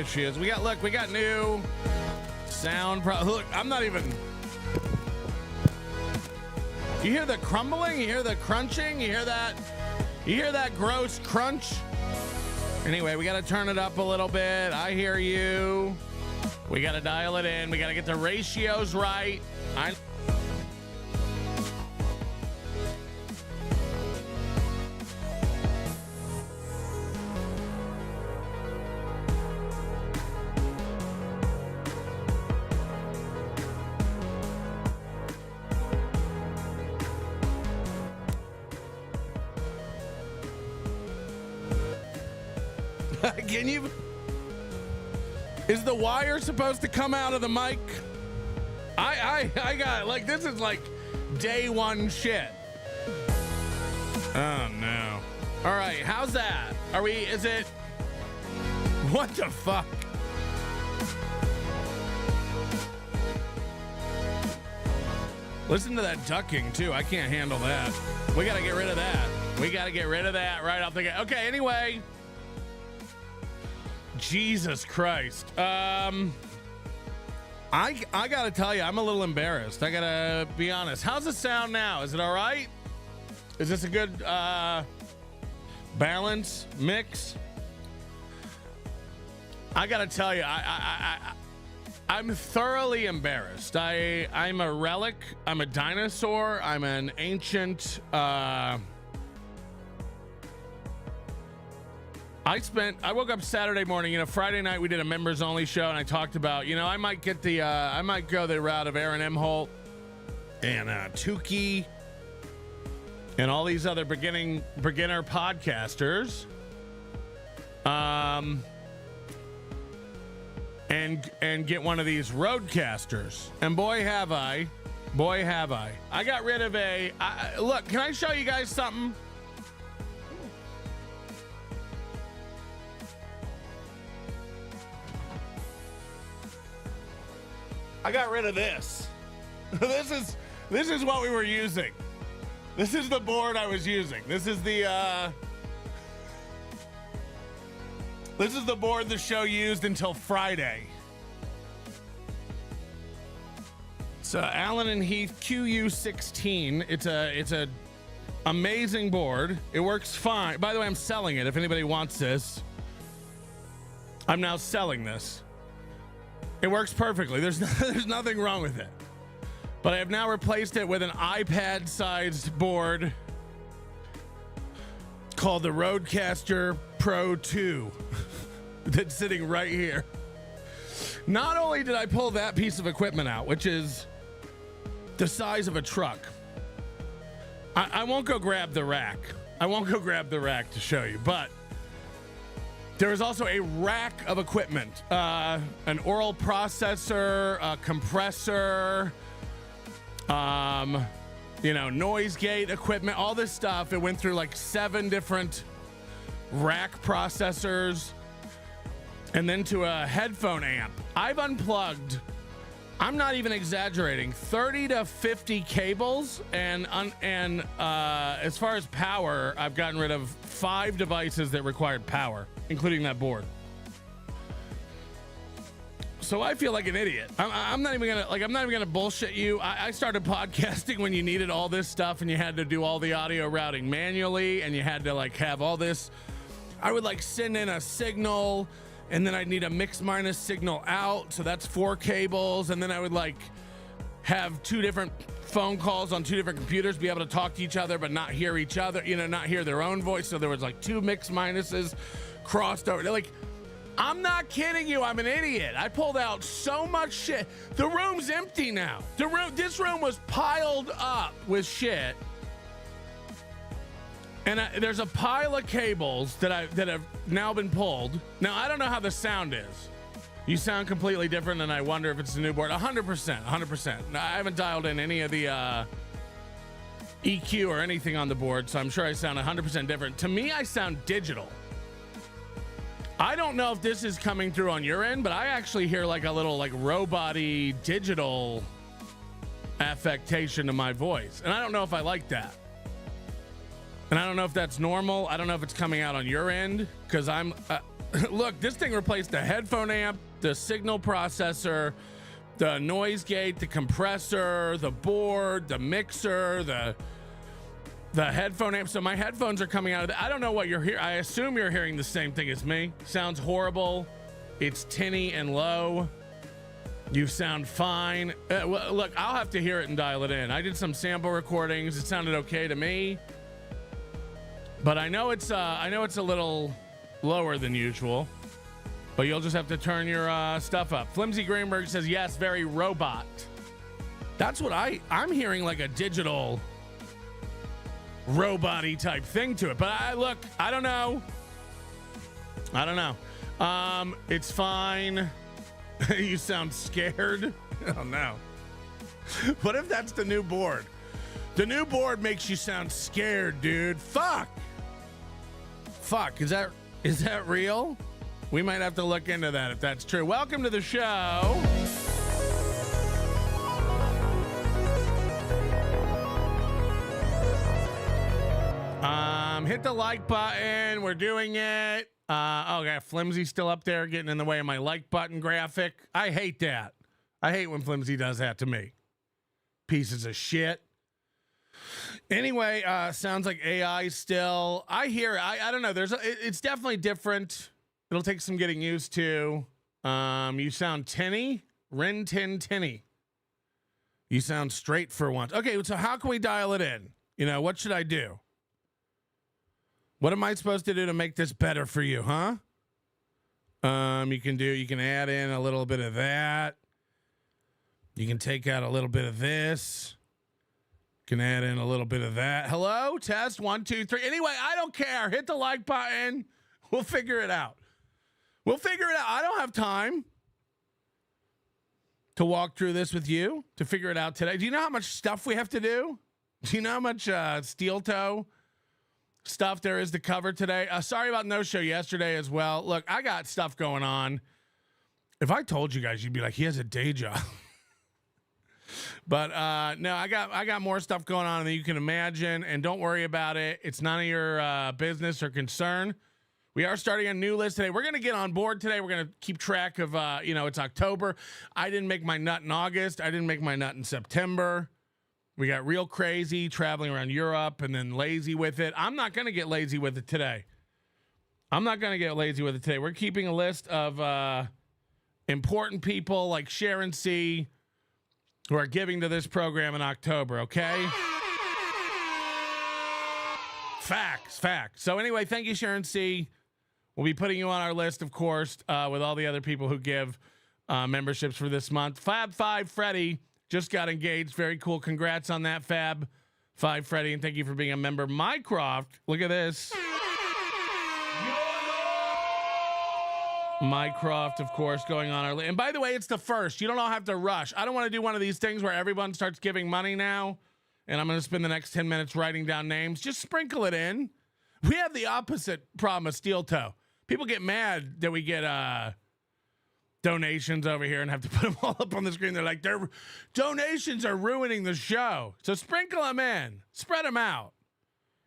she is. We got new sound. Look, I'm not even. You hear the crumbling? You hear the crunching? You hear that? You hear that gross crunch? Anyway, we got to turn it up a little bit. I hear you. We got to dial it in. We got to get the ratios right. Can you? Is the wire supposed to come out of the mic? I got like, this is like day one shit. Oh no. All right, how's that? Is it? What the fuck? Listen to that ducking too. I can't handle that. We gotta get rid of that. We gotta get rid of that right off the gate. Okay, anyway. Jesus Christ. I gotta tell you, I'm a little embarrassed. I gotta be honest. How's it sound now? Is it all right? Is this a good balance mix? I gotta tell you, I'm thoroughly embarrassed. I'm a relic. I'm a dinosaur. I'm an ancient. I woke up Saturday morning, Friday night we did a members only show, and I talked about, I might get I might go the route of Aaron Imholte and Tukey and all these other beginner podcasters, and get one of these roadcasters. And boy have I. I got rid of look, can I show you guys something? I got rid of this. This is what we were using. This is the board I was using. This is the board the show used until Friday. It's Allen and Heath QU16. It's a amazing board. It works fine. By the way, I'm selling it. If anybody wants this, I'm now selling this. It works perfectly. There's nothing wrong with it. But I have now replaced it with an iPad-sized board called the Rodecaster Pro 2 that's sitting right here. Not only did I pull that piece of equipment out, which is the size of a truck. I won't go grab the rack. I won't go grab the rack to show you, but there is also a rack of equipment, an oral processor, a compressor, noise gate equipment, all this stuff. It went through like 7 different rack processors and then to a headphone amp. I've unplugged, I'm not even exaggerating, 30 to 50 cables, and as far as power, I've gotten rid of 5 devices that required power, including that board. So I feel like an idiot. I'm not even gonna bullshit you. I started podcasting when you needed all this stuff and you had to do all the audio routing manually, and you had to have all this. I would send in a signal, and then I'd need a mix minus signal out, so that's 4 cables, and then I would have 2 different phone calls on 2 different computers, be able to talk to each other but not hear each other, not hear their own voice. So there was 2 mix minuses crossed over. I'm not kidding you. I'm an idiot. I pulled out so much shit. The room's empty now. This room was piled up with shit. And there's a pile of cables that have now been pulled. Now, I don't know how the sound is. You sound completely different, and I wonder if it's the new board. 100%. I haven't dialed in any of the EQ or anything on the board, so I'm sure I sound 100% different. To me, I sound digital. I don't know if this is coming through on your end, but I actually hear a little robot-y digital affectation to my voice. And I don't know if I like that. And I don't know if that's normal. I don't know if it's coming out on your end, because Look, this thing replaced the headphone amp, the signal processor, the noise gate, the compressor, the board, the mixer, the headphone amp. So my headphones are coming out of the, I don't know what you're hearing. I assume you're hearing the same thing as me. Sounds horrible. It's tinny and low. You sound fine. Well, look, I'll have to hear it and dial it in. I did some sample recordings. It sounded okay to me, but I know it's a little lower than usual. But you'll just have to turn your stuff up. Flimsy Greenberg says yes, very robot. That's what I'm hearing, like a digital robot-y type thing to it. But I don't know. It's fine. You sound scared. Oh no. What if that's the new board? The new board makes you sound scared, dude. Fuck. Is that real? We might have to look into that if that's true. Welcome to the show. Hit the like button. We're doing it. Okay, Flimsy still up there getting in the way of my like button graphic. I hate that. I hate when Flimsy does that to me. Pieces of shit. Anyway, sounds like AI still. I hear. I don't know. It's definitely different. It'll take some getting used to. You sound tinny. Rin tin tinny. You sound straight for once. Okay, so how can we dial it in? You know, what should I do? What am I supposed to do to make this better for you, huh? You can add in a little bit of that. You can take out a little bit of this. You can add in a little bit of that. Hello, test 1, 2, 3. Anyway, I don't care. Hit the like button. We'll figure it out. I don't have time to walk through this with you, to figure it out today. Do you know how much stuff we have to do? Do you know how much steel toe stuff there is to cover today? Sorry about no show yesterday as well. Look, I got stuff going on. If I told you guys, you'd be like, he has a day job. But no, I got more stuff going on than you can imagine, and don't worry about it. It's none of your business or concern. We are starting a new list today. We're going to get on board today. We're going to keep track of, it's October. I didn't make my nut in August. I didn't make my nut in September. We got real crazy traveling around Europe and then lazy with it. I'm not going to get lazy with it today. We're keeping a list of important people like Sharon C. who are giving to this program in October, okay? Facts. So anyway, thank you, Sharon C. We'll be putting you on our list, of course, with all the other people who give memberships for this month. Fab 5 Freddy just got engaged. Very cool. Congrats on that, Fab 5 Freddy, and thank you for being a member. Mycroft, look at this. Mycroft, of course, going on our list. And by the way, it's the first. You don't all have to rush. I don't want to do one of these things where everyone starts giving money now, and I'm going to spend the next 10 minutes writing down names. Just sprinkle it in. We have the opposite problem of steel toe. People get mad that we get donations over here and have to put them all up on the screen. They're like, their donations are ruining the show. So sprinkle them in. Spread them out.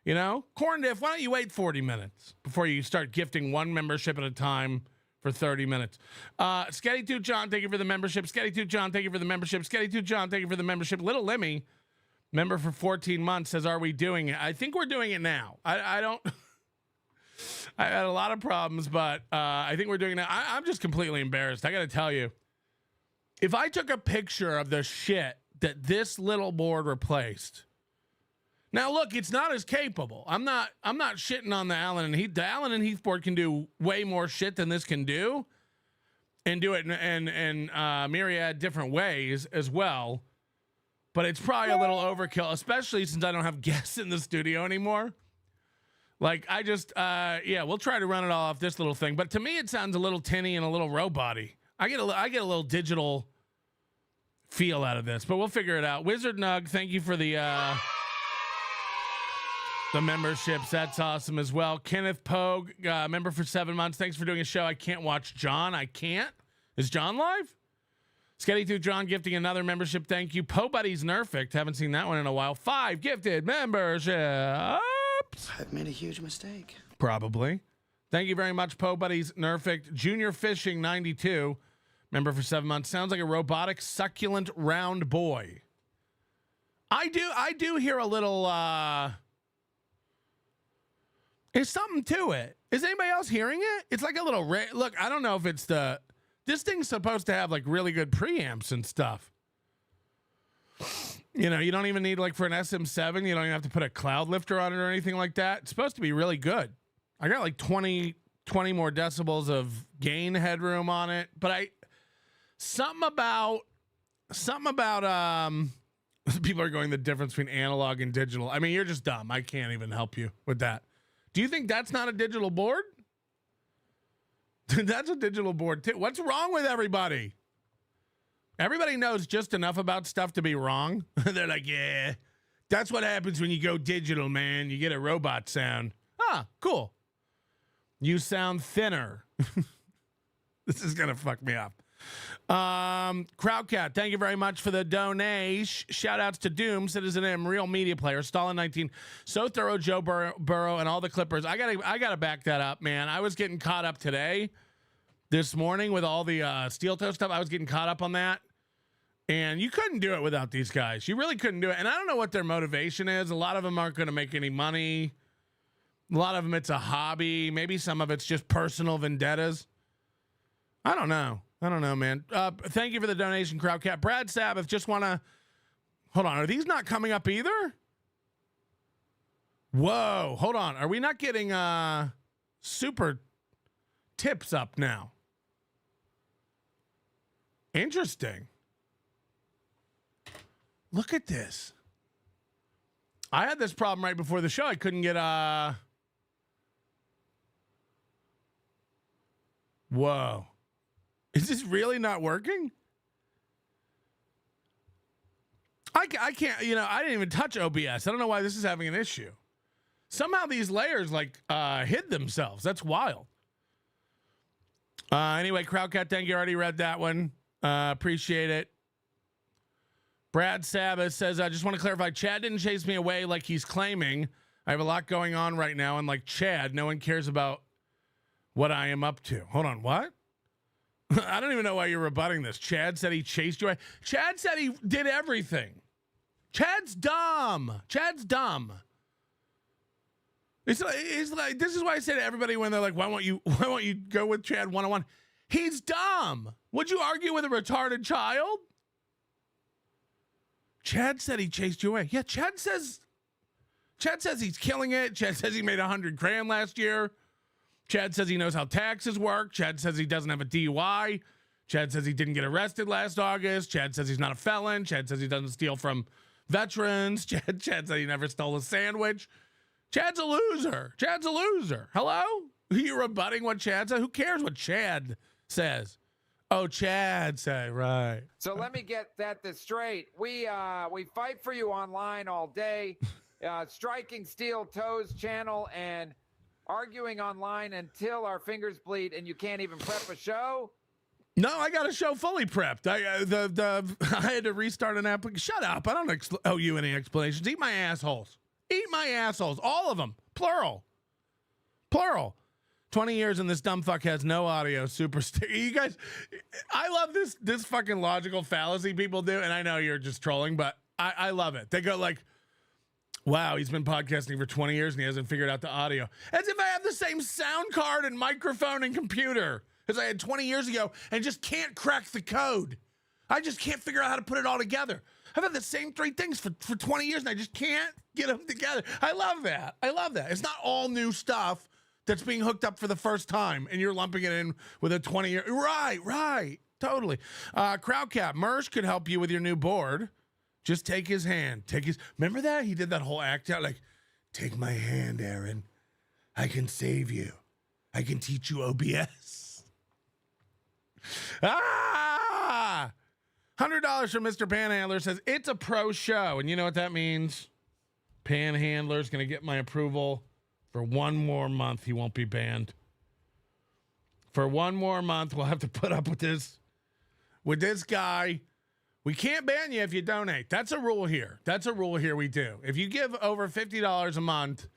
You know? Corn Diff, why don't you wait 40 minutes before you start gifting one membership at a time for 30 minutes. Sketty 2 John, thank you for the membership. Sketty 2 John, thank you for the membership. Sketty 2 John, thank you for the membership. Little Lemmy, member for 14 months, says, are we doing it? I think we're doing it now. I don't... I had a lot of problems, but I think we're doing it now. I'm just completely embarrassed. I got to tell you, if I took a picture of the shit that this little board replaced... Now, look, it's not as capable. I'm not shitting on the Allen and Heath. The Allen and Heath board can do way more shit than this can do, and do it in myriad different ways as well. But it's probably a little overkill, especially since I don't have guests in the studio anymore. Like, I just, we'll try to run it all off this little thing. But to me, it sounds a little tinny and a little robot-y. I get a little digital feel out of this, but we'll figure it out. Wizard Nug, thank you for the memberships. That's awesome as well. Kenneth Pogue, member for 7 months. Thanks for doing a show. I can't watch John. I can't. Is John live? Sketty 2 John gifting another membership. Thank you. Po Buddy's Nerfect. Haven't seen that one in a while. 5 gifted memberships. I've made a huge mistake. Probably. Thank you very much, Po Buddies Nerfic. Junior Fishing 92, member for 7 months. Sounds like a robotic, succulent, round boy. I do hear a little, there's something to it. Is anybody else hearing it? It's like a little, look, I don't know if it's this thing's supposed to have like really good preamps and stuff. You know, you don't even need like for an SM7, you don't even have to put a cloud lifter on it or anything like that. It's supposed to be really good. I got like 20 more decibels of gain headroom on it, but something about people are going the difference between analog and digital. I mean, you're just dumb. I can't even help you with that. Do you think that's not a digital board? That's a digital board too. What's wrong with everybody? Everybody knows just enough about stuff to be wrong. They're like, yeah, that's what happens when you go digital, man. You get a robot sound. Ah, cool. You sound thinner. This is going to fuck me up. Crowdcat, thank you very much for the donation. Shout outs to Doom, Citizen M, Real Media Player, Stalin 19, So Thorough, Joe Burrow, and all the Clippers. I gotta back that up, man. I was getting caught up this morning with all the steel toe stuff. I was getting caught up on that, and you couldn't do it without these guys. You really couldn't do it. And I don't know what their motivation is. A lot of them aren't going to make any money. A lot of them, it's a hobby. Maybe some of it's just personal vendettas. I don't know, man. Thank you for the donation, Crowdcat. Brad Sabbath, just want to... Hold on, are these not coming up either? Whoa, hold on. Are we not getting super tips up now? Interesting. Look at this. I had this problem right before the show. I couldn't get... Whoa. Is this really not working? I can't, you know, I didn't even touch OBS. I don't know why this is having an issue. Somehow these layers like hid themselves. That's wild. Anyway, Crowdcat, thank you. Already read that one. Appreciate it. Brad Sabbath says, I just want to clarify, Chad didn't chase me away like he's claiming. I have a lot going on right now, and like Chad, no one cares about what I am up to. Hold on, what? I don't even know why you're rebutting this. Chad said he chased you away. Chad said he did everything. Chad's dumb. Chad's dumb. It's like this is why I say to everybody when they're like, why won't you go with Chad one-on-one? He's dumb. Would you argue with a retarded child? Chad said he chased you away. Yeah, Chad says he's killing it. Chad says he made $100,000 last year. Chad says he knows how taxes work. Chad says he doesn't have a DUI. Chad says he didn't get arrested last August. Chad says he's not a felon. Chad says he doesn't steal from veterans. Chad said he never stole a sandwich. Chad's a loser. Chad's a loser. Hello? Are you rebutting what Chad said? Who cares what Chad says? Oh, Chad said, right. So let me get this straight. We fight for you online all day, striking steel toes channel and arguing online until our fingers bleed and you can't even prep a show? No, I got a show fully prepped. I had to restart an app. Shut up. I don't owe you any explanations. Eat my assholes. Eat my assholes. All of them. Plural. 20 years and this dumb fuck has no audio. Super you guys, I love this fucking logical fallacy people do, and I know you're just trolling, but I love it. They go like, wow, he's been podcasting for 20 years and he hasn't figured out the audio. As if I have the same sound card and microphone and computer as I had 20 years ago and just can't crack the code. I just can't figure out how to put it all together. I've had the same three things for 20 years and I just can't get them together. I love that. It's not all new stuff that's being hooked up for the first time and you're lumping it in with a 20-year. Right. Totally. Crowdcat, Mersh could help you with your new board. Just take his hand. Remember that? He did that whole act out like, take my hand, Aaron. I can save you. I can teach you OBS. $100 from Mr. Panhandler says, it's a pro show. And you know what that means? Panhandler's going to get my approval for one more month. He won't be banned. For one more month, we'll have to put up with this guy. We can't ban you if you donate. That's a rule here. We do. If you give over $50 a month,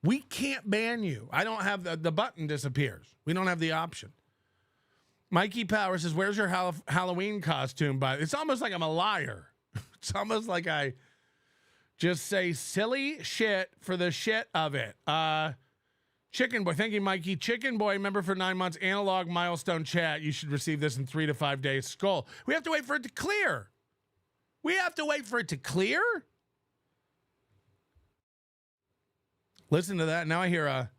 We can't ban you. I don't have the button disappears. We don't have the option. Mikey Power says, where's your Halloween costume? It's almost like I'm a liar. It's almost like I just say silly shit for the shit of it. Chicken Boy, thank you, Mikey. Chicken Boy, member for 9 months, analog milestone chat. You should receive this in 3 to 5 days. Skull. We have to wait for it to clear. We have to wait for it to clear? Listen to that. Now I hear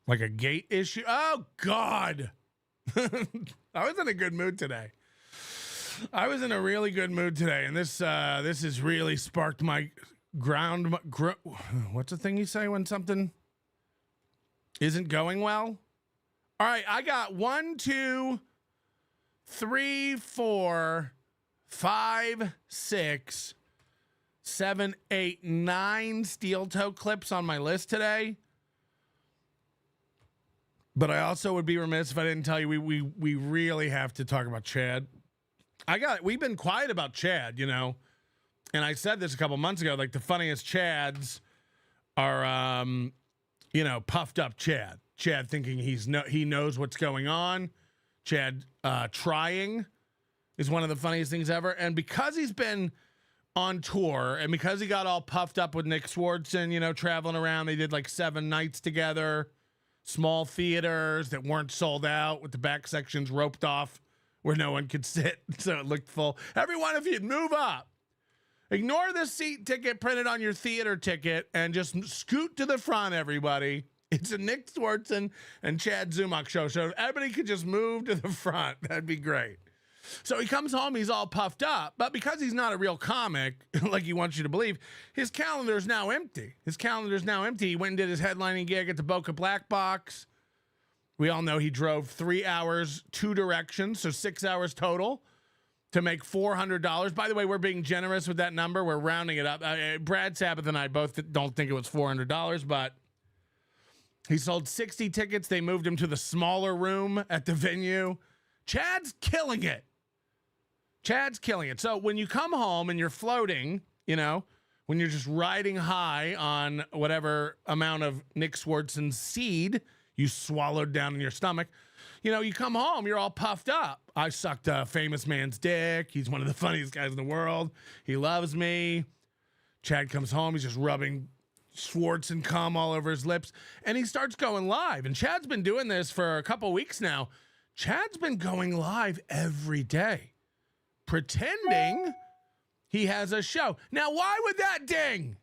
like a gate issue. Oh, God. I was in a good mood today. I was in a really good mood today, and this has really sparked my what's the thing you say when something isn't going well? All right, I got 1, 2, 3, 4, 5, 6, 7, 8, 9 steel toe clips on my list today. But I also would be remiss if I didn't tell you we really have to talk about Chad. We've been quiet about Chad, you know. And I said this a couple months ago, like the funniest Chads are you know, puffed up Chad. Chad thinking he knows what's going on. Chad trying is one of the funniest things ever. And because he's been on tour and because he got all puffed up with Nick Swardson, you know, traveling around, they did like 7 nights together, small theaters that weren't sold out with the back sections roped off where no one could sit, so it looked full. Everyone, if you'd move up, ignore the seat ticket printed on your theater ticket and just scoot to the front, everybody. It's a Nick Swardson and Chad Zumach show, so if everybody could just move to the front, that'd be great. So he comes home, he's all puffed up, but because he's not a real comic, like he wants you to believe, his calendar is now empty. He went and did his headlining gig at the Boca Black Box. We all know he drove 3 hours, 2 directions, so 6 hours total to make $400. By the way, we're being generous with that number. We're rounding it up. Brad Sabbath and I both don't think it was $400, but he sold 60 tickets. They moved him to the smaller room at the venue. Chad's killing it. So when you come home and you're floating, you know, when you're just riding high on whatever amount of Nick Swardson's seed you swallowed down in your stomach, you know, you come home, you're all puffed up. I sucked a famous man's dick. He's one of the funniest guys in the world. He loves me. Chad comes home. He's just rubbing Swardson cum all over his lips. And he starts going live. And Chad's been doing this for a couple weeks now. Chad's been going live every day, pretending he has a show. Now, why would that ding?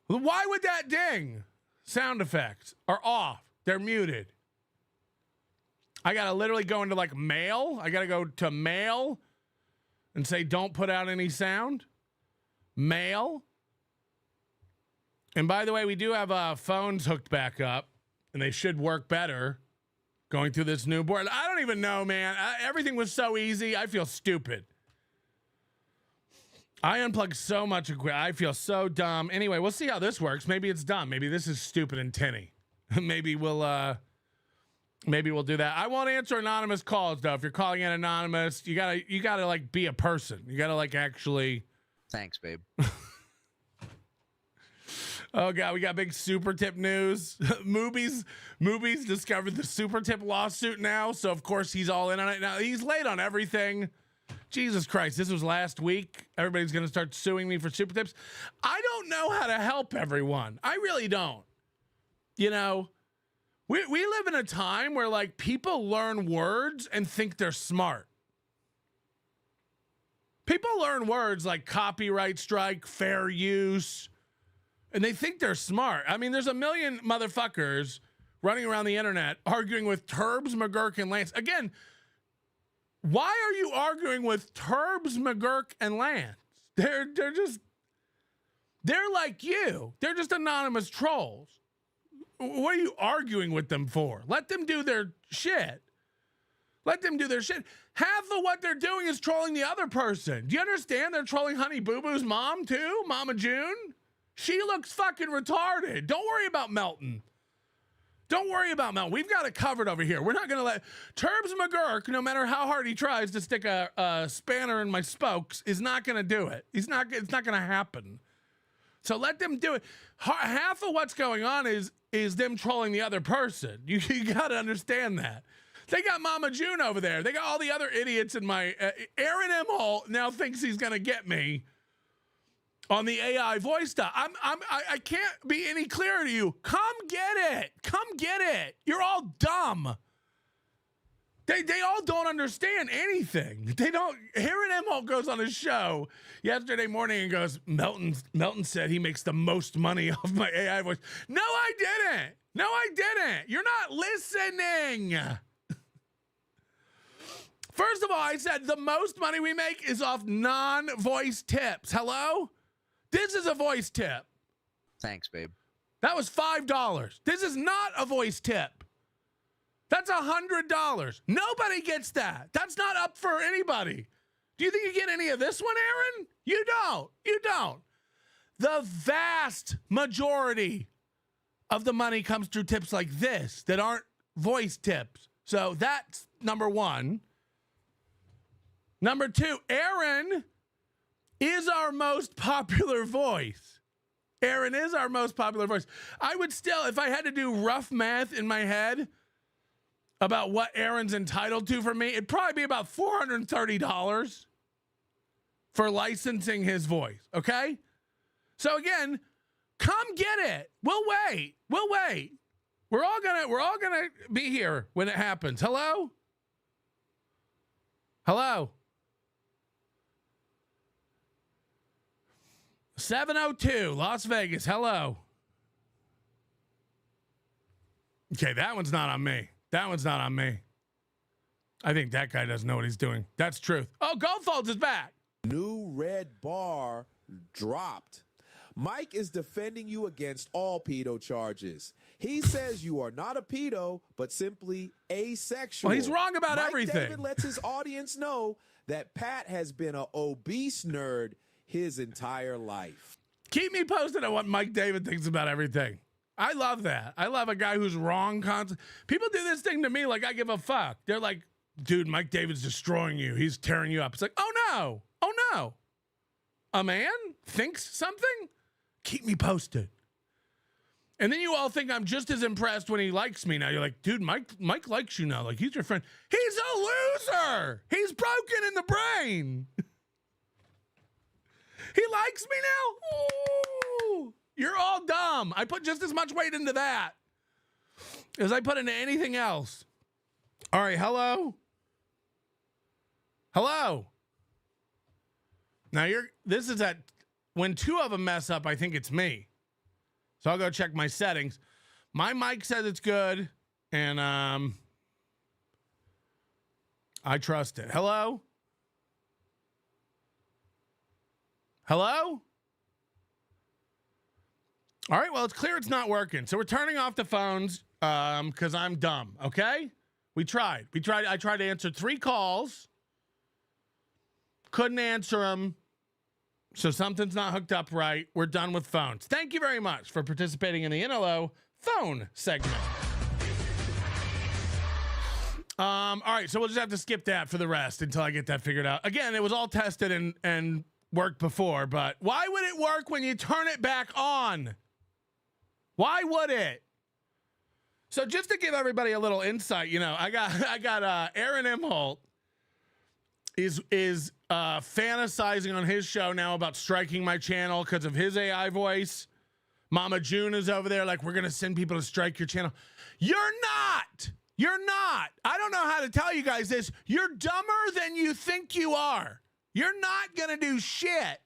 Why would that ding? Sound effects are off. They're muted. I got to literally go into like mail. I got to go to mail and say, don't put out any sound. Mail. And by the way, we do have phones hooked back up and they should work better going through this new board. I don't even know, man. Everything was so easy. I feel stupid. I unplugged so much equipment. I feel so dumb. Anyway, we'll see how this works. Maybe it's dumb. Maybe this is stupid and tinny. Maybe we'll do that. I won't answer anonymous calls though. If you're calling in anonymous, you gotta like be a person. You gotta like actually. Thanks, babe. Oh God, we got big super tip news. Movies discovered the super tip lawsuit now, so of course he's all in on it now. He's late on everything. Jesus Christ, this was last week. Everybody's going to start suing me for super tips. I don't know how to help everyone. I really don't. You know, we live in a time where like people learn words and think they're smart. People learn words like copyright strike, fair use, and they think they're smart. I mean, there's a million motherfuckers running around the internet arguing with Turbs, McGurk, and Lance. Again, why are you arguing with Turbs, McGurk, and Lance? They're like you. They're just anonymous trolls. What are you arguing with them for? Let them do their shit. Half of what they're doing is trolling the other person. Do you understand? They're trolling Honey Boo Boo's mom too, Mama June. She looks fucking retarded. Don't worry about Melton. Don't worry about Melton. We've got it covered over here. We're not going to let Turbs McGurk, no matter how hard he tries to stick a spanner in my spokes, is not going to do it. It's not going to happen. So let them do it. Half of what's going on is them trolling the other person. You got to understand that. They got Mama June over there. They got all the other idiots in my Aaron Imholte now thinks he's going to get me on the AI voice stuff. I can't be any clearer to you. Come get it. Come get it. You're all dumb. They all don't understand anything. They don't. Aaron Imholte goes on his show yesterday morning and goes, Melton said he makes the most money off my AI voice. No, I didn't. No, I didn't. You're not listening. First of all, I said the most money we make is off non-voice tips. Hello? This is a voice tip. Thanks, babe. That was $5. This is not a voice tip. That's $100. Nobody gets that. That's not up for anybody. Do you think you get any of this one, Aaron? You don't. You don't. The vast majority of the money comes through tips like this that aren't voice tips. So that's number one. Number two, Aaron is our most popular voice. Aaron is our most popular voice. I would still, if I had to do rough math in my head about what Aaron's entitled to from me, it'd probably be about $430 for licensing his voice, okay? So again, come get it. We'll wait. We'll wait. We're all gonna be here when it happens. Hello? Hello? 702, Las Vegas. Hello. Okay, that one's not on me. That one's not on me. I think that guy doesn't know what he's doing. That's truth. Oh, Goldfolds is back. New red bar dropped. Mike is defending you against all pedo charges. He says you are not a pedo, but simply asexual. Well, he's wrong about Mike everything. David lets his audience know that Pat has been an obese nerd his entire life. Keep me posted on what Mike David thinks about everything. I love that. I love a guy who's wrong constantly. People do this thing to me like I give a fuck. They're like, dude, Mike David's destroying you. He's tearing you up. It's like, oh no. Oh no. A man thinks something? Keep me posted. And then you all think I'm just as impressed when he likes me now. You're like, dude, Mike likes you now. Like, he's your friend. He's a loser. He's broken in the brain. He likes me now? Ooh, you're all dumb. I put just as much weight into that as I put into anything else. All right, hello? Hello? Now this is at, when two of them mess up, I think it's me. So I'll go check my settings. My mic says it's good, and I trust it. Hello? Hello? All right, well, it's clear it's not working. So we're turning off the phones because I'm dumb, okay? I tried to answer 3 calls. Couldn't answer them. So something's not hooked up right. We're done with phones. Thank you very much for participating in the NLO phone segment. All right, so we'll just have to skip that for the rest until I get that figured out. Again, it was all tested and worked before, but why would it work when you turn it back on? Why would it? So just to give everybody a little insight, you know, I got Aaron Imholte is fantasizing on his show now about striking my channel because of his AI voice. Mama June is over there like, we're going to send people to strike your channel. You're not. You're not. I don't know how to tell you guys this. You're dumber than you think you are. You're not going to do shit.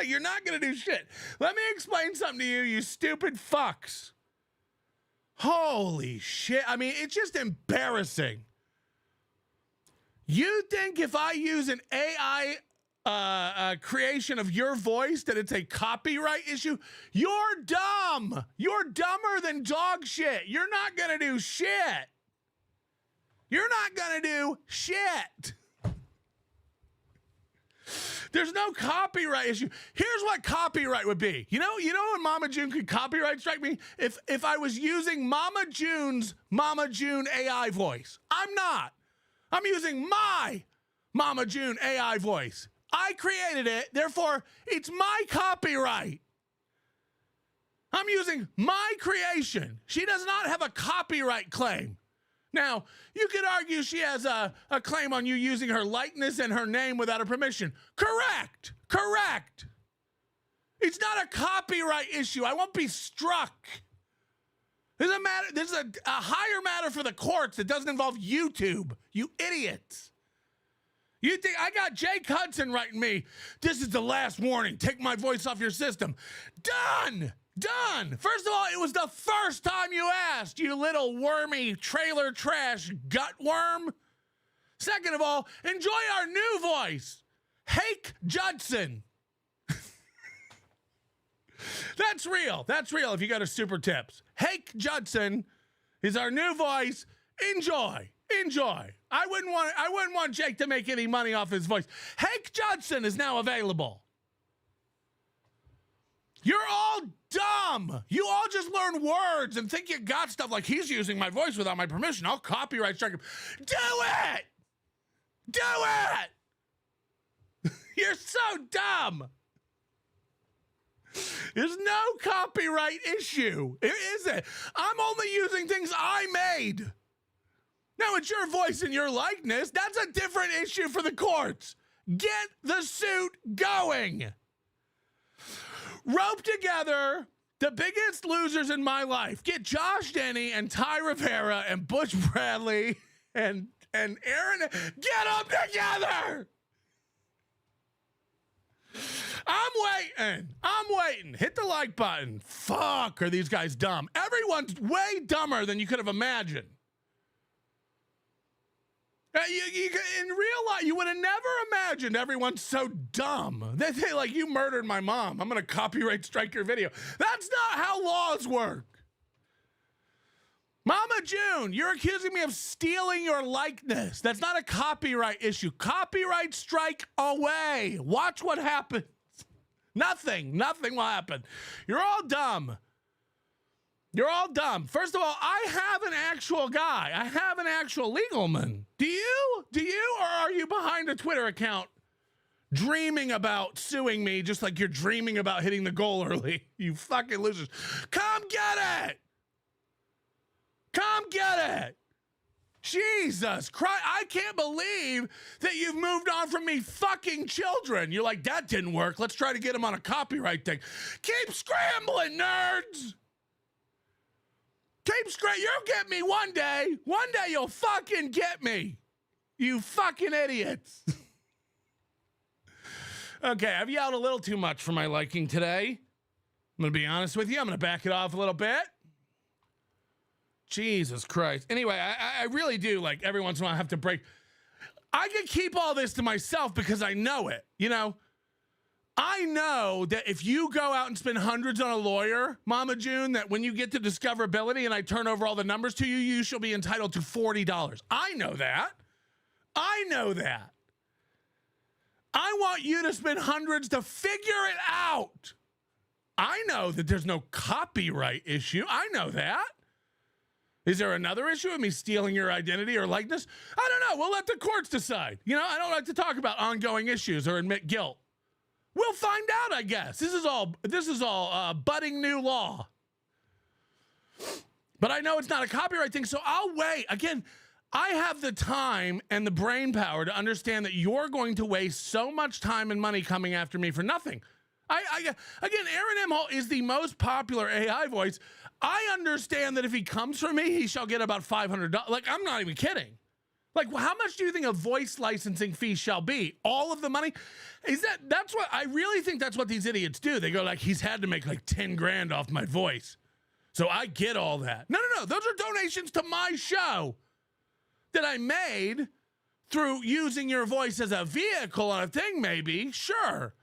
You're not going to do shit. Let me explain something to you, you stupid fucks. Holy shit. I mean, it's just embarrassing. You think if I use an AI creation of your voice that it's a copyright issue? You're dumb. You're dumber than dog shit. You're not going to do shit. You're not going to do shit. There's no copyright issue. Here's what copyright would be. You know when Mama June could copyright strike me? If I was using Mama June's Mama June AI voice. I'm not. I'm using my Mama June AI voice. I created it, therefore it's my copyright. I'm using my creation. She does not have a copyright claim. Now, you could argue she has a claim on you using her likeness and her name without her permission. Correct. Correct. It's not a copyright issue. I won't be struck. This is a higher matter for the courts that doesn't involve YouTube, you idiots. You think I got Jake Hudson writing me, this is the last warning, take my voice off your system. Done. Done. First of all, it was the first time you asked, you little wormy trailer trash gut worm. Second of all, enjoy our new voice, Hake Judson. That's real. That's real if you got a super tips. Hake Judson is our new voice. Enjoy. Enjoy. I wouldn't want Jake to make any money off his voice. Hake Judson is now available. You're all dumb. You all just learn words and think you got stuff like he's using my voice without my permission. I'll copyright strike him. Do it! Do it! You're so dumb. There's no copyright issue. It isn't. I'm only using things I made. Now, it's your voice and your likeness. That's a different issue for the courts. Get the suit going. Rope together the biggest losers in my life. Get Josh Denny and Ty Rivera and Butch Bradley and Aaron. Get them together. I'm waiting. Hit the like button. Fuck, are these guys dumb? Everyone's way dumber than you could have imagined. In real life, you would have never imagined everyone's so dumb. They say, like, you murdered my mom. I'm going to copyright strike your video. That's not how laws work. Mama June, you're accusing me of stealing your likeness. That's not a copyright issue. Copyright strike away. Watch what happens. Nothing will happen. You're all dumb. You're all dumb. First of all, I have an actual guy. I have an actual legal man. Do you? Or are you behind a Twitter account dreaming about suing me just like you're dreaming about hitting the goal early? You fucking losers. Come get it. Come get it. Jesus Christ. I can't believe that you've moved on from me fucking children. You're like, that didn't work. Let's try to get him on a copyright thing. Keep scrambling, nerds. Keep scrambling. You'll get me one day. One day you'll fucking get me. You fucking idiots. Okay, I've yelled a little too much for my liking today. I'm going to be honest with you. I'm going to back it off a little bit. Jesus Christ. Anyway, I really do, like, every once in a while I have to break. I can keep all this to myself because I know it, you know? I know that if you go out and spend hundreds on a lawyer, Mama June, that when you get to discoverability and I turn over all the numbers to you, you shall be entitled to $40. I know that. I know that. I want you to spend hundreds to figure it out. I know that there's no copyright issue. I know that. Is there another issue with me stealing your identity or likeness? I don't know. We'll let the courts decide. You know, I don't like to talk about ongoing issues or admit guilt. We'll find out, I guess. This is all budding new law. But I know it's not a copyright thing, so I'll wait. Again, I have the time and the brain power to understand that you're going to waste so much time and money coming after me for nothing. Again, Aaron Imholte is the most popular AI voice. I understand that if he comes for me, he shall get about $500. Like, I'm not even kidding. Like, how much do you think a voice licensing fee shall be? All of the money? That's what, I really think that's what these idiots do. They go like, he's had to make like 10 grand off my voice. So I get all that. No. Those are donations to my show that I made through using your voice as a vehicle on a thing, maybe. Sure.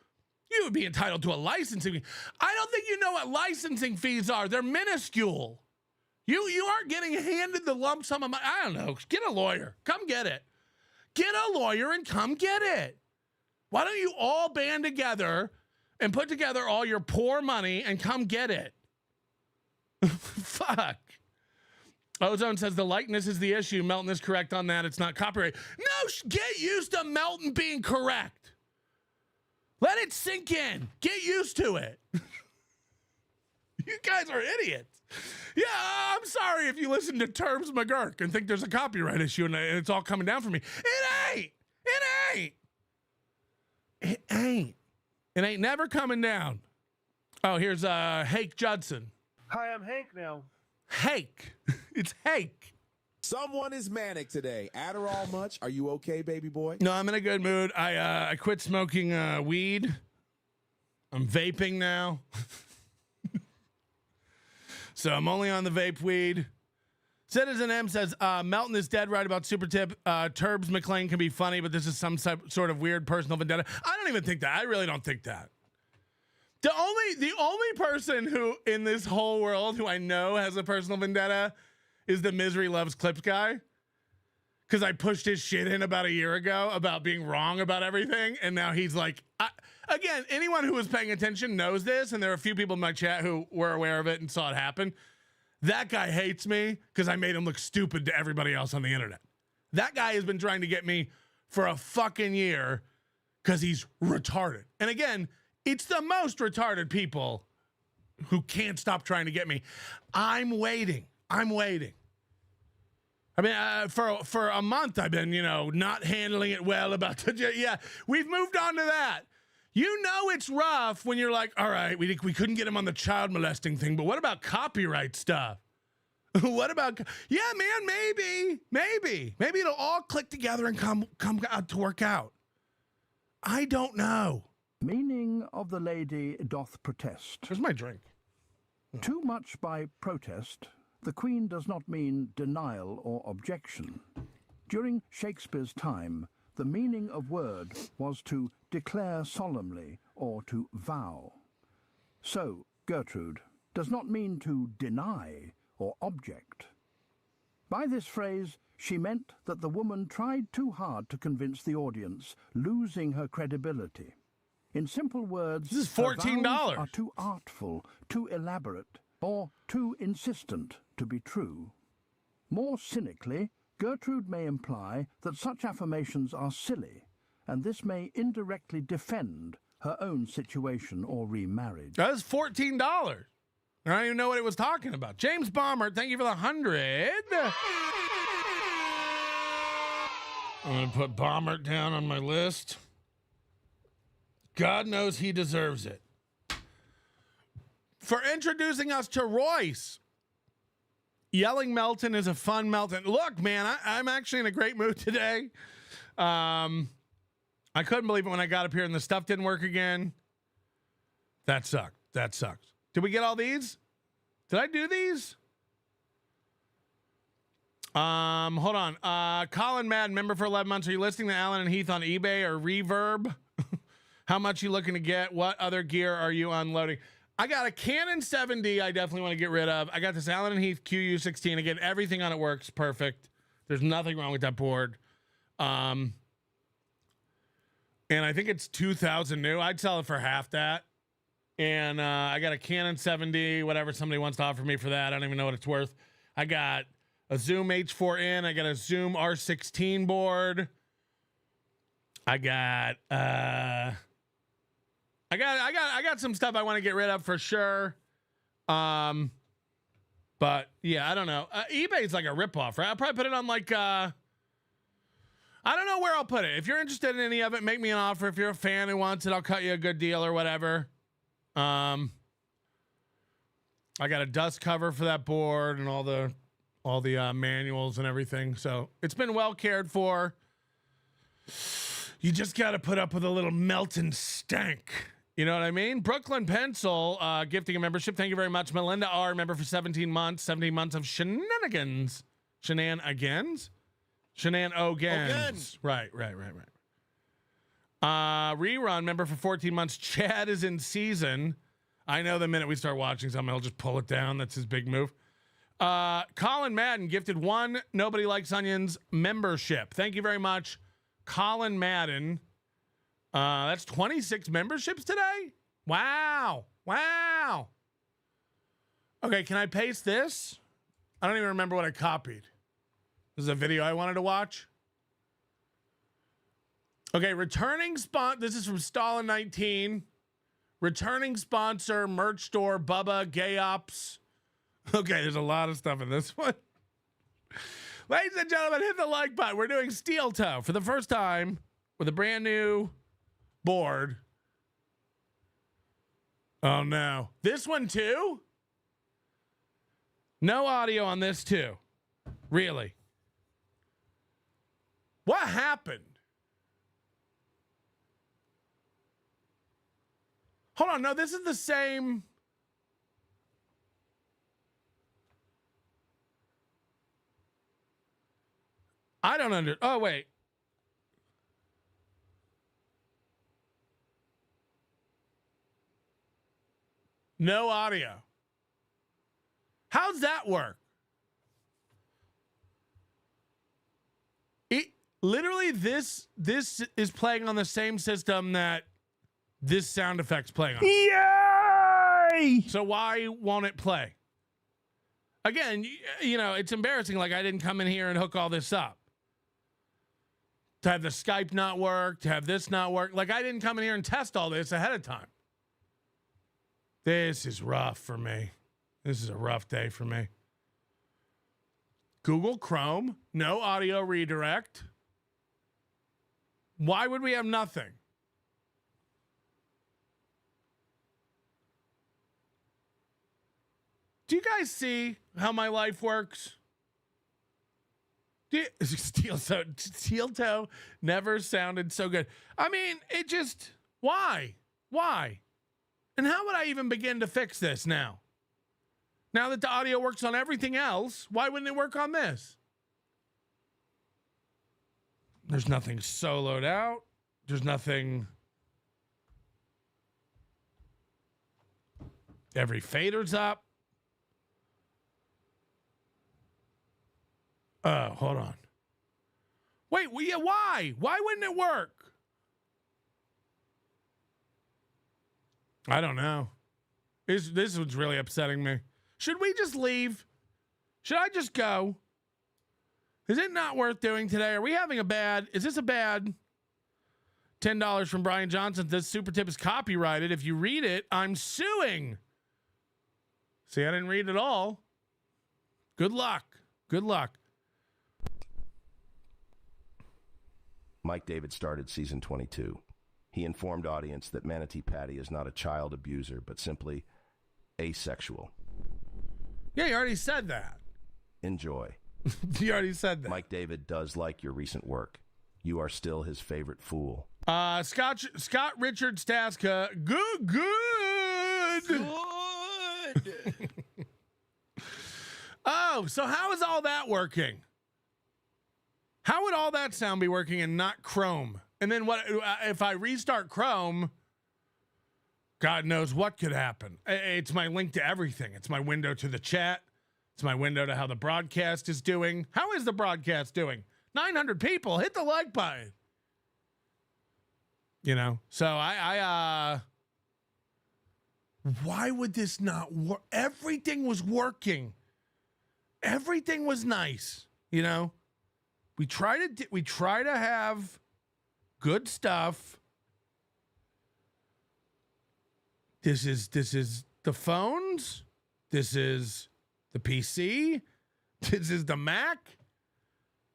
You would be entitled to a licensing fee. I don't think you know what licensing fees are. They're minuscule. You aren't getting handed the lump sum of money. I don't know. Get a lawyer. Come get it. Get a lawyer and come get it. Why don't you all band together and put together all your poor money and come get it? Fuck. Ozone says the likeness is the issue. Melton is correct on that. It's not copyright. No, get used to Melton being correct. Let it sink in. Get used to it. You guys are idiots. Yeah, I'm sorry if you listen to Terms McGurk and think there's a copyright issue and it's all coming down for me. It ain't. It ain't. It ain't. It ain't never coming down. Oh, here's Hake Judson. Hi, I'm Hank now. Hake. It's Hake. Someone is manic today. Adderall much? Are you okay, baby boy? No, I'm in a good mood. I quit smoking weed. I'm vaping now. So I'm only on the vape weed. Citizen M says, Melton is dead right about super tip. Turbs McLean can be funny, but this is some sort of weird personal vendetta. I don't even think that. I really don't think that. The only person who in this whole world who I know has a personal vendetta is the Misery Loves Clips guy. Because I pushed his shit in about a year ago about being wrong about everything. And now he's like, again, anyone who was paying attention knows this. And there are a few people in my chat who were aware of it and saw it happen. That guy hates me because I made him look stupid to everybody else on the internet. That guy has been trying to get me for a fucking year because he's retarded. And again, it's the most retarded people who can't stop trying to get me. I'm waiting. I mean, for a month, I've been, not handling it well about the, yeah, we've moved on to that. You know, it's rough when you're like, all right, we couldn't get him on the child molesting thing, but what about copyright stuff? What about, yeah, man, maybe it'll all click together and come out to work out. I don't know. Meaning of the lady doth protest. Here's my drink. Too much by protest, the Queen does not mean denial or objection. During Shakespeare's time, the meaning of word was to declare solemnly or to vow. So, Gertrude does not mean to deny or object. By this phrase, she meant that the woman tried too hard to convince the audience, losing her credibility. In simple words, this is her $14. vows are too artful, too elaborate, or too insistent to be true. More cynically, Gertrude may imply that such affirmations are silly, and this may indirectly defend her own situation or remarriage. That was $14. I don't even know what it was talking about. James Bomber, thank you for the 100. I'm going to put Bomber down on my list. God knows he deserves it. For introducing us to Royce. Yelling Melton is a fun Melton. Look, man, I'm actually in a great mood today. I couldn't believe it when I got up here and the stuff didn't work again. That sucked. That sucks. Did we get all these? Did I do these? Hold on. Colin Madden, member for 11 months. Are you listing the Allen and Heath on eBay or Reverb? How much you looking to get? What other gear are you unloading? I got a Canon 7D I definitely want to get rid of. I got this Allen and Heath QU16. Again, everything on it works perfect. There's nothing wrong with that board. And I think it's 2,000 new. I'd sell it for half that. And I got a Canon 7D, whatever somebody wants to offer me for that. I don't even know what it's worth. I got a Zoom H4n. I got a Zoom R16 board. I got some stuff I want to get rid of for sure. But yeah, I don't know. eBay's like a ripoff, right? I'll probably put it on like I don't know where I'll put it. If you're interested in any of it, make me an offer. If you're a fan who wants it, I'll cut you a good deal or whatever. I got a dust cover for that board and all the manuals and everything. So it's been well cared for. You just got to put up with a little Melton stank. You know what I mean? Brooklyn Pencil, gifting a membership. Thank you very much. Melinda R, member for 17 months. 17 months of shenanigans. Shenanigans? Shenanigans. Right. Rerun, member for 14 months. Chad is in season. I know the minute we start watching something, he'll just pull it down. That's his big move. Colin Madden gifted one Nobody Likes Onions membership. Thank you very much, Colin Madden. That's 26 memberships today? Wow. Wow. Okay, can I paste this? I don't even remember what I copied. This is a video I wanted to watch. Okay, returning sponsor. This is from Stalin19. Returning sponsor, merch store, Bubba, Gay Ops. Okay, there's a lot of stuff in this one. Ladies and gentlemen, hit the like button. We're doing Steel Toe for the first time with a brand new board. Oh, no. This one, too? No audio on this, too. Really? What happened? Hold on. No, this is the same. I don't Oh, wait. No audio. How's that work? Literally, this is playing on the same system that this sound effect's playing on. Yay! So why won't it play? Again, you know, it's embarrassing. Like, I didn't come in here and hook all this up. To have the Skype not work, to have this not work. Like, I didn't come in here and test all this ahead of time. This is rough for me. This is a rough day for me. Google Chrome, no audio redirect. Why would we have nothing? Do you guys see how my life works? Steel Toe never sounded so good. I mean, it just, why? Why? And how would I even begin to fix this now? Now that the audio works on everything else, why wouldn't it work on this? There's nothing soloed out. There's nothing. Every fader's up. Oh, hold on. Wait, yeah, why? Why wouldn't it work? I don't know. This was really upsetting me. Should we just leave? Should I just go? Is it not worth doing today? Are we having is this a bad $10 from Brian Johnson? This super tip is copyrighted. If you read it, I'm suing. See, I didn't read it all. Good luck. Good luck. Mike David started season 22. He informed audience that Manatee Patty is not a child abuser, but simply asexual. Yeah, you already said that. Enjoy. You already said that. Mike David does like your recent work. You are still his favorite fool. Scott Richard Staska. Good. Oh, so how is all that working? How would all that sound be working and not Chrome? And then what if I restart Chrome? God knows what could happen. It's my link to everything. It's my window to the chat. It's my window to how the broadcast is doing. How is the broadcast doing? 900 people. Hit the like button. You know, so why would this not work? Everything was working. Everything was nice. You know, we try to have good stuff. This is the phones. This is the PC. This is the Mac.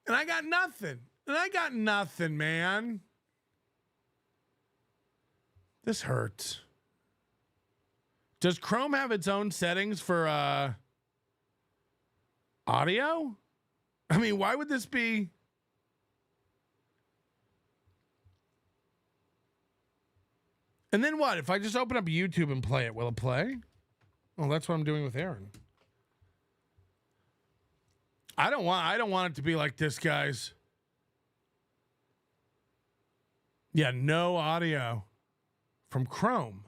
And I got nothing. Man. This hurts. Does Chrome have its own settings for audio? I mean, why would this be? And then what? If I just open up YouTube and play it, will it play? Well, that's what I'm doing with Aaron. I don't want it to be like this, guys. Yeah, no audio from Chrome.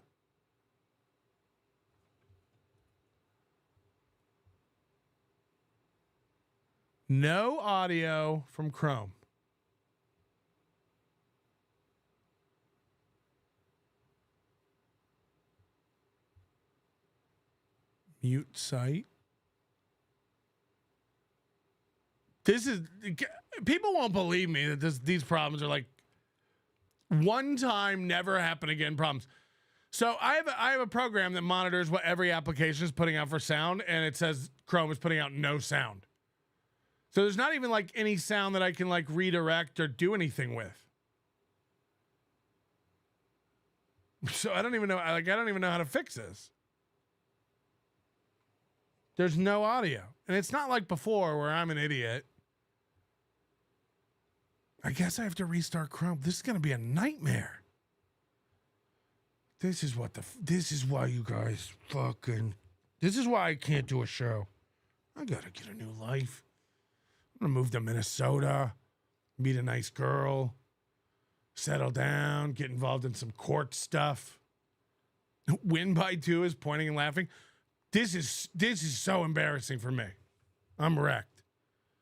No audio from Chrome. Mute site. This is, people won't believe me that these problems are like one time, never happen again problems. So I have a program that monitors what every application is putting out for sound, and it says Chrome is putting out no sound. So there's not even like any sound that I can like redirect or do anything with. So I don't even know, I don't even know how to fix this. There's no audio. And it's not like before where I'm an idiot. I guess I have to restart Chrome. This is going to be a nightmare. This is why you guys this is why I can't do a show. I got to get a new life. I'm going to move to Minnesota, meet a nice girl, settle down, get involved in some court stuff. Win by 2 is pointing and laughing. This is so embarrassing for me. I'm wrecked.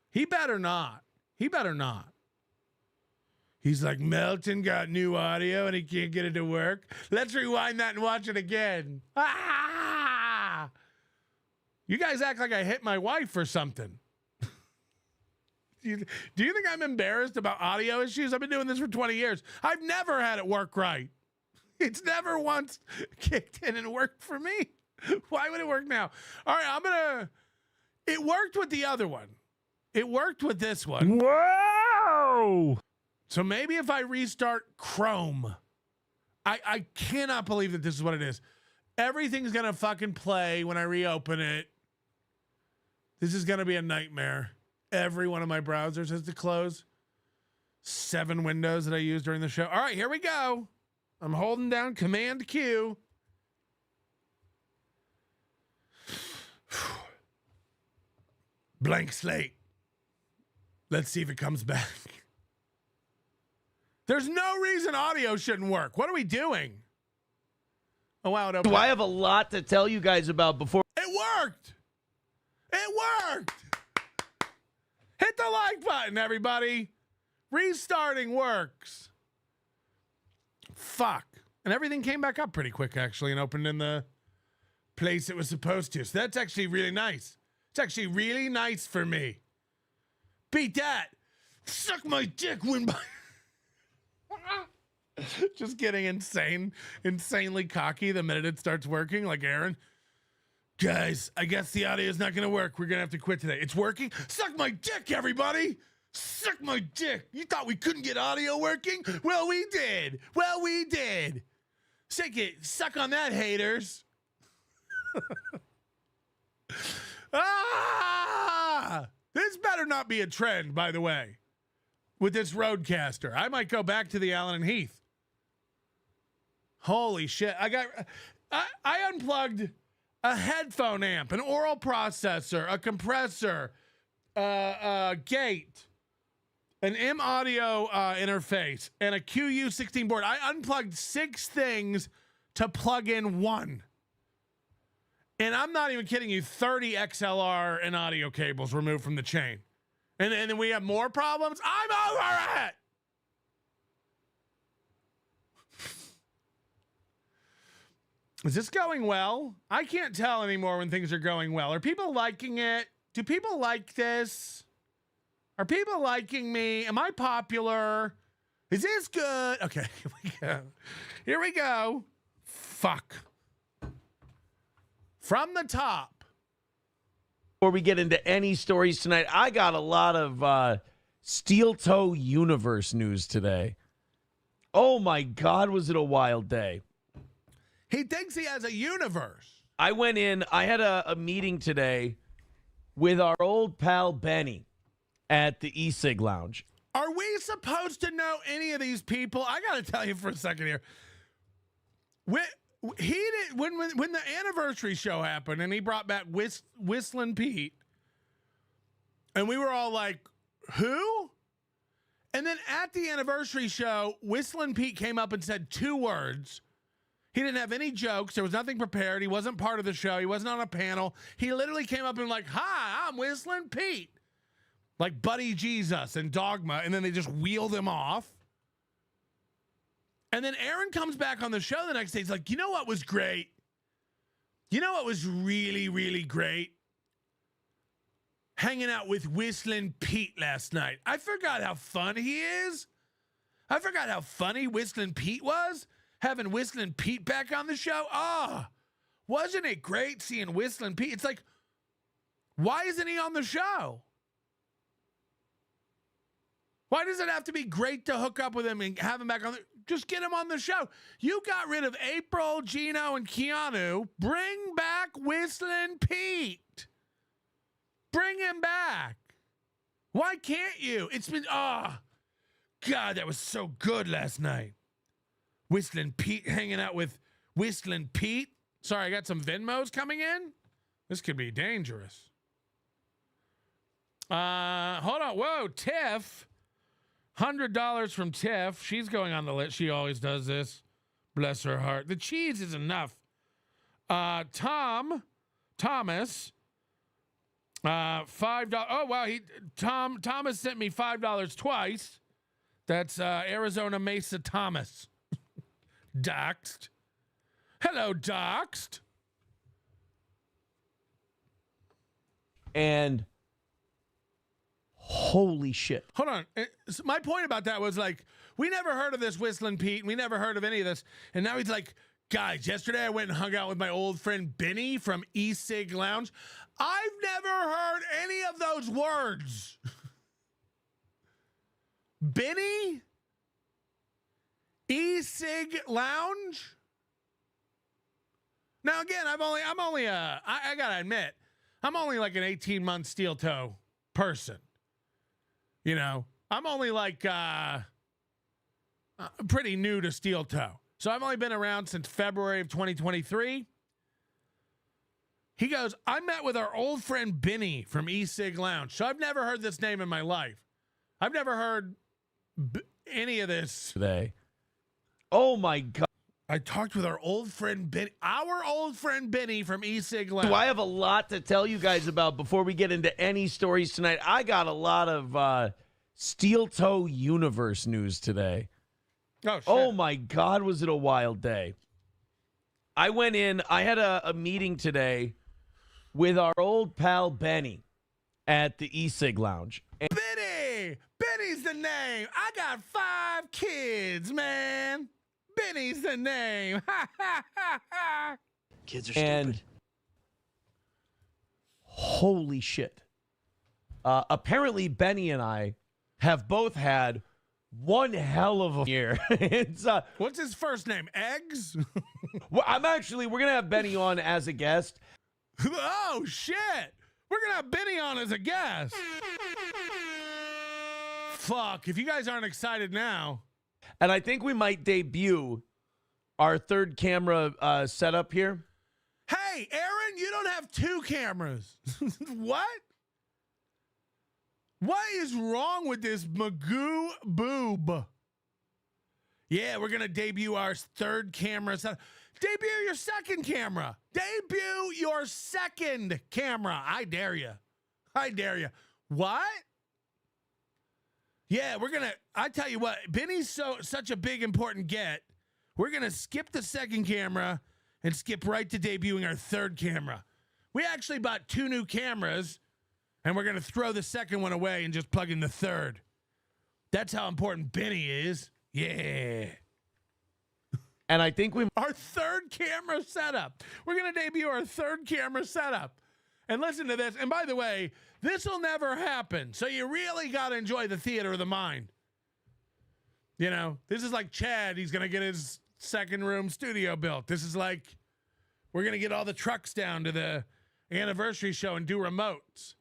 He better not. He better not. He's like, Melton got new audio and he can't get it to work. Let's rewind that and watch it again. Ah! You guys act like I hit my wife or something. Do you think I'm embarrassed about audio issues? I've been doing this for 20 years. I've never had it work right. It's never once kicked in and worked for me. Why would it work now? All right, it worked with the other one. It worked with this one. Whoa! So maybe if I restart Chrome, I cannot believe that this is what it is. Everything's going to fucking play when I reopen it. This is going to be a nightmare. Every one of my browsers has to close. 7 windows that I used during the show. All right, here we go. I'm holding down Command Q. Blank slate. Let's see if it comes back. There's no reason audio shouldn't work. What are we doing? Oh, wow. Do I have a lot to tell you guys about before? It worked. It worked. Hit the like button, everybody. Restarting works. Fuck. And everything came back up pretty quick, actually, and opened in the place it was supposed to. So that's actually really nice. It's actually really nice for me. Beat that. Suck my dick, win by... Just getting insanely cocky the minute it starts working, like Aaron. Guys, I guess the audio is not going to work. We're going to have to quit today. It's working. Suck my dick, everybody. Suck my dick. You thought we couldn't get audio working? Well, we did. Suck on that, haters. This better not be a trend, by the way, with this Rodecaster. I might go back to the Allen and Heath. Holy shit. I unplugged a headphone amp, an oral processor, a compressor, a gate, an M audio interface, and a QU16 board. I unplugged 6 things to plug in 1. And I'm not even kidding you, 30 XLR and audio cables removed from the chain. And then we have more problems? I'm over it! Is this going well? I can't tell anymore when things are going well. Are people liking it? Do people like this? Are people liking me? Am I popular? Is this good? Okay, here we go. Here we go. Fuck. From the top. Before we get into any stories tonight, I got a lot of Steel Toe Universe news today. Oh my God, was it a wild day. He thinks he has a universe. I went in, I had a meeting today with our old pal Benny at the E-Sig Lounge. Are we supposed to know any of these people? I got to tell you for a second here. When the anniversary show happened and he brought back Whistling Pete, and we were all like, who? And then at the anniversary show, Whistling Pete came up and said 2 words. He didn't have any jokes. There was nothing prepared. He wasn't part of the show. He wasn't on a panel. He literally came up and like, hi, I'm Whistling Pete. Like Buddy Jesus and Dogma. And then they just wheeled him off. And then Aaron comes back on the show the next day. He's like, you know what was great? You know what was really, really great? Hanging out with Whistling Pete last night. I forgot how fun he is. I forgot how funny Whistling Pete was. Having Whistling Pete back on the show. Ah, wasn't it great seeing Whistling Pete? It's like, why isn't he on the show? Why does it have to be great to hook up with him and have him back on? Just get him on the show. You got rid of April, Gino, and Keanu. Bring back Whistling Pete. Bring him back. Why can't you? It's been, God, that was so good last night. Whistling Pete, hanging out with Whistling Pete. Sorry, I got some Venmos coming in. This could be dangerous. Hold on. Whoa, Tiff. $100 from Tiff. She's going on the list. She always does this. Bless her heart. The cheese is enough. Thomas. $5. Oh wow, Thomas sent me $5 twice. That's Arizona Mesa Thomas. Doxed. Hello, Doxed. And holy shit. Hold on. My point about that was like, we never heard of this Whistling Pete. We never heard of any of this. And now he's like, guys, yesterday I went and hung out with my old friend Benny from E-Sig Lounge. I've never heard any of those words. Benny? E-Sig Lounge? Now again, I gotta admit, I'm only like an 18-month steel toe person. You know, I'm only like pretty new to steel toe. So I've only been around since February of 2023. He goes, I met with our old friend Benny from E-Sig Lounge. So I've never heard this name in my life. I've never heard any of this Today. Oh my God. I talked with our old friend Benny from E-Sig Lounge. Do I have a lot to tell you guys about before we get into any stories tonight? I got a lot of steel toe universe news today. Oh, shit. Oh my God, was it a wild day. I went in, I had a meeting today with our old pal Benny at the E-Sig Lounge. And Benny's the name. I got 5 kids, man. Benny's the name. Kids are stupid. Holy shit. Apparently Benny and I have both had one hell of a year. It's What's his first name? Eggs? well, we're gonna have Benny on as a guest. Oh shit. We're gonna have Benny on as a guest. Fuck, if you guys aren't excited now. And I think we might debut our third camera setup here. Hey, Aaron, you don't have 2 cameras. What? What is wrong with this Magoo boob? Yeah, we're going to debut our third camera. Debut your second camera. Debut your second camera. I dare you. I dare you. What? Yeah, we're going to, I tell you what, Benny's such a big, important get. We're going to skip the second camera and skip right to debuting our third camera. We actually bought 2 new cameras, and we're going to throw the second one away and just plug in the third. That's how important Benny is. Yeah. And I think our third camera setup. We're going to debut our third camera setup. And listen to this. And by the way, this will never happen. So you really got to enjoy the theater of the mind. You know, this is like Chad. He's going to get his second room studio built. This is like, we're going to get all the trucks down to the anniversary show and do remotes.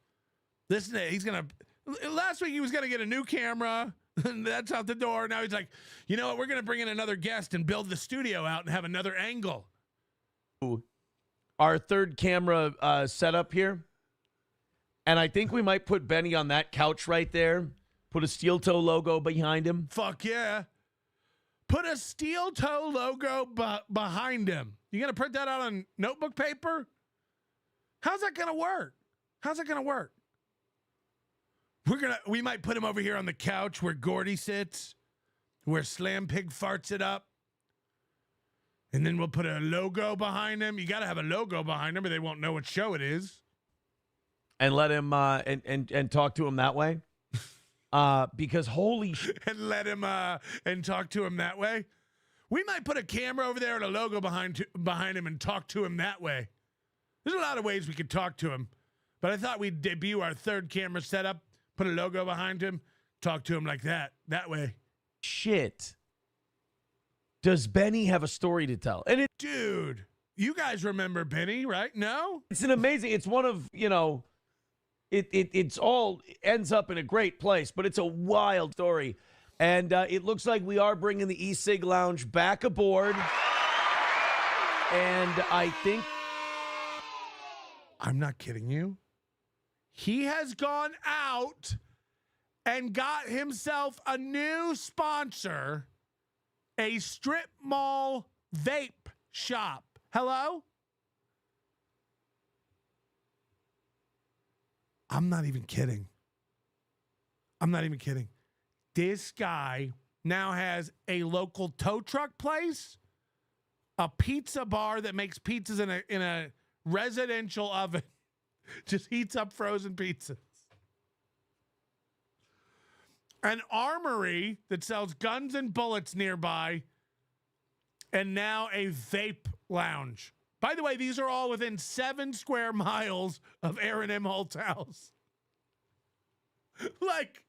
Listen to it. He's going to, last week he was going to get a new camera. And that's out the door. Now he's like, you know what? We're going to bring in another guest and build the studio out and have another angle. Our third camera setup here. And I think we might put Benny on that couch right there. Put a steel toe logo behind him. Fuck yeah. Put a steel toe logo behind him. You going to print that out on notebook paper? How's that going to work? How's that going to work? We might put him over here on the couch where Gordy sits, where SlamPig farts it up. And then we'll put a logo behind him. You got to have a logo behind him or they won't know what show it is. And let him and talk to him that way. Because holy shit. And let him and talk to him that way. We might put a camera over there and a logo behind him and talk to him that way. There's a lot of ways we could talk to him. But I thought we'd debut our third camera setup, put a logo behind him, talk to him like that way. Shit. Does Benny have a story to tell? And Dude, you guys remember Benny, right? No? it's an amazing, it's one of, it's all ends up in a great place, but it's a wild story. And it looks like we are bringing the e-cig lounge back aboard. And I think... I'm not kidding you. He has gone out and got himself a new sponsor, a strip mall vape shop. Hello? I'm not even kidding. This guy now has a local tow truck place, a pizza bar that makes pizzas in a residential oven, just heats up frozen pizzas, an armory that sells guns and bullets nearby, and now a vape lounge. By the way, these are all within 7 square miles of Aaron Imholte's house. Like,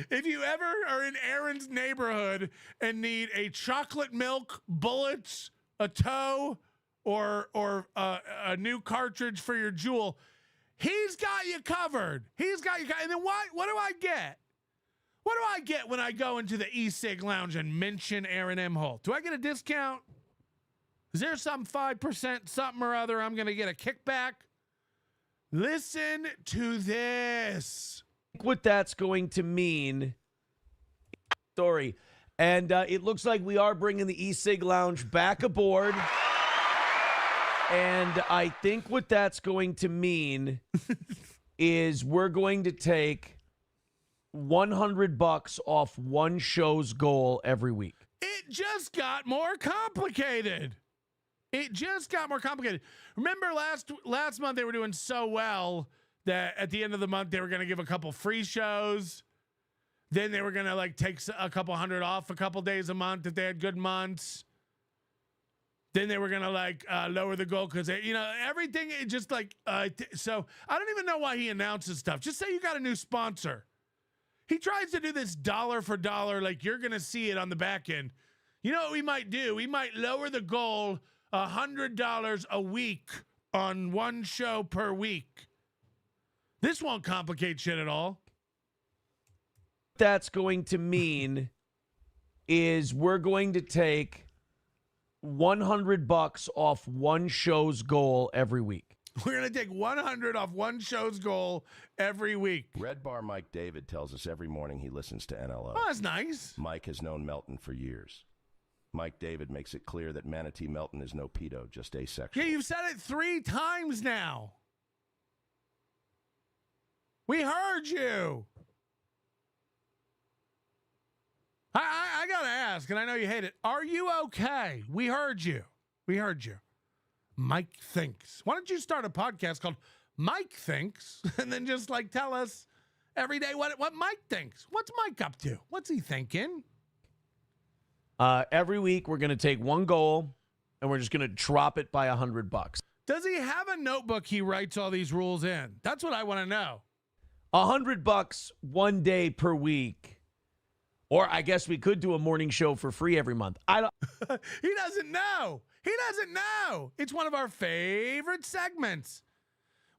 if you ever are in Aaron's neighborhood and need a chocolate milk, bullets, a tow, or a new cartridge for your Juul, he's got you covered. He's got you covered. And then what do I get? What do I get when I go into the e-cig lounge and mention Aaron Imholte? Do I get a discount? Is there some 5% something or other I'm going to get a kickback? Listen to this. What that's going to mean. Story. And it looks like we are bringing the e-cig lounge back aboard. And I think what that's going to mean is we're going to take $100 off one show's goal every week. It just got more complicated. Remember last month they were doing so well that at the end of the month they were going to give a couple free shows. Then they were going to take a couple hundred off a couple days a month if they had good months. Then they were going to lower the goal because everything is just so I don't even know why he announces stuff. Just say you got a new sponsor. He tries to do this dollar for dollar, like you're going to see it on the back end. You know what we might do? We might lower the goal $100 a week on one show per week. This won't complicate shit at all. That's going to mean is we're going to take $100 off one show's goal every week. We're going to take 100 off one show's goal every week. Red Bar Mike David tells us every morning he listens to NLO. Oh, that's nice. Mike has known Melton for years. Mike David makes it clear that Manatee Melton is no pedo, just asexual. Yeah, you've said it 3 times now. We heard you. I got to ask, and I know you hate it. Are you okay? We heard you. Mike Thinks. Why don't you start a podcast called Mike Thinks and then just tell us every day what Mike thinks? What's Mike up to? What's he thinking? Every week we're going to take one goal and we're just going to drop it by $100. Does he have a notebook he writes all these rules in? That's what I want to know. $100 one day per week. Or I guess we could do a morning show for free every month. I don't. He doesn't know. It's one of our favorite segments.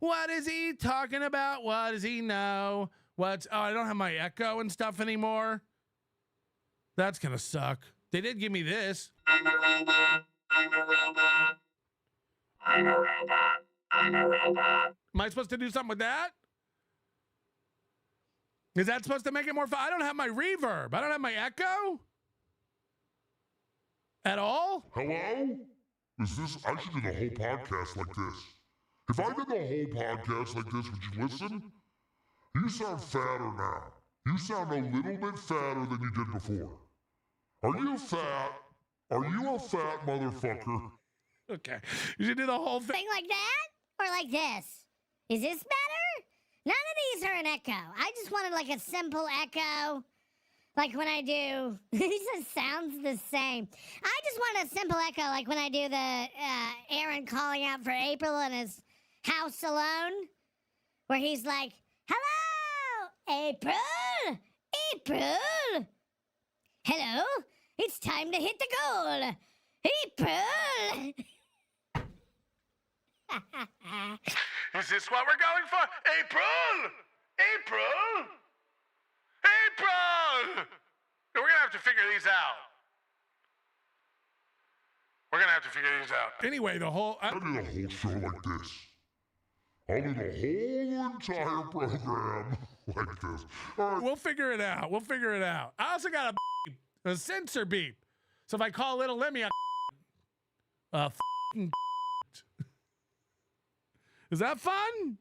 What is he talking about? What does he know? I don't have my echo and stuff anymore. That's going to suck. They did give me this. I'm a robot. Am I supposed to do something with that? Is that supposed to make it more fun? I don't have my reverb. I don't have my echo. At all? Hello? Is this? I should do the whole podcast like this. If I did the whole podcast like this, would you listen? You sound fatter now. You sound a little bit fatter than you did before. Are you fat? Are you a fat motherfucker? Okay. You should do the whole thing. Thing like that? Or like this? Is this better? None of these are an echo. I just wanted like a simple echo. Like when I do, it just sounds the same. I just want a simple echo, like when I do the Aaron calling out for April in his house alone, where he's like, "Hello, April, April. Hello, it's time to hit the goal, April." Is this what we're going for? April! April! April! We're going to have to figure these out. Anyway, the whole... I'll do the whole show like this. I'll do the whole entire program like this. All right. We'll figure it out. I also got a censor beep. So if I call Little Lemmy a f***ing Is that fun?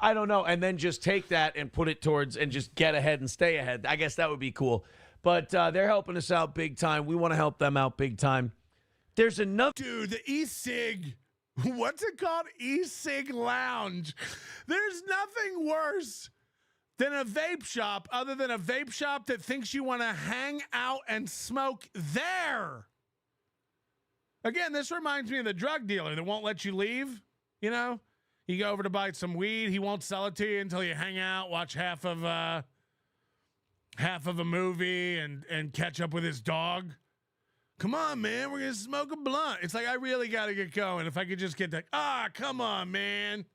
I don't know. And then just take that and put it towards and just get ahead and stay ahead. I guess that would be cool. But they're helping us out big time. We want to help them out big time. There's another... Dude, the e-cig. What's it called? E-cig lounge. There's nothing worse than a vape shop other than a vape shop that thinks you want to hang out and smoke there. Again, this reminds me of the drug dealer that won't let you leave, you know? You go over to buy some weed. He won't sell it to you until you hang out, watch half of a movie, and catch up with his dog. Come on, man, we're gonna smoke a blunt. It's like I really got to get going. If I could just get that. Come on, man.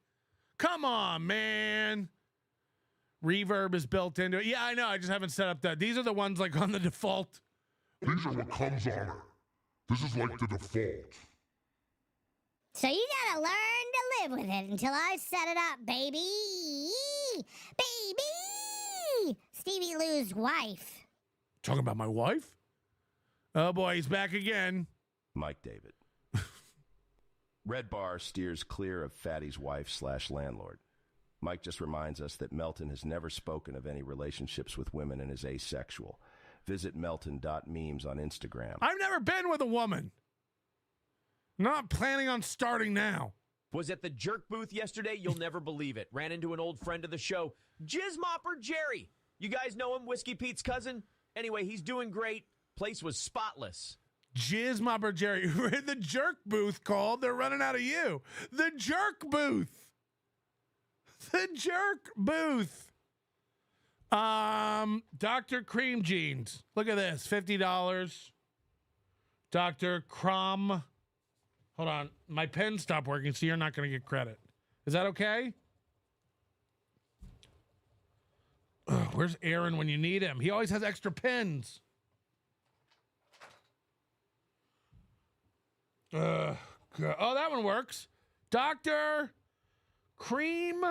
Reverb is built into it. Yeah, I know. I just haven't set up that. These are the ones like on the default. These are what comes on it. This is like the default. So you gotta learn to live with it until I set it up, baby. Baby! Stevie Lou's wife. Talking about my wife? Oh, boy, he's back again. Mike David. Red Bar steers clear of Fatty's wife / landlord. Mike just reminds us that Melton has never spoken of any relationships with women and is asexual. Visit melton.memes on Instagram. I've never been with a woman. Not planning on starting now. Was at the jerk booth yesterday. You'll never believe it. Ran into an old friend of the show, Jizz Mopper Jerry. You guys know him, Whiskey Pete's cousin? Anyway, he's doing great. Place was spotless. Jizz Mopper Jerry. We're in the jerk booth called. They're running out of you. The jerk booth. The jerk booth. Dr. Cream Jeans. Look at this. $50. Dr. Crom. Hold on. My pen stopped working, so you're not going to get credit. Is that okay? Ugh, where's Aaron when you need him? He always has extra pens. God. Oh, that one works. Dr. Cream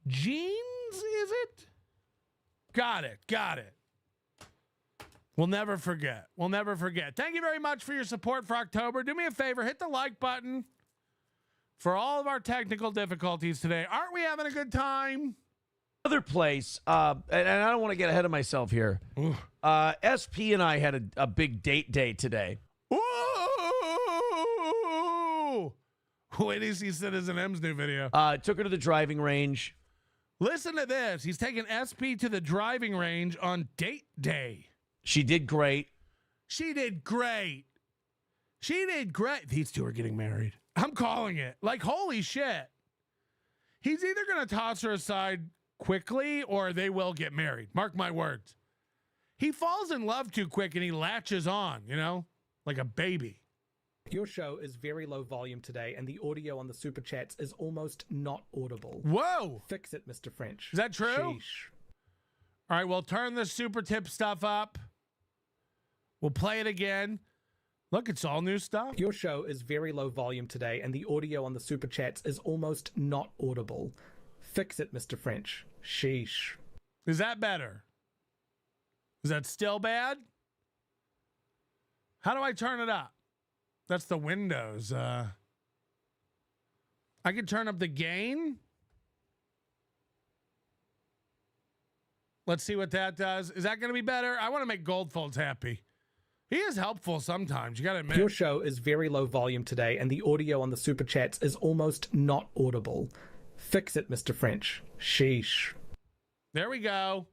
Jeans, is it? Got it. We'll never forget. Thank you very much for your support for October. Do me a favor, hit the like button for all of our technical difficulties today. Aren't we having a good time? Other place, and I don't want to get ahead of myself here. SP and I had a big date day today. Ooh! Wait till you see Citizen M's new video. Took her to the driving range. Listen to this. He's taking SP to the driving range on date day. She did great. She did great. These two are getting married. I'm calling it. Like, holy shit. He's either going to toss her aside quickly or they will get married. Mark my words. He falls in love too quick and he latches on, you know, like a baby. Your show is very low volume today, and the audio on the super chats is almost not audible. Whoa! Fix it, Mr. French. Is that true? Sheesh. All right, we'll turn the super tip stuff up. We'll play it again. Look, it's all new stuff. Your show is very low volume today, and the audio on the super chats is almost not audible. Fix it, Mr. French. Sheesh. Is that better? Is that still bad? How do I turn it up? That's the Windows. I can turn up the gain. Let's see what that does. Is that going to be better? I want to make Goldfolds happy. He is helpful sometimes, you gotta admit. Your show is very low volume today, and the audio on the super chats is almost not audible. Fix it, Mr. French. Sheesh. There we go.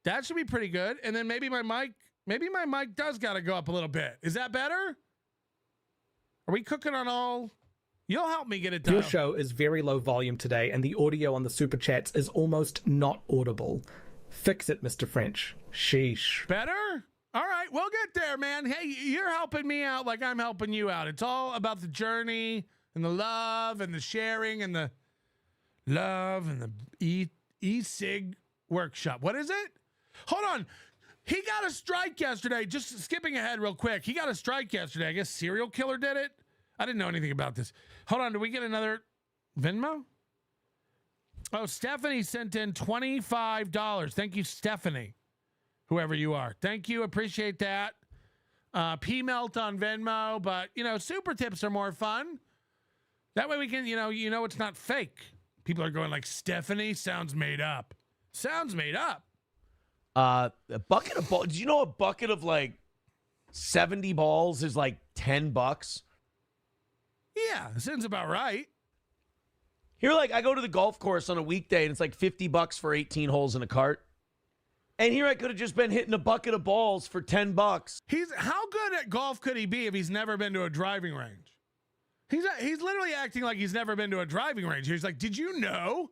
That should be pretty good. And then maybe my mic does gotta go up a little bit. Is that better? Are we cooking on all? You'll help me get it done. Your show is very low volume today, and the audio on the super chats is almost not audible. Fix it, Mr. French. Sheesh. Better? All right, we'll get there, man. Hey, you're helping me out like I'm helping you out. It's all about the journey and the love and the sharing and the love and the e-cig workshop. What is it? Hold on. He got a strike yesterday. Just skipping ahead real quick. He got a strike yesterday. I guess Serial Killer did it. I didn't know anything about this. Hold on. Did we get another Venmo? Oh, Stephanie sent in $25. Thank you, Stephanie. Whoever you are. Thank you. Appreciate that. P Melt on Venmo, but super tips are more fun. That way we can, it's not fake. People are going like, Stephanie sounds made up. Sounds made up. A bucket of balls. Did you know a bucket of like 70 balls is like $10? Yeah, sounds about right. Here, like, I go to the golf course on a weekday and it's like $50 for 18 holes in a cart. And here I could have just been hitting a bucket of balls for $10. How good at golf could he be if he's never been to a driving range? He's literally acting like he's never been to a driving range. He's like, did you know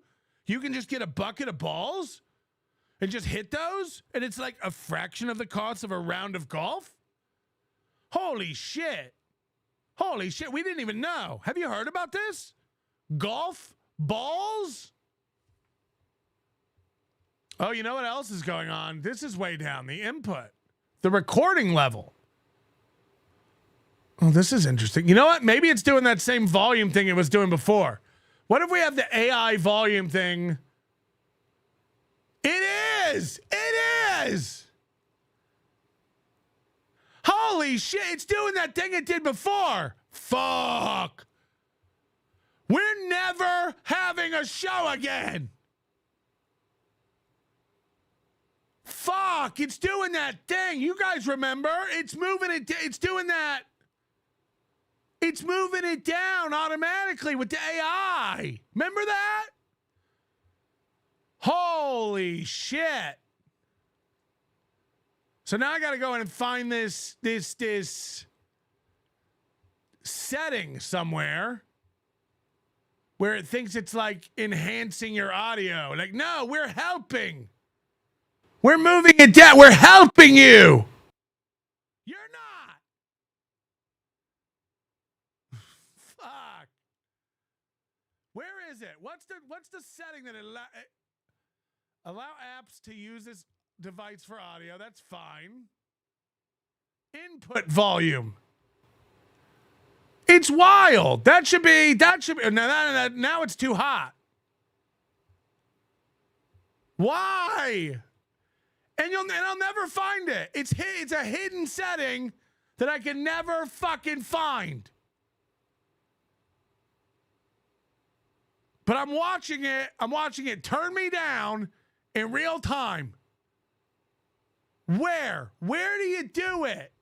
you can just get a bucket of balls and just hit those? And it's like a fraction of the cost of a round of golf? Holy shit. Holy shit. We didn't even know. Have you heard about this? Golf balls? Oh, you know what else is going on? This is way down. The input. The recording level. Oh, this is interesting. You know what? Maybe it's doing that same volume thing it was doing before. What if we have the AI volume thing? It is! It is! Holy shit, it's doing that thing it did before. Fuck. We're never having a show again. Fuck, it's doing that thing. You guys remember? It's moving it. It's doing that. It's moving it down automatically with the AI. Remember that? Holy shit. So now I got to go in and find this setting somewhere where it thinks it's like enhancing your audio. Like, no, we're helping. We're moving it down. We're helping you. You're not. Fuck. Where is it? What's the setting that allow apps to use this device for audio? That's fine. Input volume. It's wild. That should be now it's too hot. Why? And I'll never find it. It's a hidden setting that I can never fucking find. But I'm watching it turn me down in real time. Where do you do it?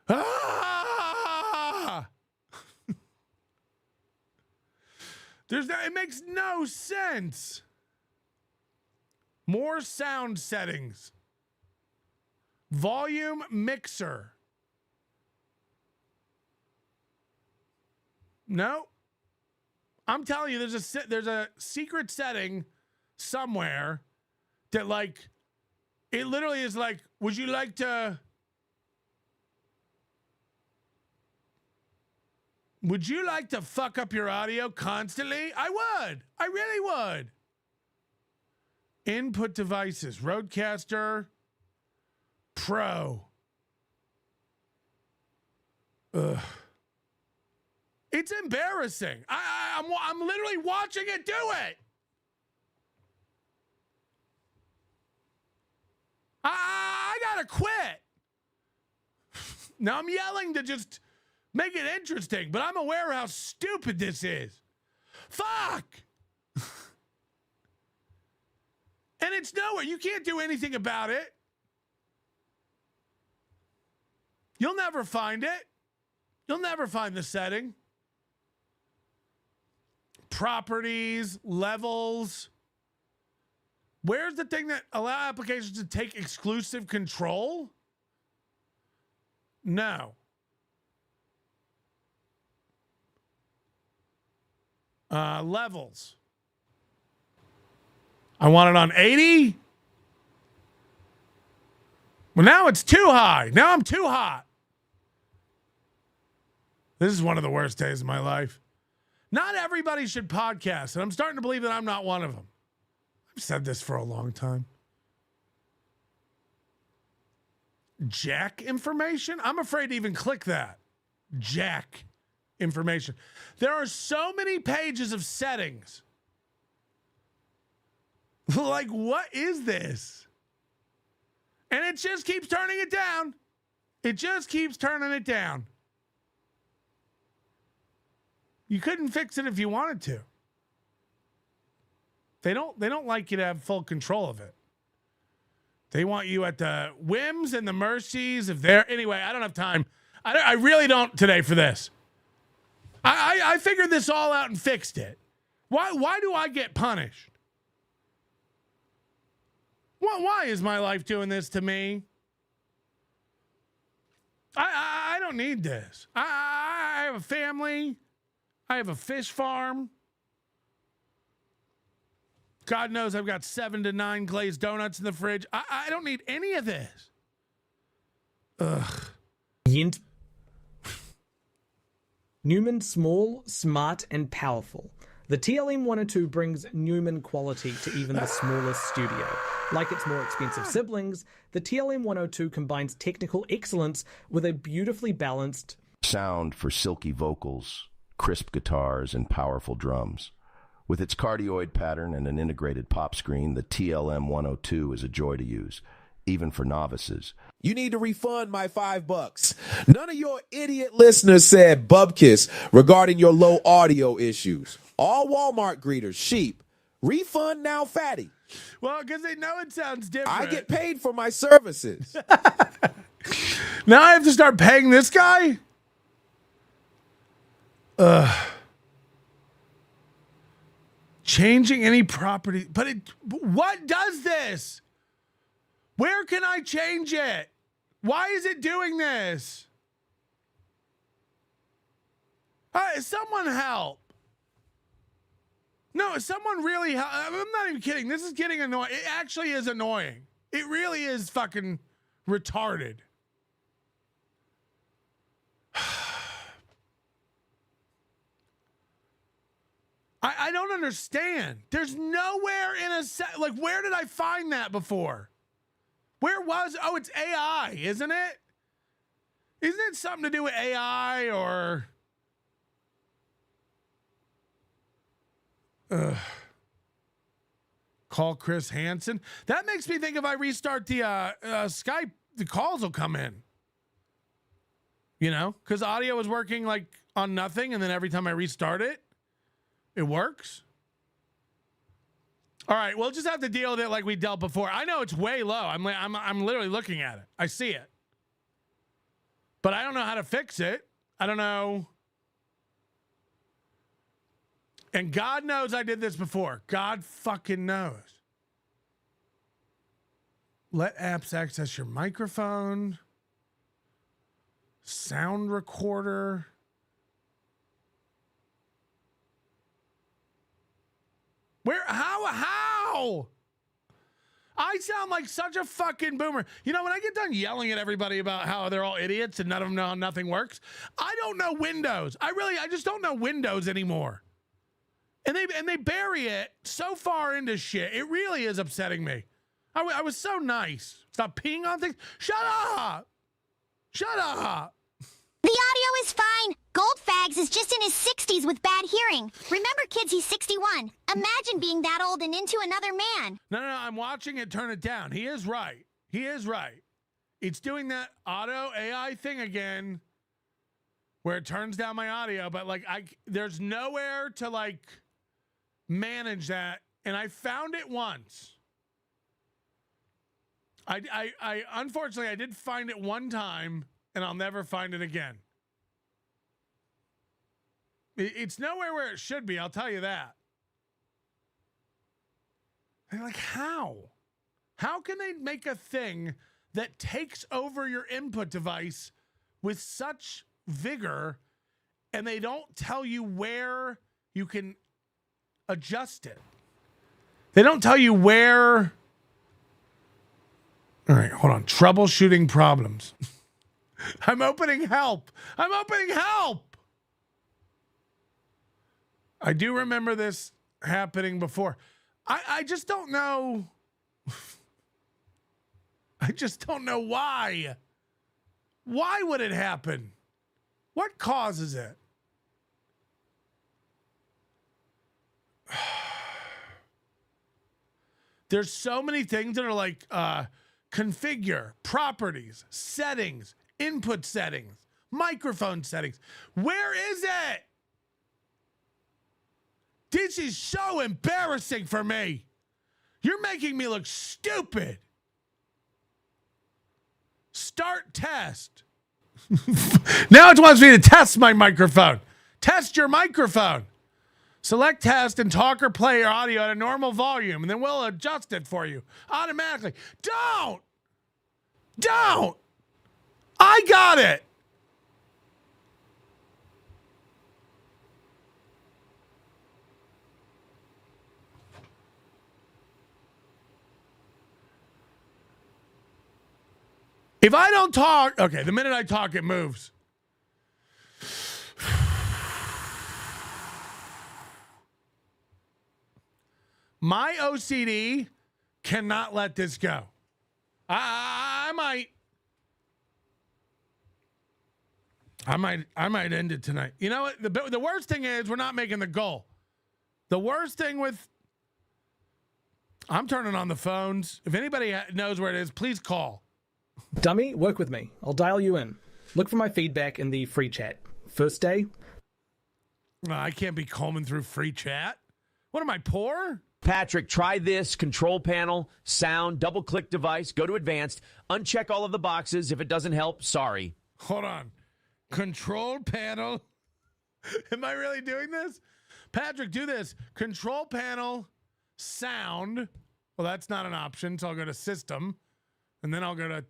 Ah! It makes no sense. More sound settings. Volume mixer. No. I'm telling you, there's a secret setting somewhere that like, it literally is like, would you like to fuck up your audio constantly? I would. I really would. Input devices, Rodecaster Pro. Ugh. It's embarrassing. I'm literally watching it do it. I gotta quit. Now I'm yelling to just make it interesting, but I'm aware how stupid this is. Fuck. And it's nowhere. You can't do anything about it. You'll never find it. You'll never find the setting. Properties, levels. Where's the thing that allow applications to take exclusive control? No. Levels. I want it on 80. Well, now it's too high. Now I'm too hot. This is one of the worst days of my life. Not everybody should podcast, and I'm starting to believe that I'm not one of them. I've said this for a long time. Jack information? I'm afraid to even click that. Jack information. There are so many pages of settings. Like, what is this? And it just keeps turning it down. It just keeps turning it down. You couldn't fix it if you wanted to. They don't like you to have full control of it. They want you at the whims and the mercies of their... Anyway, I don't have time. I really don't today for this. I figured this all out and fixed it. Why do I get punished? Why is my life doing this to me? I don't need this. I have a family. I have a fish farm. God knows I've got 7 to 9 glazed donuts in the fridge. I don't need any of this. Ugh. Newman, small, smart, and powerful. The TLM-102 brings Newman quality to even the smallest studio. Like its more expensive siblings, the TLM-102 combines technical excellence with a beautifully balanced sound for silky vocals, crisp guitars, and powerful drums. With its cardioid pattern and an integrated pop screen, the TLM-102 is a joy to use, even for novices. You need to refund my $5. None of your idiot listeners said bubkiss regarding your low audio issues. All Walmart greeters, sheep. Refund now, fatty. Well, because they know it sounds different. I get paid for my services. Now I have to start paying this guy? Changing any property. But what does this? Where can I change it? Why is it doing this? Someone help. No, someone really help. I'm not even kidding. This is getting annoying. It actually is annoying. It really is fucking retarded. I don't understand. There's nowhere in a set. Like, where did I find that before? Where was? Oh, it's AI, isn't it? Isn't it something to do with AI or? Call Chris Hansen. That makes me think if I restart the Skype, the calls will come in. You know, because audio was working like on nothing, and then every time I restart it, it works. All right, we'll just have to deal with it like we dealt before. I know it's way low. I'm literally looking at it. I see it. But I don't know how to fix it. I don't know. And God knows I did this before. God fucking knows. Let apps access your microphone. Sound recorder. Where? How? I sound like such a fucking boomer. You know, when I get done yelling at everybody about how they're all idiots and none of them know how nothing works, I don't know Windows. I just don't know Windows anymore. And they bury it so far into shit. It really is upsetting me. I was so nice. Stop peeing on things. Shut up. Shut up. The audio is fine. Goldfags is just in his 60s with bad hearing. Remember, kids, he's 61. Imagine being that old and into another man. No, I'm watching it turn it down. He is right. He is right. It's doing that auto AI thing again where it turns down my audio, but like there's nowhere to like manage that. And I found it once. I unfortunately I did find it one time. and I'll never find it again. It's nowhere where it should be, I'll tell you that. They're like, how? How can they make a thing that takes over your input device with such vigor and they don't tell you where you can adjust it? They don't tell you where. All right, hold on. Troubleshooting problems. I'm opening help. I'm opening help. I do remember this happening before. I just don't know. I just don't know why. Why would it happen? What causes it? There's so many things that are like configure, properties, settings, input settings, microphone settings. Where is it? This is so embarrassing for me. You're making me look stupid. Start test. Now it wants me to test my microphone. Test your microphone. Select test and talk or play your audio at a normal volume, and then we'll adjust it for you automatically. Don't. I got it. If I don't talk, okay, the minute I talk, it moves. My OCD cannot let this go. I might end it tonight. You know what? The worst thing is we're not making the goal. The worst thing with, I'm turning on the phones. If anybody knows where it is, please call. Dummy, work with me. I'll dial you in. Look for my feedback in the free chat. First day. I can't be combing through free chat. What am I, poor? Patrick, try this control panel, sound, double-click device, go to advanced, uncheck all of the boxes. If it doesn't help, sorry. Hold on. Control panel. Am I really doing this? Patrick, do this. Control panel, sound. Well, that's not an option, so I'll go to system, and then I'll go to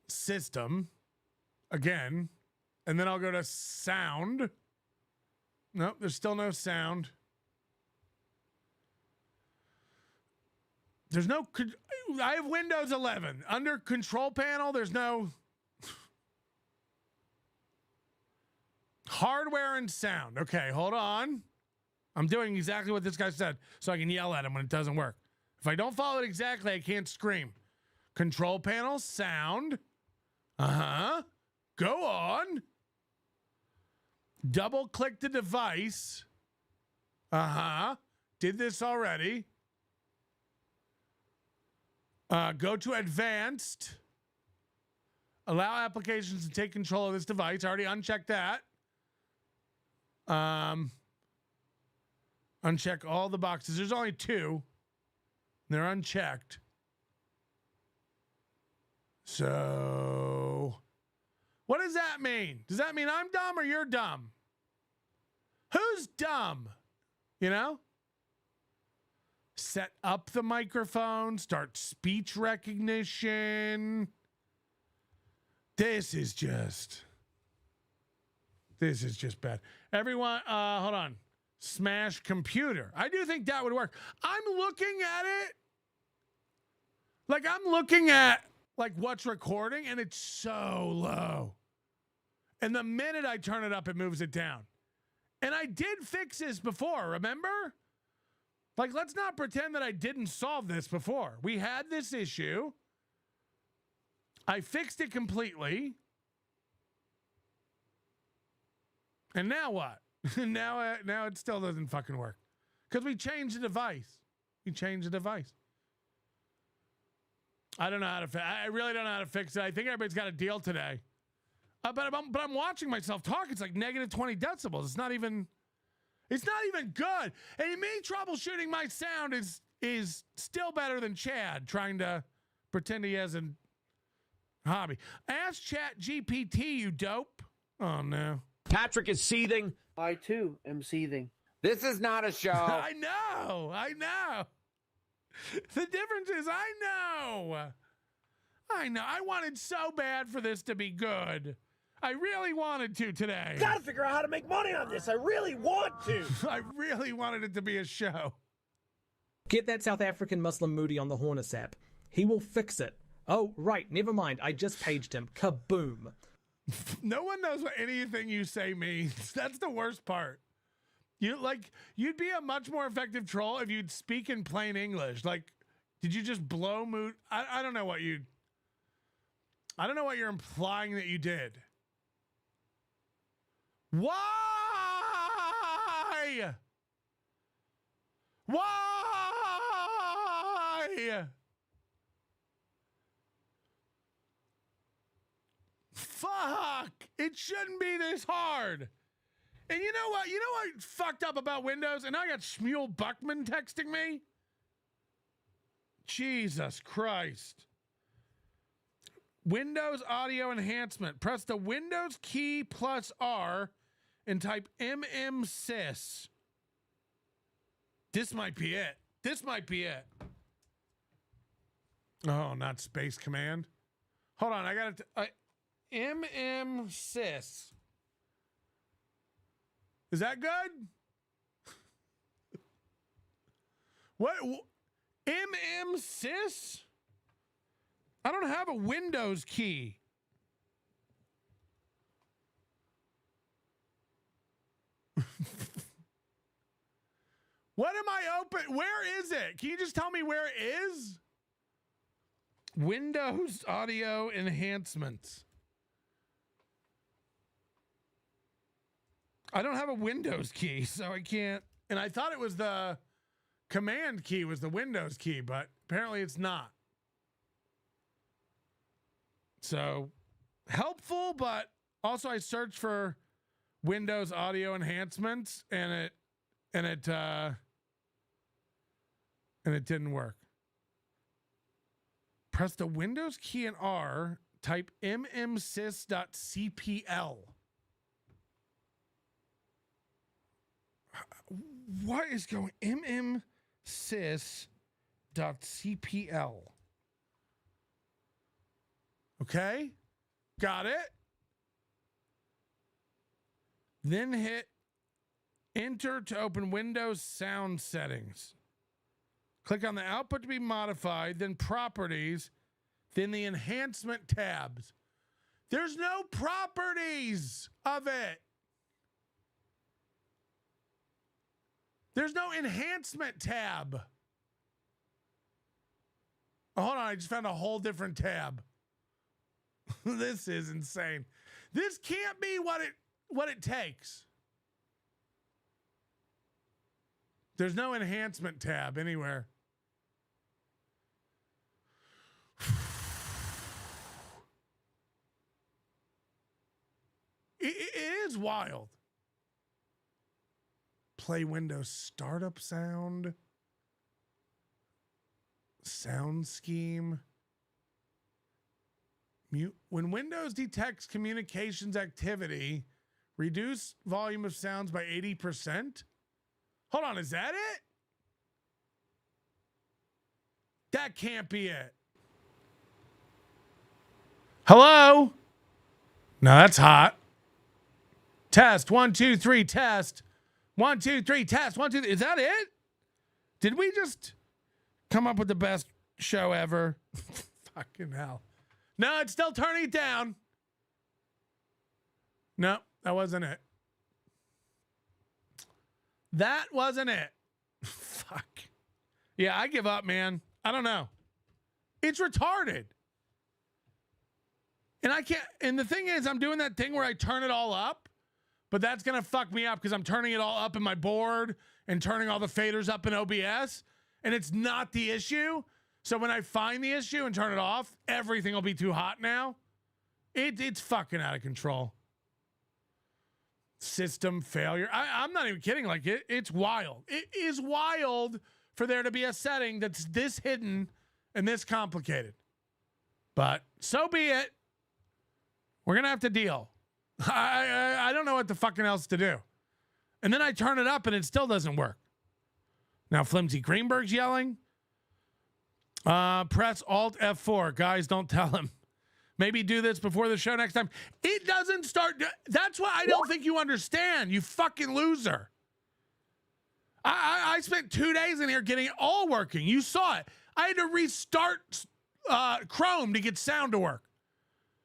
system again, and then I'll go to sound. Nope, there's still no sound. There's no, I have Windows 11. Under control panel, there's no hardware and sound. Okay, hold on. I'm doing exactly what this guy said so I can yell at him when it doesn't work. If I don't follow it exactly, I can't scream. Control panel, sound. Go on. Double click the device. Did this already. Go to advanced. Allow applications to take control of this device. I already unchecked that. Uncheck all the boxes. There's only 2. They're unchecked. So, what does that mean? Does that mean I'm dumb or you're dumb? Who's dumb? You know? Set up the microphone, start speech recognition. This is just bad. Everyone, hold on. Smash computer. I do think that would work. I'm looking at it. Like, I'm looking at, like, what's recording, and it's so low. And the minute I turn it up, it moves it down. And I did fix this before, remember? Like, let's not pretend that I didn't solve this before. We had this issue. I fixed it completely. And now what? now it still doesn't fucking work. Because we changed the device. I don't know how to I really don't know how to fix it. I think everybody's got a deal today. But I'm watching myself talk. It's like negative 20 decibels. It's not even good. And me troubleshooting my sound is still better than Chad trying to pretend he has a hobby. Ask Chat GPT, you dope. Oh, no. Patrick is seething. I too am seething. This is not a show. I know. The difference is I know. I wanted so bad for this to be good. I really wanted to today. Gotta figure out how to make money on this. I really want to. I really wanted it to be a show. Get that South African Muslim Moody on the Hornus app. He will fix it. Oh, right, never mind. I just paged him. Kaboom. No one knows what anything you say means. That's the worst part. You'd be a much more effective troll if you'd speak in plain English. Like, did you just blow mood? I don't know what you're implying that you did. Why? Fuck! It shouldn't be this hard. And you know what? You know what fucked up about Windows? And I got Shmuel Buckman texting me. Jesus Christ. Windows audio enhancement. Press the Windows key plus R and type MMSys. This might be it. Oh, not Space Command. Hold on, I got it. MMSys. Is that good? What? MMSys? I don't have a Windows key. What am I open? Where is it? Can you just tell me where it is? Windows audio enhancements. I don't have a Windows key, so I can't. And I thought it was the command key was the Windows key, but apparently it's not. So helpful, but also I searched for Windows audio enhancements and it didn't work. Press the Windows key and R, type mmsys.cpl. What is going mmsys.cpl? Okay, got it. Then hit enter to open Windows sound settings. Click on the output to be modified, then properties, then the enhancement tabs. There's no properties of it. There's no enhancement tab. Oh, hold on, I just found a whole different tab. This is insane. This can't be what it takes. There's no enhancement tab anywhere. It is wild. Play Windows startup sound. Sound scheme. Mute. When Windows detects communications activity, reduce volume of sounds by 80%. Hold on, is that it? That can't be it. Hello? No, that's hot. Test, 1, 2, 3, test. 1, 2, 3, test. 1, 2, 3. Is that it? Did we just come up with the best show ever? Fucking hell. No, it's still turning it down. No, that wasn't it. That wasn't it. Fuck. Yeah, I give up, man. I don't know. It's retarded. And I can't, and the thing is, I'm doing that thing where I turn it all up, but that's going to fuck me up because I'm turning it all up in my board and turning all the faders up in OBS, and it's not the issue. So when I find the issue and turn it off, everything will be too hot now. It's fucking out of control. System failure. I'm not even kidding. Like, it's wild. It is wild for there to be a setting that's this hidden and this complicated. But so be it. We're going to have to deal. I don't know what the fucking else to do. And then I turn it up and it still doesn't work. Now Flimsy Greenberg's yelling. Press Alt F4. Guys, don't tell him. Maybe do this before the show next time. It doesn't start. That's why I don't think you understand, you fucking loser. I spent 2 days in here getting it all working. You saw it. I had to restart Chrome to get sound to work.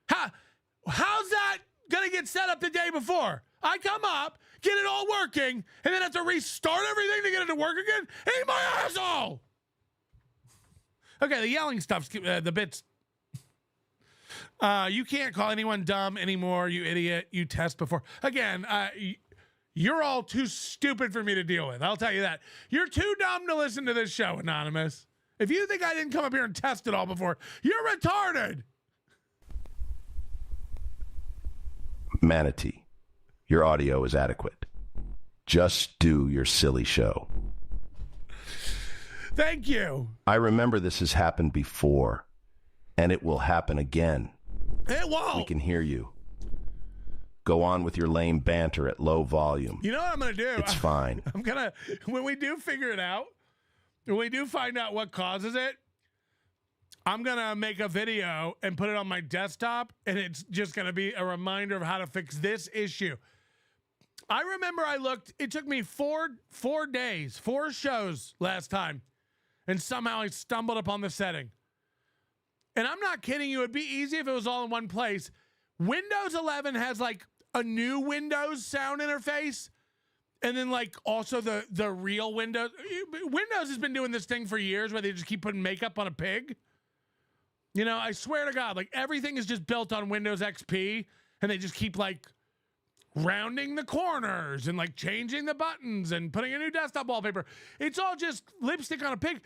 How's that going to get set up the day before? I come up, get it all working, and then have to restart everything to get it to work again? Ain't my asshole! Okay, the yelling stuff's the bits. You can't call anyone dumb anymore, you idiot. You test before. Again, you're all too stupid for me to deal with. I'll tell you that. You're too dumb to listen to this show, Anonymous. If you think I didn't come up here and test it all before, you're retarded. Manatee, your audio is adequate. Just do your silly show. Thank you. I remember this has happened before, and it will happen again. It won't. We can hear you. Go on with your lame banter at low volume. You know what I'm going to do? It's fine. I'm going to, when we do figure it out, when we do find out what causes it, I'm going to make a video and put it on my desktop, and it's just going to be a reminder of how to fix this issue. I remember it took me four days, 4 shows last time, and somehow I stumbled upon the setting. And I'm not kidding you. It'd be easy if it was all in one place. Windows 11 has like a new Windows sound interface. And then like also the real Windows. Windows has been doing this thing for years where they just keep putting makeup on a pig. You know, I swear to God, like everything is just built on Windows XP. And they just keep like rounding the corners and like changing the buttons and putting a new desktop wallpaper. It's all just lipstick on a pig.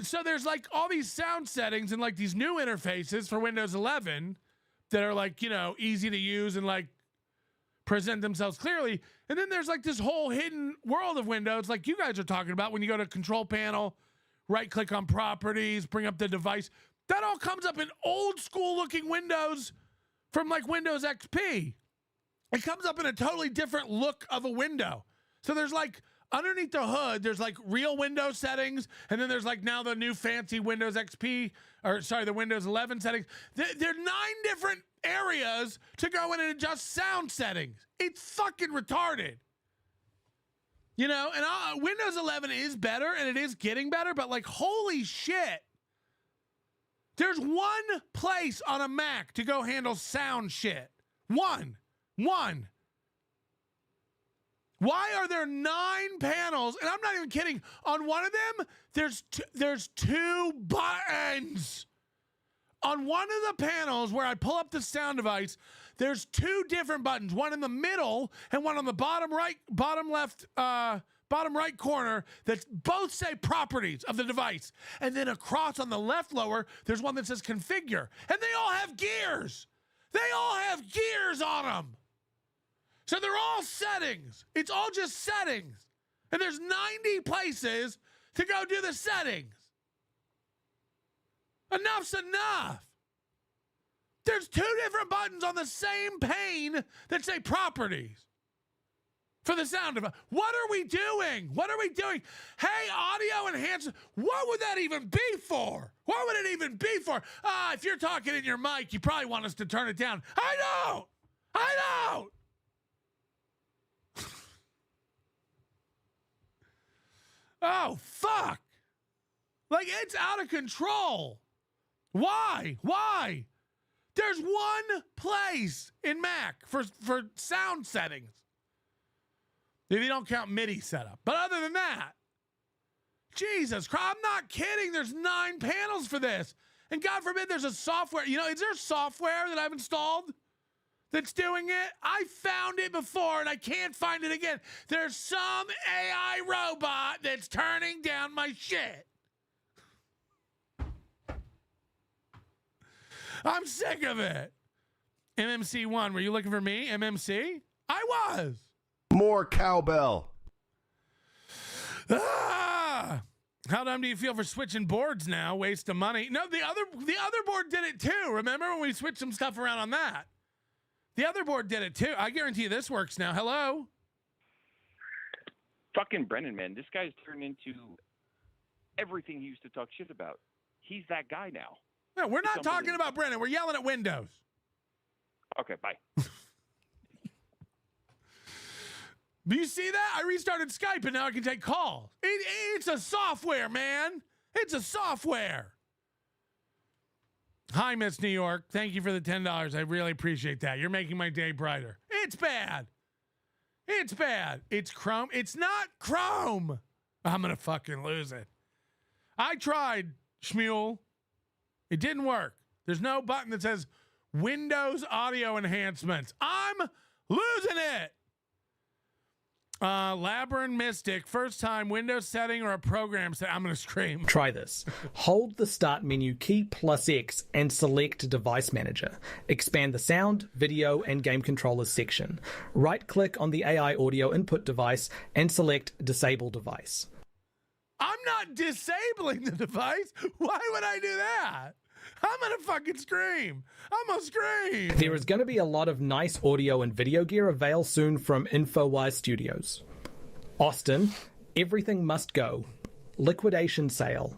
So there's like all these sound settings and like these new interfaces for Windows 11 that are like, you know, easy to use and like present themselves clearly. And then there's like this whole hidden world of Windows like you guys are talking about when you go to control panel, right click on properties, bring up the device. That all comes up in old school looking Windows from like Windows XP. It comes up in a totally different look of a window. So there's like underneath the hood, there's like real Windows settings, and then there's like now the new fancy Windows XP, or sorry, the Windows 11 settings. There are 9 different areas to go in and adjust sound settings. It's fucking retarded. You know, and Windows 11 is better, and it is getting better, but like, holy shit. There's one place on a Mac to go handle sound shit. One. Why are there 9 panels? And I'm not even kidding. On one of them, there's 2 buttons. On one of the panels where I pull up the sound device, there's 2 different buttons. One in the middle and one on the bottom right corner that both say properties of the device. And then across on the left lower, there's one that says configure. And they all have gears. They all have gears on them. So they're all settings. It's all just settings. And there's 90 places to go do the settings. Enough's enough. There's 2 different buttons on the same pane that say properties for the sound of it. What are we doing? What are we doing? Hey, audio enhancer, what would that even be for? What would it even be for? If you're talking in your mic, you probably want us to turn it down. I don't. Oh, fuck. Like, it's out of control. Why? There's one place in Mac for sound settings. If you don't count MIDI setup. But other than that, Jesus Christ, I'm not kidding. There's 9 panels for this. And God forbid there's a software. You know, is there software that I've installed that's doing it? I found it before and I can't find it again. There's some AI robot that's turning down my shit. I'm sick of it. MMC1, were you looking for me? MMC? I was. More cowbell. How How dumb do you feel for switching boards now? Waste of money. No, the other board did it too. Remember when we switched some stuff around on that? The other board did it too. I guarantee you this works now. Hello? Fucking Brennan, man. This guy's turned into everything he used to talk shit about. He's that guy now. No, we're not talking about Brennan. We're yelling at Windows. Okay, bye. Do you see that? I restarted Skype and now I can take calls. It's a software, man. It's a software. Hi, Miss New York. Thank you for the $10. I really appreciate that. You're making my day brighter. It's bad. It's bad. It's Chrome. It's not Chrome. I'm going to fucking lose it. I tried, Shmuel. It didn't work. There's no button that says Windows audio enhancements. I'm losing it. Labyrinth Mystic, first time Windows setting or a program set. I'm going to scream. Try this. Hold the Start menu key +X and select Device Manager. Expand the Sound, Video, and Game Controllers section. Right-click on the AI audio input device and select Disable Device. I'm not disabling the device. Why would I do that? I'm going to fucking scream. I'm going to scream. There is going to be a lot of nice audio and video gear available soon from InfoWise Studios. Austin, everything must go. Liquidation sale.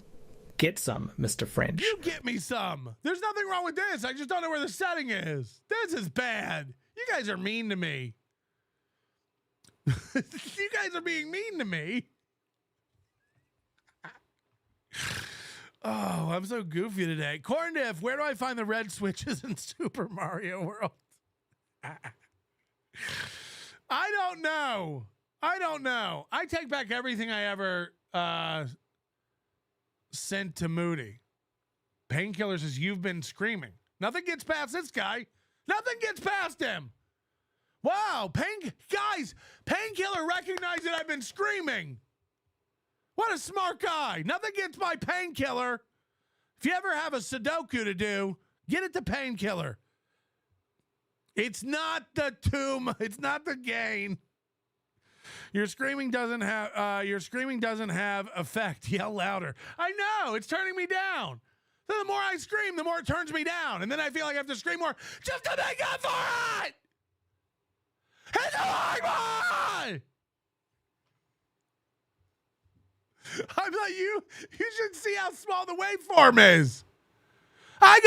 Get some, Mr. French. You get me some. There's nothing wrong with this. I just don't know where the setting is. This is bad. You guys are mean to me. You guys are being mean to me. Oh, I'm so goofy today. Corndiff, where do I find the red switches in Super Mario World? I don't know. I take back everything I ever sent to Moody. Painkiller says, you've been screaming. Nothing gets past this guy. Nothing gets past him. Wow. Painkiller recognized that I've been screaming. What a smart guy. Nothing gets by Painkiller. If you ever have a Sudoku to do, get it to Painkiller. It's not the tomb. It's not the gain. Your screaming doesn't have effect. Yell louder. I know. It's turning me down. So the more I scream, the more it turns me down. And then I feel like I have to scream more just to make up for it. It's a hard one. I'm like you should see how small the waveform is. I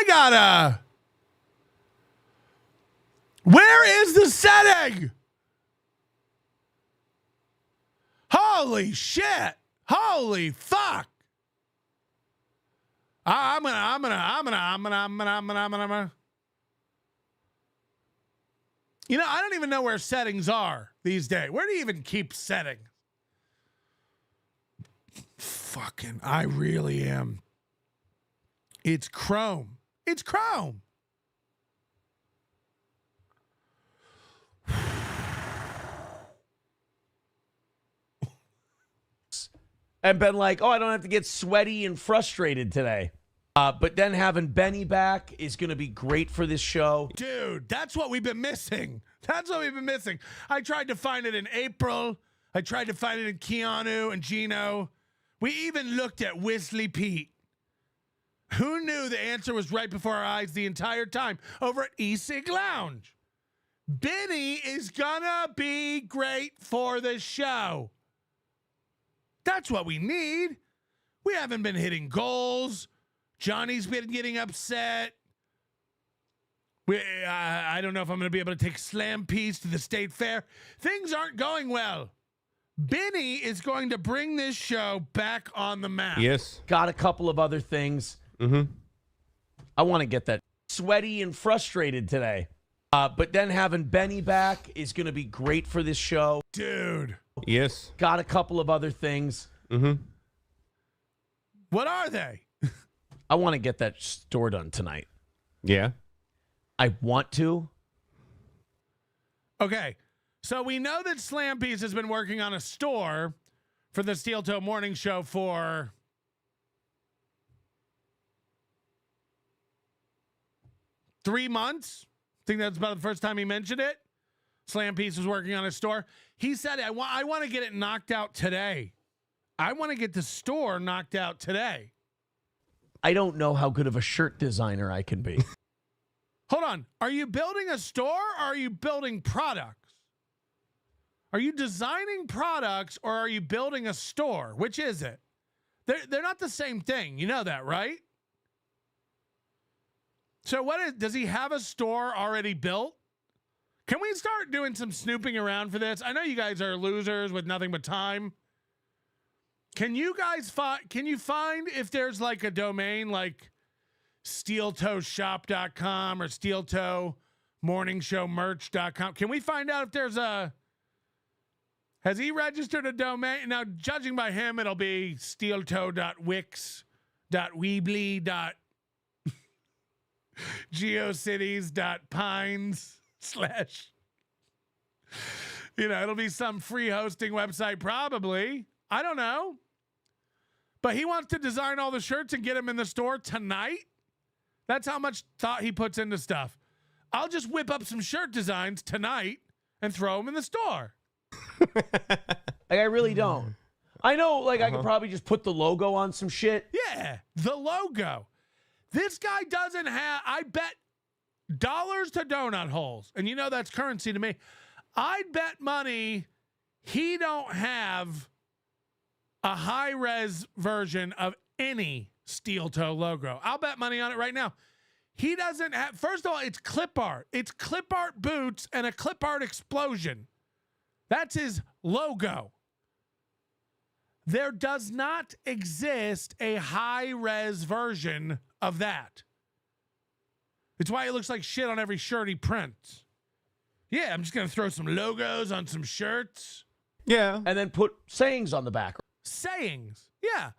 gotta. Where is the setting? Holy shit. Holy fuck. I'm gonna. You know, I don't even know where settings are these days. Where do you even keep settings? Fucking, I really am. It's Chrome. It's Chrome. And been like, oh, I don't have to get sweaty and frustrated today. But then having Benny back is going to be great for this show. Dude, that's what we've been missing. I tried to find it in April. I tried to find it in Keanu and Gino. We even looked at Whistly Pete. Who knew the answer was right before our eyes the entire time over at E-Sig Lounge? Benny is gonna be great for the show. That's what we need. We haven't been hitting goals. Johnny's been getting upset. I don't know if I'm going to be able to take SlamPig to the state fair. Things aren't going well. Benny is going to bring this show back on the map. Yes. Got a couple of other things. Mm-hmm. I want to get that sweaty and frustrated today. But then having Benny back is going to be great for this show. Dude. Yes. Got a couple of other things. Mm-hmm. What are they? I want to get that store done tonight. Yeah. I want to. Okay. So we know that SlamPig has been working on a store for the Steel Toe Morning Show for $3 months. I think that's about the first time he mentioned it. SlamPig was working on a store. He said, I want to get it knocked out today. I want to get the store knocked out today. I don't know how good of a shirt designer I can be. Hold on. Are you building a store or are you building products? Are you designing products or are you building a store? Which is it? They're not the same thing. You know that, right? So does he have a store already built? Can we start doing some snooping around for this? I know you guys are losers with nothing but time. Can you guys find if there's like a domain like steeltoeshop.com or steeltoemorningshowmerch.com? Can we find out if there's has he registered a domain? Now, judging by him, it'll be steeltoe.wix.weebly.geocities.pines/ it'll be some free hosting website probably. I don't know. But he wants to design all the shirts and get them in the store tonight. That's how much thought he puts into stuff. I'll just whip up some shirt designs tonight and throw them in the store. I really don't. I know, I could probably just put the logo on some shit. Yeah, the logo. This guy doesn't have, I bet dollars to donut holes, and that's currency to me. I'd bet money he don't have a high-res version of any Steel Toe logo. I'll bet money on it right now. He doesn't have, first of all, it's clip art. It's clip art boots and a clip art explosion. That's his logo. There does not exist a high-res version of that. It's why it looks like shit on every shirt he prints. Yeah, I'm just going to throw some logos on some shirts. Yeah. And then put sayings on the back. Sayings. Yeah.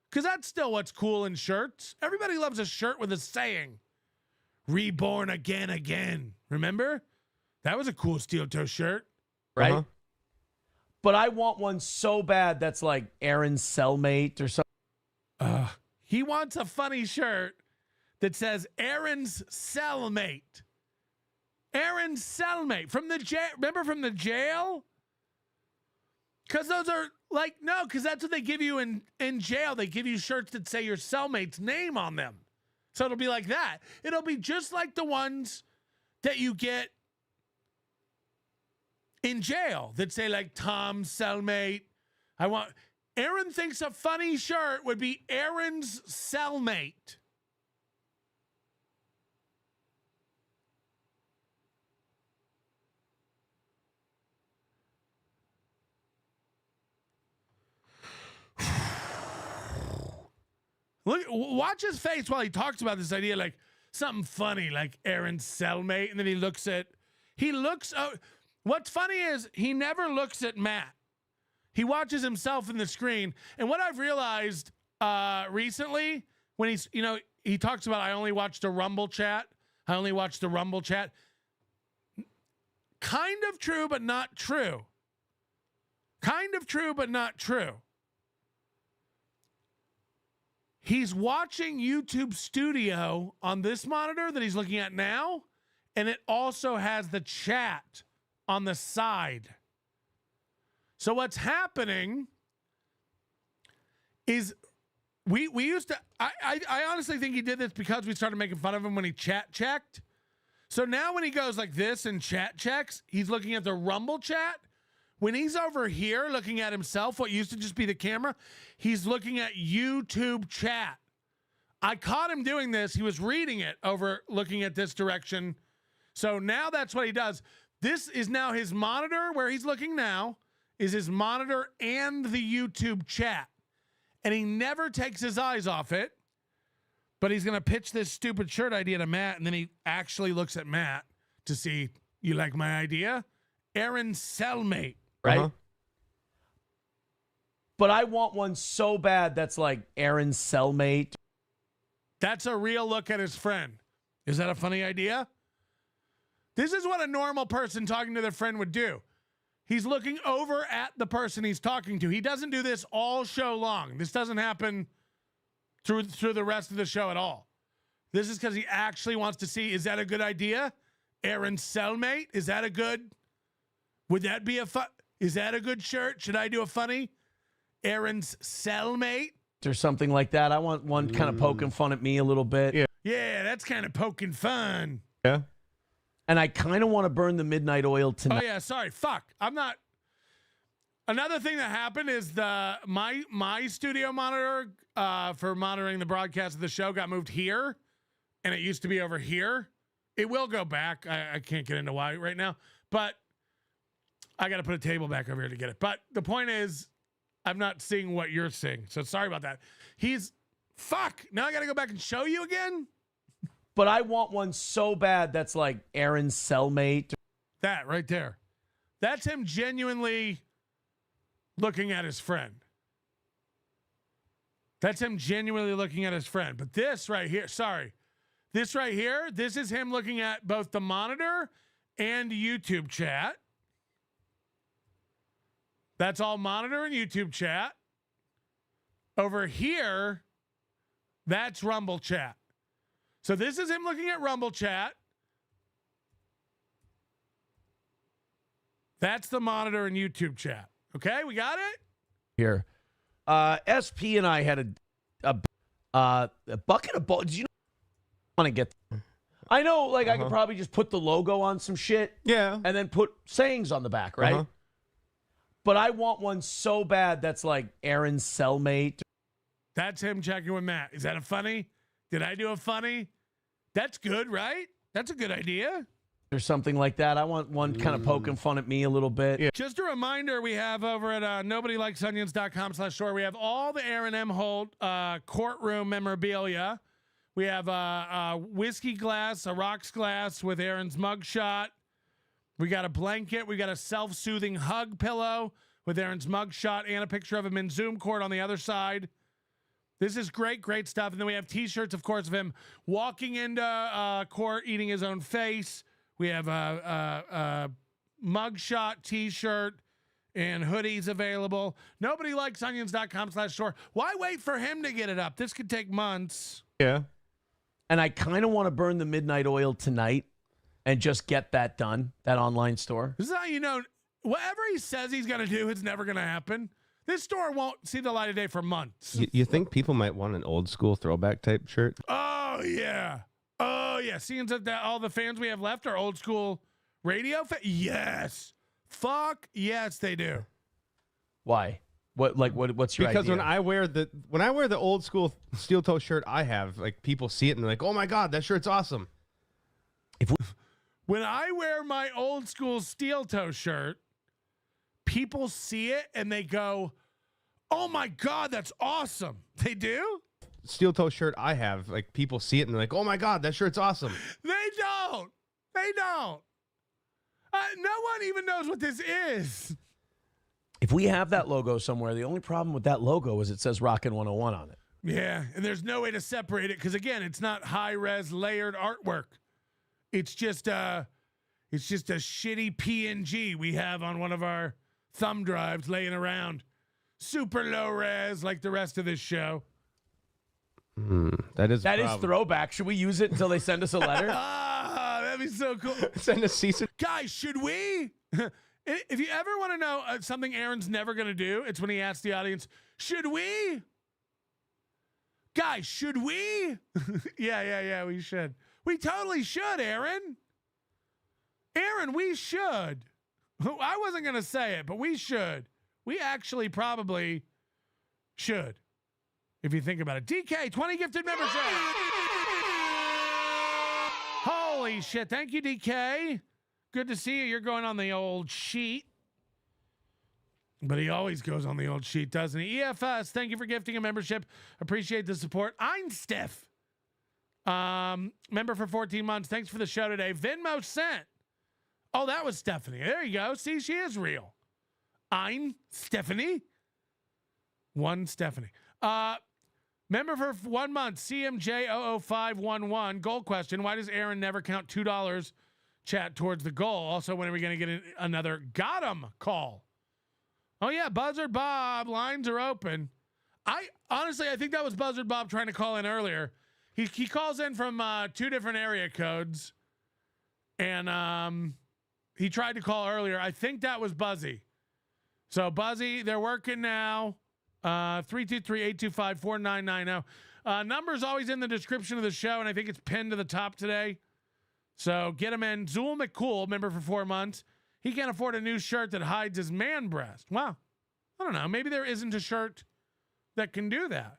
Because that's still what's cool in shirts. Everybody loves a shirt with a saying. Reborn again. Remember? That was a cool Steel Toe shirt. Right? Uh-huh. But I want one so bad that's like Aaron's cellmate or something. He wants a funny shirt that says Aaron's cellmate. Aaron's cellmate. From the jail. Remember from the jail? Because those are no, because that's what they give you in jail. They give you shirts that say your cellmate's name on them. So it'll be like that. It'll be just like the ones that you get in jail that say like Tom's cellmate. Aaron thinks a funny shirt would be Aaron's cellmate. Look, watch his face while he talks about this idea, like something funny, like Aaron's cellmate, and then he looks. What's funny is he never looks at Matt. He watches himself in the screen, and what I've realized recently, when he talks about, I only watched a Rumble chat. Kind of true, but not true. He's watching YouTube Studio on this monitor that he's looking at now, and it also has the chat on the side. So what's happening is we used to, I honestly think he did this because we started making fun of him when he chat checked. So now when he goes like this and chat checks, he's looking at the Rumble chat. When he's over here looking at himself, what used to just be the camera, he's looking at YouTube chat. I caught him doing this. He was reading it over looking at this direction. So now that's what he does. This is now his monitor where he's looking now is his monitor and the YouTube chat. And he never takes his eyes off it. But he's going to pitch this stupid shirt idea to Matt, and then he actually looks at Matt to see, you like my idea? Aaron's cellmate. Right? Uh-huh. But I want one so bad that's like Aaron's cellmate. That's a real look at his friend. Is that a funny idea? This is what a normal person talking to their friend would do. He's looking over at the person he's talking to. He doesn't do this all show long. This doesn't happen through the rest of the show at all. This is because he actually wants to see, is that a good idea? Aaron's cellmate? Is that a good... Would that be is that a good shirt? Should I do a funny? Aaron's cellmate. Or something like that. I want one kind of poking fun at me a little bit. Yeah. Yeah, that's kind of poking fun. Yeah. And I kind of want to burn the midnight oil tonight. Oh yeah, sorry. Fuck. I'm not. Another thing that happened is my studio monitor for monitoring the broadcast of the show got moved here, and it used to be over here. It will go back. I can't get into why right now, but I got to put a table back over here to get it. But the point is, I'm not seeing what you're seeing, so sorry about that. Fuck. Now I got to go back and show you again. But I want one so bad that's like Aaron's cellmate. That right there. That's him genuinely looking at his friend. That's him genuinely looking at his friend. But this right here, this right here, this is him looking at both the monitor and YouTube chat. That's all monitor and YouTube chat. Over here, that's Rumble chat. So this is him looking at Rumble chat. That's the monitor and YouTube chat. Okay, we got it? Here. SP and I had a bucket of balls. Did you want to get... I know, like, I could probably just put the logo on some shit. Yeah. And then put sayings on the back, right? But I want one so bad that's like Aaron's cellmate. That's him checking with Matt. Is that a funny? Did I do a funny? That's good, right? That's a good idea. Or something like that. I want one kind of poking fun at me a little bit. Yeah. Just a reminder, we have over at nobodylikesonions.com/store, we have all the Aaron Imholte courtroom memorabilia. We have a whiskey glass, a rocks glass with Aaron's mugshot. We got a blanket. We got a self-soothing hug pillow with Aaron's mugshot and a picture of him in Zoom court on the other side. This is great, great stuff. And then we have T-shirts, of course, of him walking into court, eating his own face. We have a mugshot T-shirt and hoodies available. NobodyLikesOnions.com/store. Why wait for him to get it up? This could take months. Yeah. And I kind of want to burn the midnight oil tonight and just get that done, that online store. This is how you know whatever he says he's going to do, it's never going to happen. This store won't see the light of day for months. You think people might want an old school throwback type shirt? Oh, yeah. Oh, yeah. Seeing that all the fans we have left are old school radio fans? Yes. Fuck yes, they do. Why? What's your because idea? when I wear the old school steel toe shirt I have, like people see it and they're like, "Oh my god, that shirt's awesome." When I wear my old school steel toe shirt, people see it and they go, "Oh my god, that's awesome." They do? Steel toe shirt I have, like people see it and they're like, "Oh my god, that shirt's awesome." They don't. They don't. No one even knows what this is. If we have that logo somewhere, the only problem with that logo is it says Rockin' 101 on it. Yeah, and there's no way to separate it because again, it's not high-res layered artwork. It's just a shitty PNG we have on one of our thumb drives laying around. Super low res like the rest of this show. That is throwback. Should we use it until they send us a letter? That'd be so cool. Send a cease. Guys, should we? If you ever want to know something Aaron's never going to do, it's when he asks the audience, should we? Guys, should we? Yeah, we should. We totally should, Aaron. Aaron, we should. I wasn't going to say it, but we should. We actually probably should. If you think about it. DK, 20 gifted membership. Holy shit. Thank you, DK. Good to see you. You're going on the old sheet. But he always goes on the old sheet, doesn't he? EFS, thank you for gifting a membership. Appreciate the support. Einsteff, member for 14 months. Thanks for the show today. Venmo sent. Oh, that was Stephanie. There you go. See, she is real. Stephanie. One Stephanie. Member for 1 month. CMJ00511. Goal question. Why does Aaron never count $2 chat towards the goal? Also, when are we going to get another got him call? Oh, yeah. Buzzard Bob. Lines are open. I think that was Buzzard Bob trying to call in earlier. He calls in from 2 different area codes. And he tried to call earlier. I think that was Buzzy. So, Buzzy, they're working now. 323-825-4990. Number's always in the description of the show, and I think it's pinned to the top today. So get him in. Zool McCool, member for 4 months. He can't afford a new shirt that hides his man breast. Wow. I don't know. Maybe there isn't a shirt that can do that.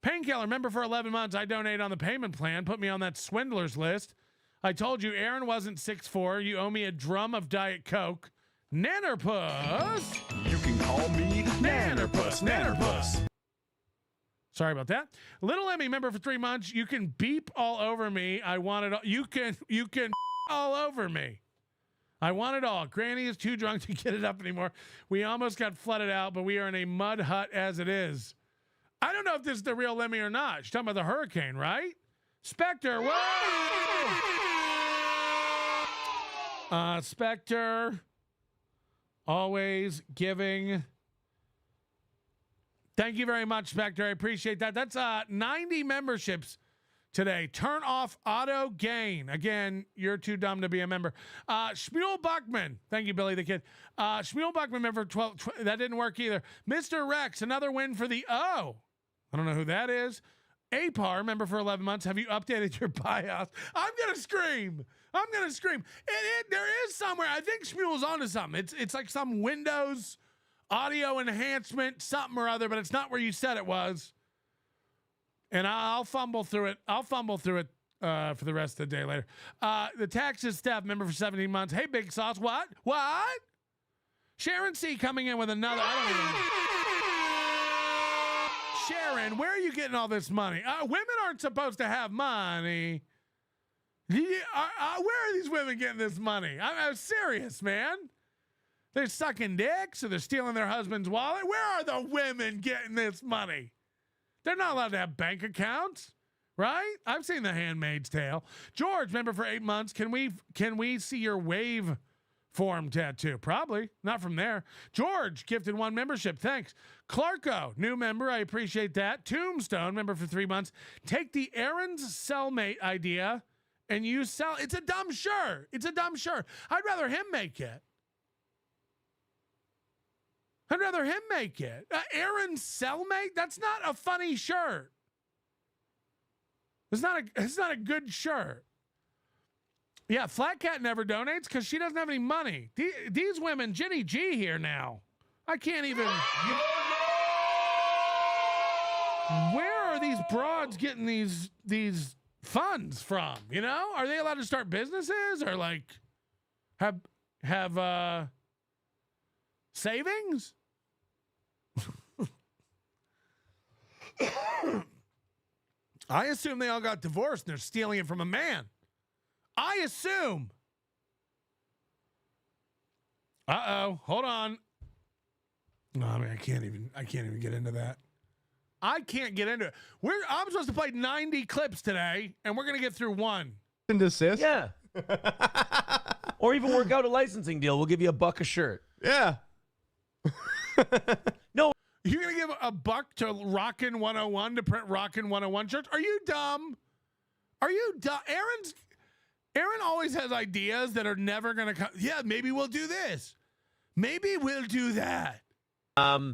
Painkiller, member for 11 months. I donate on the payment plan. Put me on that swindlers list. I told you Aaron wasn't 6'4". You owe me a drum of Diet Coke. Nannerpuss. You can call me Nannerpuss. Nannerpuss. Sorry about that. Little Emmy, member for 3 months. You can beep all over me. I want it all. You can all over me. I want it all. Granny is too drunk to get it up anymore. We almost got flooded out, but we are in a mud hut as it is. I don't know if this is the real Lemmy or not. She's talking about the hurricane, right? Spectre, whoa! Spectre, always giving. Thank you very much, Spectre. I appreciate that. That's 90 memberships today. Turn off auto gain. Again, you're too dumb to be a member. Shmuel Buckman. Thank you, Billy the Kid. Shmuel Buckman, member 12. That didn't work either. Mr. Rex, another win for the O. I don't know who that is. APAR, member for 11 months. Have you updated your BIOS? I'm going to scream. I'm going to scream. There is somewhere. I think Shmuel's onto something. It's like some Windows audio enhancement, something or other, but it's not where you said it was. And I'll fumble through it. For the rest of the day later. The Taxes staff member for 17 months. Hey, Big Sauce. What? Sharon C coming in with another. I don't even. Sharon, where are you getting all this money? Women aren't supposed to have money. Where are these women getting this money? I'm serious, man. They're sucking dicks or they're stealing their husband's wallet. Where are the women getting this money? They're not allowed to have bank accounts, right? I've seen The Handmaid's Tale. George, member for 8 months. Can we see your wave form tattoo? Probably not from there. George gifted 1 membership. Thanks. Clarko, new member. I appreciate that. Tombstone, member for 3 months. Take the Aaron's cellmate idea and you sell. It's a dumb shirt. I'd rather him make it. Aaron's cellmate? That's not a funny shirt. It's not a good shirt. Yeah, Flat Cat never donates because she doesn't have any money. These women, Jenny G here now. I can't even. Where are these broads getting these funds from? You know, are they allowed to start businesses or like have savings? I assume they all got divorced and they're stealing it from a man. I assume. Hold on. No, I mean, I can't even get into that. I can't get into it. I'm supposed to play 90 clips today, and we're gonna get through 1. And desist? Yeah. Or even work out a licensing deal. We'll give you $1 a shirt. Yeah. No. You're going to give $1 to Rockin' 101 to print Rockin' 101 shirts? Are you dumb? Aaron always has ideas that are never going to come. Yeah, maybe we'll do this. Maybe we'll do that. I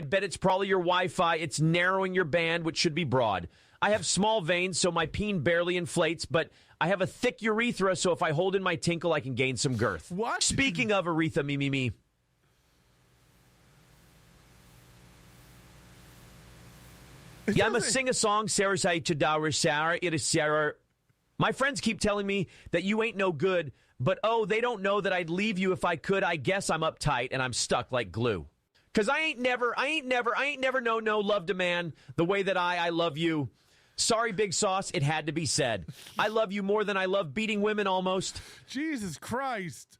bet it's probably your Wi-Fi. It's narrowing your band, which should be broad. I have small veins, so my peen barely inflates, but I have a thick urethra, so if I hold in my tinkle, I can gain some girth. What? Speaking of Aretha, me. Yeah, I'm a sing-a-song. Sarah. My friends keep telling me that you ain't no good, but they don't know that I'd leave you if I could. I guess I'm uptight and I'm stuck like glue. Cause I ain't never loved a man the way that I love you. Sorry, Big Sauce. It had to be said. I love you more than I love beating women almost. Jesus Christ.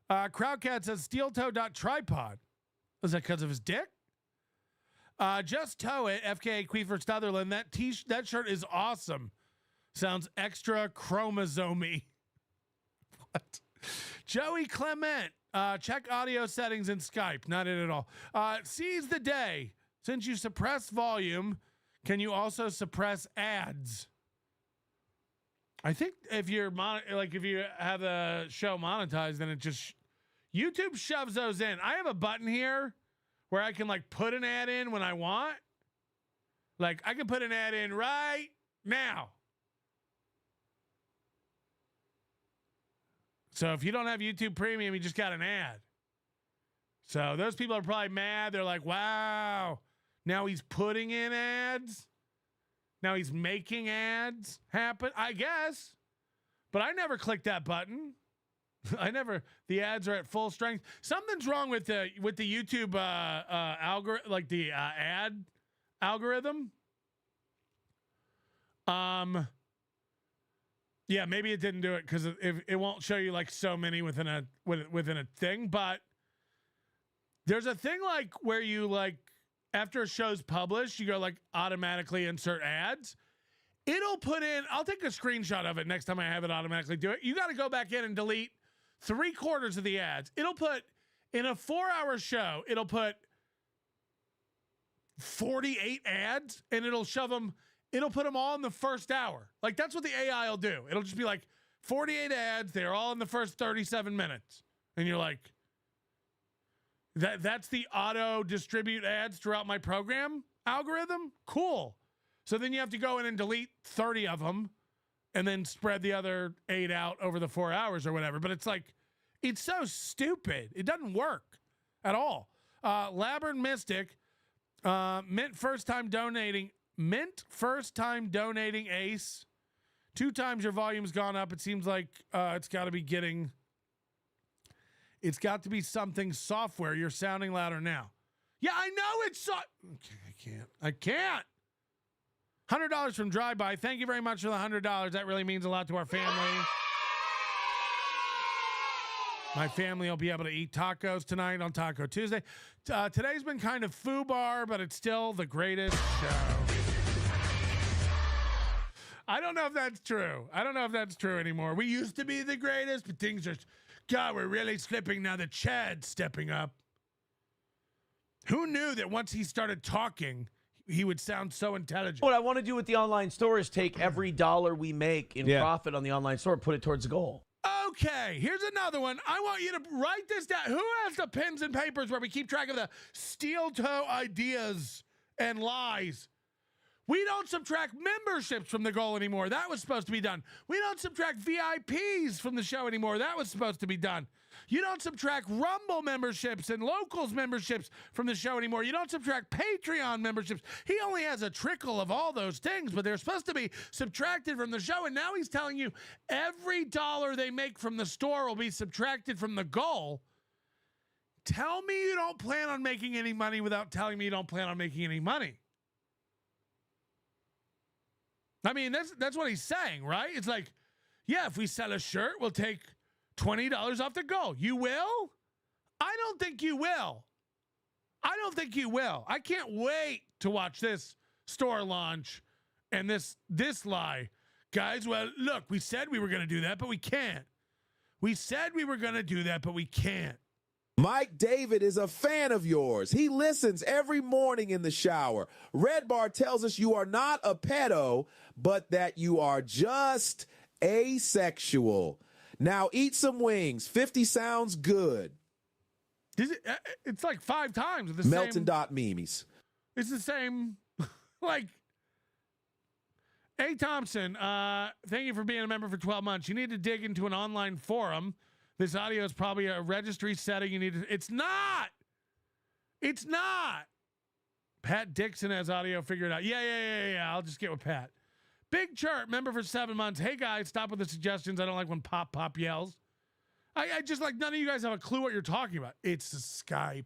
Crowdcat says steeltoe.tripod. Is that because of his dick? Just tow it, FKA Queeford Sutherland. That shirt is awesome. Sounds extra chromosome-y. What? Joey Clement. Check audio settings in Skype. Not it at all. Seize the day. Since you suppress volume, can you also suppress ads? I think if you're if you have the show monetized, then it just YouTube shoves those in. I have a button here where I can like put an ad in when I want. Like I can put an ad in right now. So if you don't have YouTube Premium, you just got an ad. So those people are probably mad. They're like, wow, now he's putting in ads. Now he's making ads happen, I guess. But I never clicked that button. The ads are at full strength. Something's wrong with the YouTube algorithm, like the ad algorithm. Yeah, maybe it didn't do it because it won't show you like so many within a thing. But there's a thing like where you like after a show's published, you go like automatically insert ads. It'll put in. I'll take a screenshot of it next time I have it automatically do it. You got to go back in and delete 3/4 of the ads. It'll put in a 4-hour show. It'll put 48 ads and it'll shove them. It'll put them all in the first hour. Like that's what the AI will do. It'll just be like 48 ads. They're all in the first 37 minutes. And you're like, that's the auto distribute ads throughout my program algorithm. Cool. So then you have to go in and delete 30 of them and then spread the other 8 out over the 4 hours or whatever. But it's like, it's so stupid. It doesn't work at all. Labyrinth Mystic, Mint first time donating Ace. 2 times your volume's gone up. It seems like it's got to be something software. You're sounding louder now. Yeah, I know it's I can't. $100 from Drive-By. Thank you very much for the $100. That really means a lot to our family. My family will be able to eat tacos tonight on Taco Tuesday. Today's been kind of foobar, but it's still the greatest show. I don't know if that's true. I don't know if that's true anymore. We used to be the greatest, but things are, God, we're really slipping now that Chad's stepping up. Who knew that once he started talking, he would sound so intelligent? What I want to do with the online store is take every dollar we make in profit on the online store, put it towards the goal. Okay, here's another one. I want you to write this down. Who has the pens and papers where we keep track of the steel toe ideas and lies? We don't subtract memberships from the goal anymore. That was supposed to be done. We don't subtract VIPs from the show anymore. That was supposed to be done. You don't subtract Rumble memberships and Locals memberships from the show anymore. You don't subtract Patreon memberships. He only has a trickle of all those things, but they're supposed to be subtracted from the show. And now he's telling you every dollar they make from the store will be subtracted from the goal. Tell me you don't plan on making any money without telling me you don't plan on making any money. I mean, that's what he's saying, right? It's like, yeah, if we sell a shirt, we'll take $20 off the goal. You will? I don't think you will. I don't think you will. I can't wait to watch this store launch and this lie. Guys, well, look, we said we were going to do that, but we can't. We said we were going to do that, but we can't. Mike David is a fan of yours. He listens every morning in the shower. Red Bar tells us you are not a pedo, but that you are just asexual. Now eat some wings. 50 sounds good. It's like 5 times. The Melton.memes. It's the same. Like, A. Thompson, thank you for being a member for 12 months. You need to dig into an online forum. This audio is probably a registry setting. You need to. It's not. It's not. Pat Dixon has audio figured out. Yeah. I'll just get with Pat. Big Chirp, member for 7 months. Hey guys, stop with the suggestions. I don't like when Pop yells. I just like none of you guys have a clue what you're talking about. It's a Skype.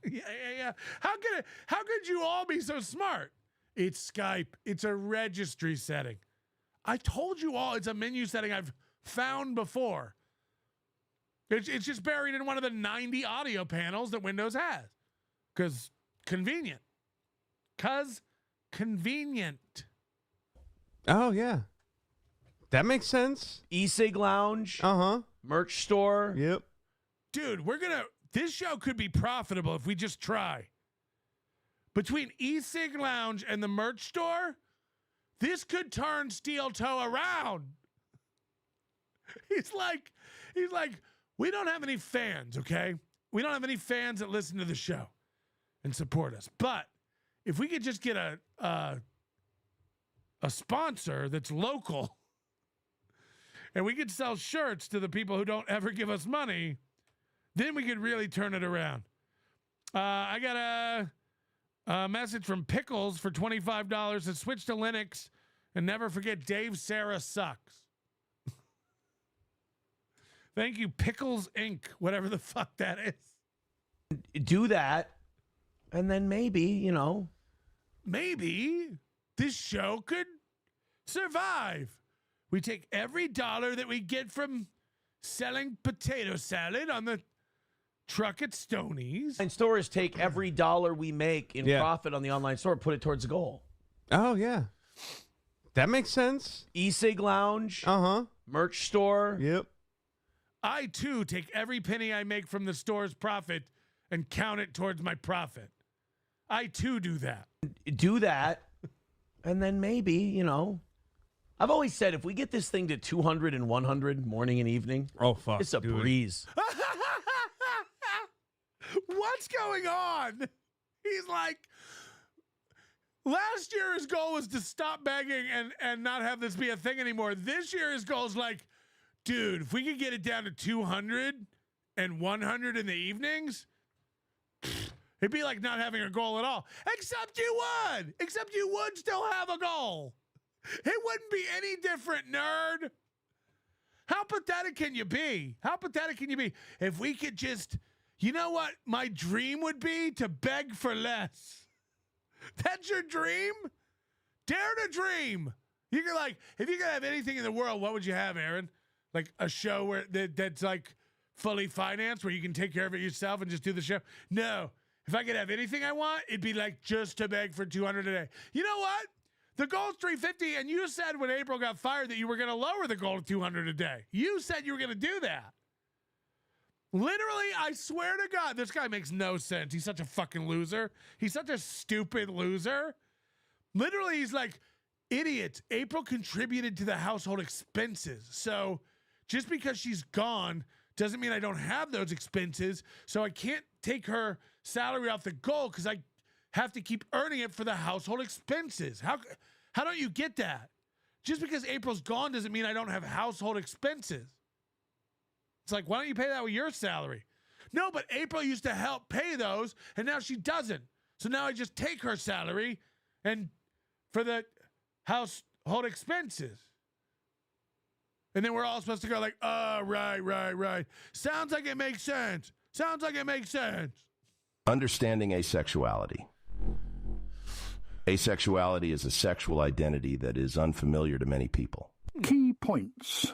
Yeah. How could you all be so smart? It's Skype. It's a registry setting. I told you all it's a menu setting I've found before. It's just buried in one of the 90 audio panels that Windows has. Because convenient. Oh, yeah. That makes sense. E-Cig Lounge. Uh-huh. Merch store. Yep. Dude, this show could be profitable if we just try. Between E-Cig Lounge and the merch store, this could turn Steel Toe around. He's like, we don't have any fans, okay? We don't have any fans that listen to the show. and support us. But if we could just get a sponsor that's local, and we could sell shirts to the people who don't ever give us money, then we could really turn it around. I got a message from Pickles for $25 to switch to Linux and never forget Dave Sarah sucks. Thank you, Pickles Inc., whatever the fuck that is. Do that, and then maybe, maybe this show could survive. We take every dollar that we get from selling potato salad on the truck at Stoney's. And stores take every dollar we make in profit on the online store, put it towards the goal. Oh, yeah. That makes sense. E-Cig Lounge. Uh-huh. Merch store. Yep. I, too, take every penny I make from the store's profit and count it towards my profit. I, too, do that. Do that, and then maybe, I've always said if we get this thing to 200 and 100 morning and evening, it's a breeze. What's going on? He's like, last year his goal was to stop begging and not have this be a thing anymore. This year his goal is like, dude, if we could get it down to 200 and 100 in the evenings, it'd be like not having a goal at all. Except you would still have a goal. It wouldn't be any different, nerd. How pathetic can you be? How pathetic can you be? If we could just, you know what my dream would be? To beg for less. That's your dream? Dare to dream. You could if you could have anything in the world, what would you have, Aaron? Like a show where that's like fully financed, where you can take care of it yourself and just do the show? No. If I could have anything I want, it'd be like just to beg for 200 a day. You know what? The goal is 350, and you said when April got fired that you were going to lower the goal to 200 a day. You said you were going to do that. Literally, I swear to God, this guy makes no sense. He's such a fucking loser. He's such a stupid loser. Literally, he's like, idiot. April contributed to the household expenses. So just because she's gone doesn't mean I don't have those expenses. So I can't take her salary off the goal because I have to keep earning it for the household expenses. How don't you get that? Just because April's gone doesn't mean I don't have household expenses. It's like, why don't you pay that with your salary? No, but April used to help pay those, and now she doesn't. So now I just take her salary and for the household expenses. And then we're all supposed to go like, oh, right. Sounds like it makes sense. Understanding asexuality. Asexuality is a sexual identity that is unfamiliar to many people. Key points.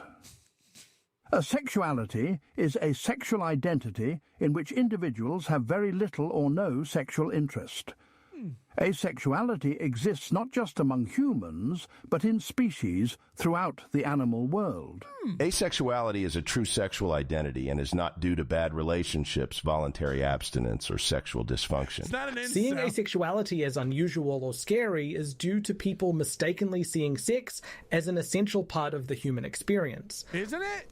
A sexuality is a sexual identity in which individuals have very little or no sexual interest. Asexuality exists not just among humans, but in species throughout the animal world. Asexuality is a true sexual identity and is not due to bad relationships, voluntary abstinence, or sexual dysfunction. It's not an Seeing asexuality as unusual or scary is due to people mistakenly seeing sex as an essential part of the human experience. Isn't it?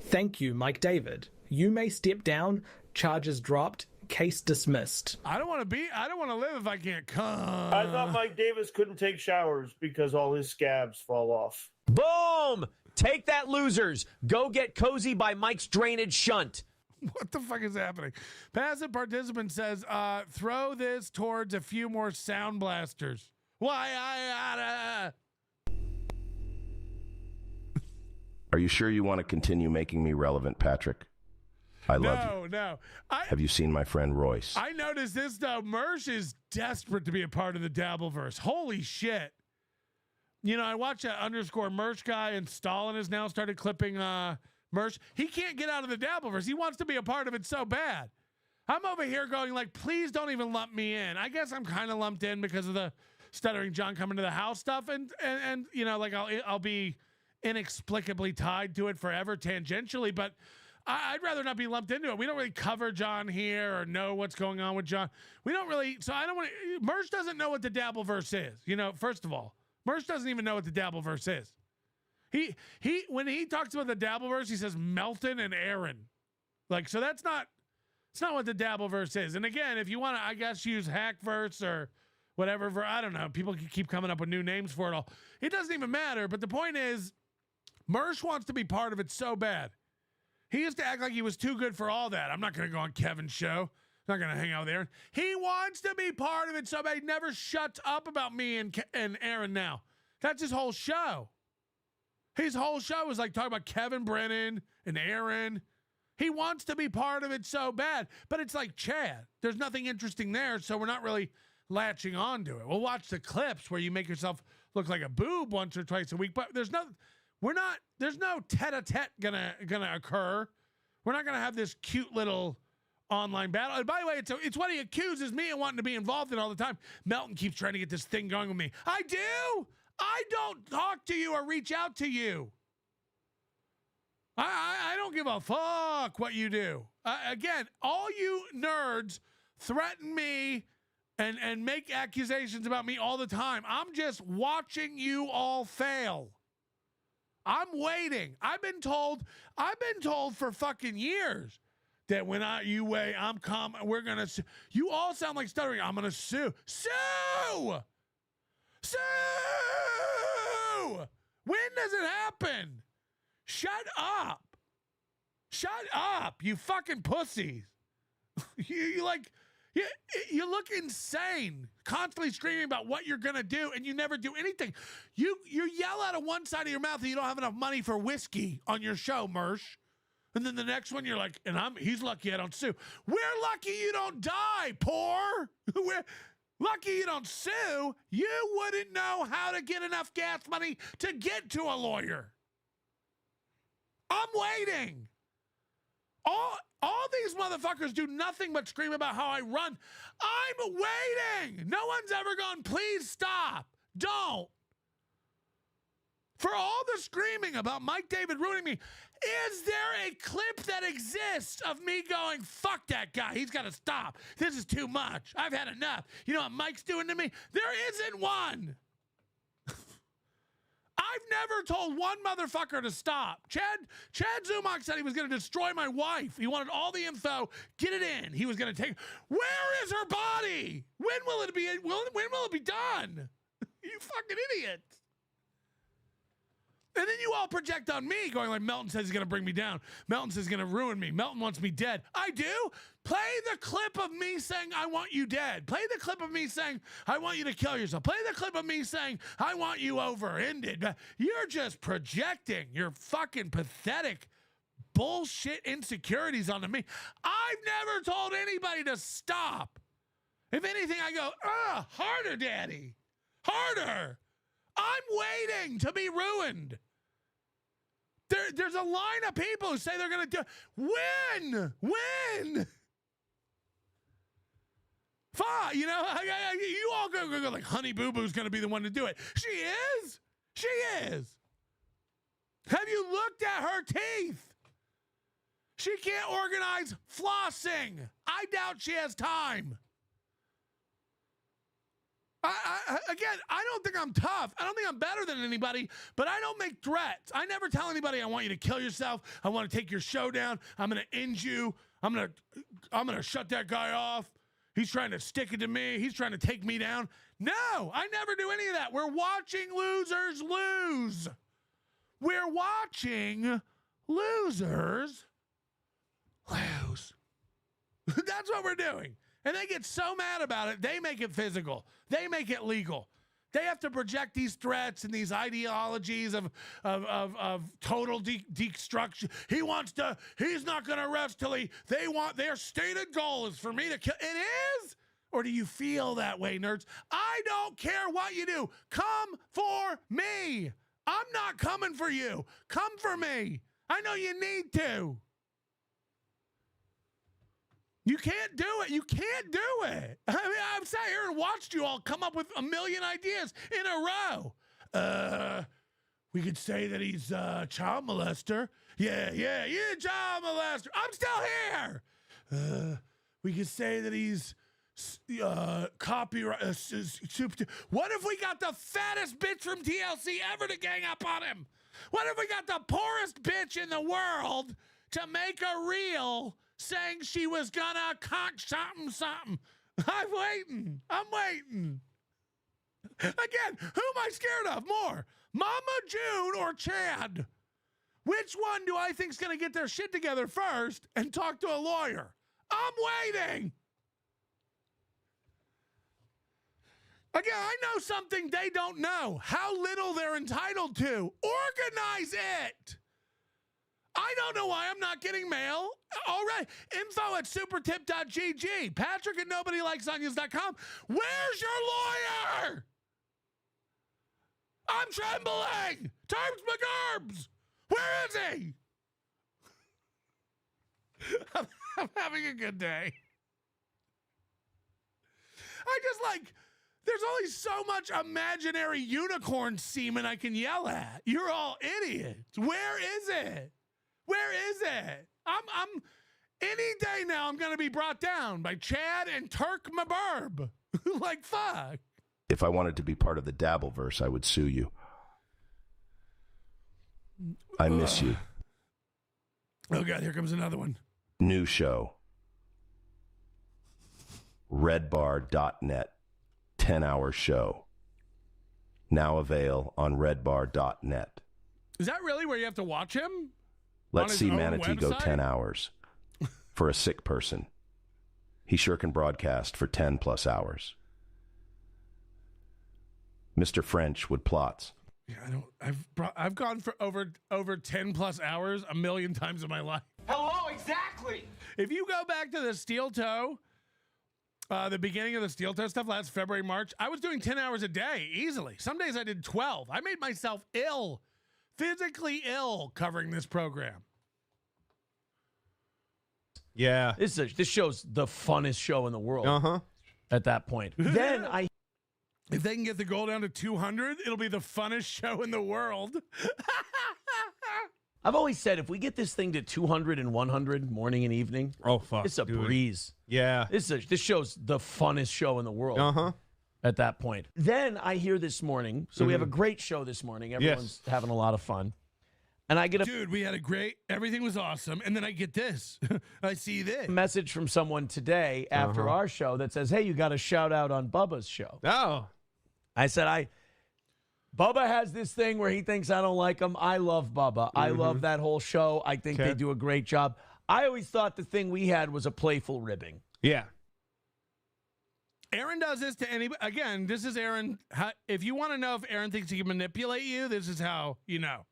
Thank you, Mike David. You may step down. Charges dropped. Case dismissed. I don't want to live if I can't come. I thought Mike Davis couldn't take showers because all his scabs fall off. Boom! Take that, losers. Go get cozy by Mike's drainage shunt. What the fuck is happening? Passive participant says, throw this towards a few more sound blasters. Why? Are you sure you want to continue making me relevant, Patrick? I love you. No. Have you seen my friend Royce? I noticed this, though. Mersh is desperate to be a part of the Dabbleverse. Holy shit. You know, I watch that underscore Mersh guy, and Stalin has now started clipping Mersh. He can't get out of the Dabbleverse. He wants to be a part of it so bad. I'm over here going like, please don't even lump me in. I guess I'm kind of lumped in because of the Stuttering John coming to the house stuff. And you know, like I'll be inexplicably tied to it forever tangentially, but I'd rather not be lumped into it. We don't really cover John here or know what's going on with John. We don't really, so I don't want to, Mersh doesn't know what the Dabbleverse is. You know, first of all, Mersh doesn't even know what the Dabbleverse is. When he talks about the Dabbleverse, he says Melton and Aaron. Like, so that's not It's not what the Dabbleverse is. And again, if you want to, I guess, use Hackverse or whatever, I don't know. People keep coming up with new names for it all. It doesn't even matter. But the point is, Mersh wants to be part of it so bad. He used to act like he was too good for all that. I'm not going to go on Kevin's show. I'm not going to hang out there. He wants to be part of it so bad. He never shuts up about me and Aaron now. That's his whole show. His whole show is like talking about Kevin Brennan and Aaron. He wants to be part of it so bad. But it's like Chad. There's nothing interesting there, so we're not really latching on to it. We'll watch the clips where you make yourself look like a boob once or twice a week, but there's no tete-a-tete gonna occur. We're not gonna have this cute little online battle. And by the way, it's what he accuses me of wanting to be involved in all the time. Melton keeps trying to get this thing going with me. I do. I don't talk to you or reach out to you. I don't give a fuck what you do. Again, all you nerds threaten me and make accusations about me all the time. I'm just watching you all fail. I'm waiting. I've been told for fucking years that when we're gonna sue. You all sound like stuttering. I'm gonna sue. Sue! When does it happen? Shut up, you fucking pussies. You look insane, constantly screaming about what you're gonna do, and you never do anything. You yell out of one side of your mouth that you don't have enough money for whiskey on your show, Mersh. And then the next one you're like, he's lucky I don't sue. We're lucky you don't die, poor. We're lucky you don't sue. You wouldn't know how to get enough gas money to get to a lawyer. I'm waiting. All these motherfuckers do nothing but scream about how I run. I'm waiting. No one's ever gone, please stop. Don't. For all the screaming about Mike David ruining me, is there a clip that exists of me going, fuck that guy, he's got to stop. This is too much. I've had enough. You know what Mike's doing to me? There isn't one. I've never told one motherfucker to stop. Chad Zumach said he was going to destroy my wife. He wanted all the info, get it in. He was going to take. Where is her body? When will it be? When will it be done? You fucking idiots. And then you all project on me, going like, Melton says he's going to bring me down. Melton says he's going to ruin me. Melton wants me dead. I do? Play the clip of me saying, I want you dead. Play the clip of me saying, I want you to kill yourself. Play the clip of me saying, I want you over-ended. You're just projecting your fucking pathetic bullshit insecurities onto me. I've never told anybody to stop. If anything, I go, harder, daddy. Harder. I'm waiting to be ruined. There's a line of people who say they're going to do. When? Fine, you know, you all go like, Honey Boo Boo's going to be the one to do it. She is. Have you looked at her teeth? She can't organize flossing. I doubt she has time. Again, I don't think I'm tough. I don't think I'm better than anybody, but I don't make threats. I never tell anybody I want you to kill yourself. I want to take your show down. I'm going to end you. I'm going to shut that guy off. He's trying to stick it to me. He's trying to take me down. No, I never do any of that. We're watching losers lose. We're watching losers lose. That's what we're doing. And they get so mad about it, they make it physical. They make it legal. They have to project these threats and these ideologies of total destruction. He's not going to rest till their stated goal is for me to kill. It is? Or do you feel that way, nerds? I don't care what you do. Come for me. I'm not coming for you. Come for me. I know you need to. You can't do it. You can't do it. I mean, I've sat here and watched you all come up with a million ideas in a row. We could say that he's a child molester. Yeah, child molester. I'm still here. We could say that he's copyright. What if we got the fattest bitch from TLC ever to gang up on him? What if we got the poorest bitch in the world to make a reel saying she was gonna cock something. I'm waiting. Again, who am I scared of more? Mama June or Chad? Which one do I think's gonna get their shit together first and talk to a lawyer? I'm waiting. Again, I know something they don't know. How little they're entitled to. Organize it. I don't know why I'm not getting mail. All right. info@supertip.gg. Patrick at nobodylikesonions.com. Where's your lawyer? I'm trembling. Terms McGurbs. Where is he? I'm having a good day. I just there's only so much imaginary unicorn semen I can yell at. You're all idiots. Where is it? I'm any day now I'm gonna be brought down by Chad and Turk Maburb. Fuck. If I wanted to be part of the Dabbleverse, I would sue you. I miss you. Oh God, here comes another one. New show. Redbar.net. 10-hour show. Now avail on redbar.net. Is that really where you have to watch him? Let's see Manatee go 10 hours. For a sick person. He sure can broadcast for 10 plus hours. Mr. French would plots. Yeah, I've gone for over 10 plus hours a million times in my life. Hello, exactly. If you go back to the steel toe, the beginning of the steel toe stuff last February, March, I was doing 10 hours a day easily. Some days I did 12. I made myself ill, physically ill, covering this program. Yeah. This show's the funnest show in the world. Uh-huh. At that point. Then if they can get the goal down to 200, it'll be the funnest show in the world. I've always said if we get this thing to 200 and 100 morning and evening, oh fuck, it's a breeze. Yeah. This show's the funnest show in the world. Uh-huh. At that point. Then I hear this morning, so we have a great show this morning. Everyone's having a lot of fun. And I get Dude, we had everything was awesome. And then I get this. I see this. Message from someone today after our show that says, hey, you got a shout out on Bubba's show. Oh. I said, Bubba has this thing where he thinks I don't like him. I love Bubba. I love that whole show. I think they do a great job. I always thought the thing we had was a playful ribbing. Yeah. Aaron does this to anybody. Again, this is Aaron. If you want to know if Aaron thinks he can manipulate you, this is how you know.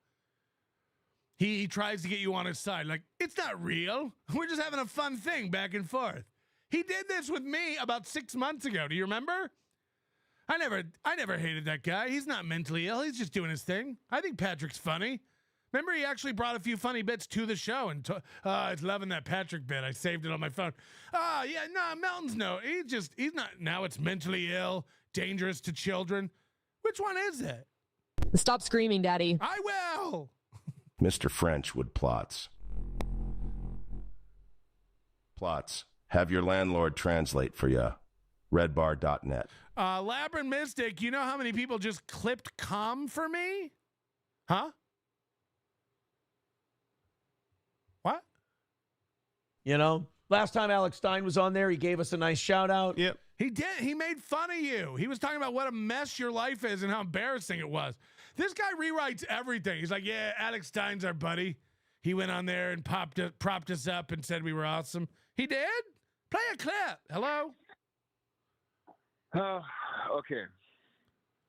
He tries to get you on his side. Like, it's not real. We're just having a fun thing back and forth. He did this with me about 6 months ago. Do you remember? I never hated that guy. He's not mentally ill. He's just doing his thing. I think Patrick's funny. Remember, he actually brought a few funny bits to the show, and I was loving that Patrick bit. I saved it on my phone. Yeah, no, Melton's no. He's not. Now it's mentally ill, dangerous to children. Which one is it? Stop screaming, Daddy. I will. Mr. French would plots. Plots. Have your landlord translate for you. Redbar.net. Labyrinth Mystic, you know how many people just clipped com for me? Huh? What? You know, last time Alex Stein was on there, he gave us a nice shout out. Yep. He did. He made fun of you. He was talking about what a mess your life is and how embarrassing it was. This guy rewrites everything. He's like, yeah, Alex Stein's our buddy. He went on there and propped us up and said we were awesome. He did? Play a clip. Hello? Okay.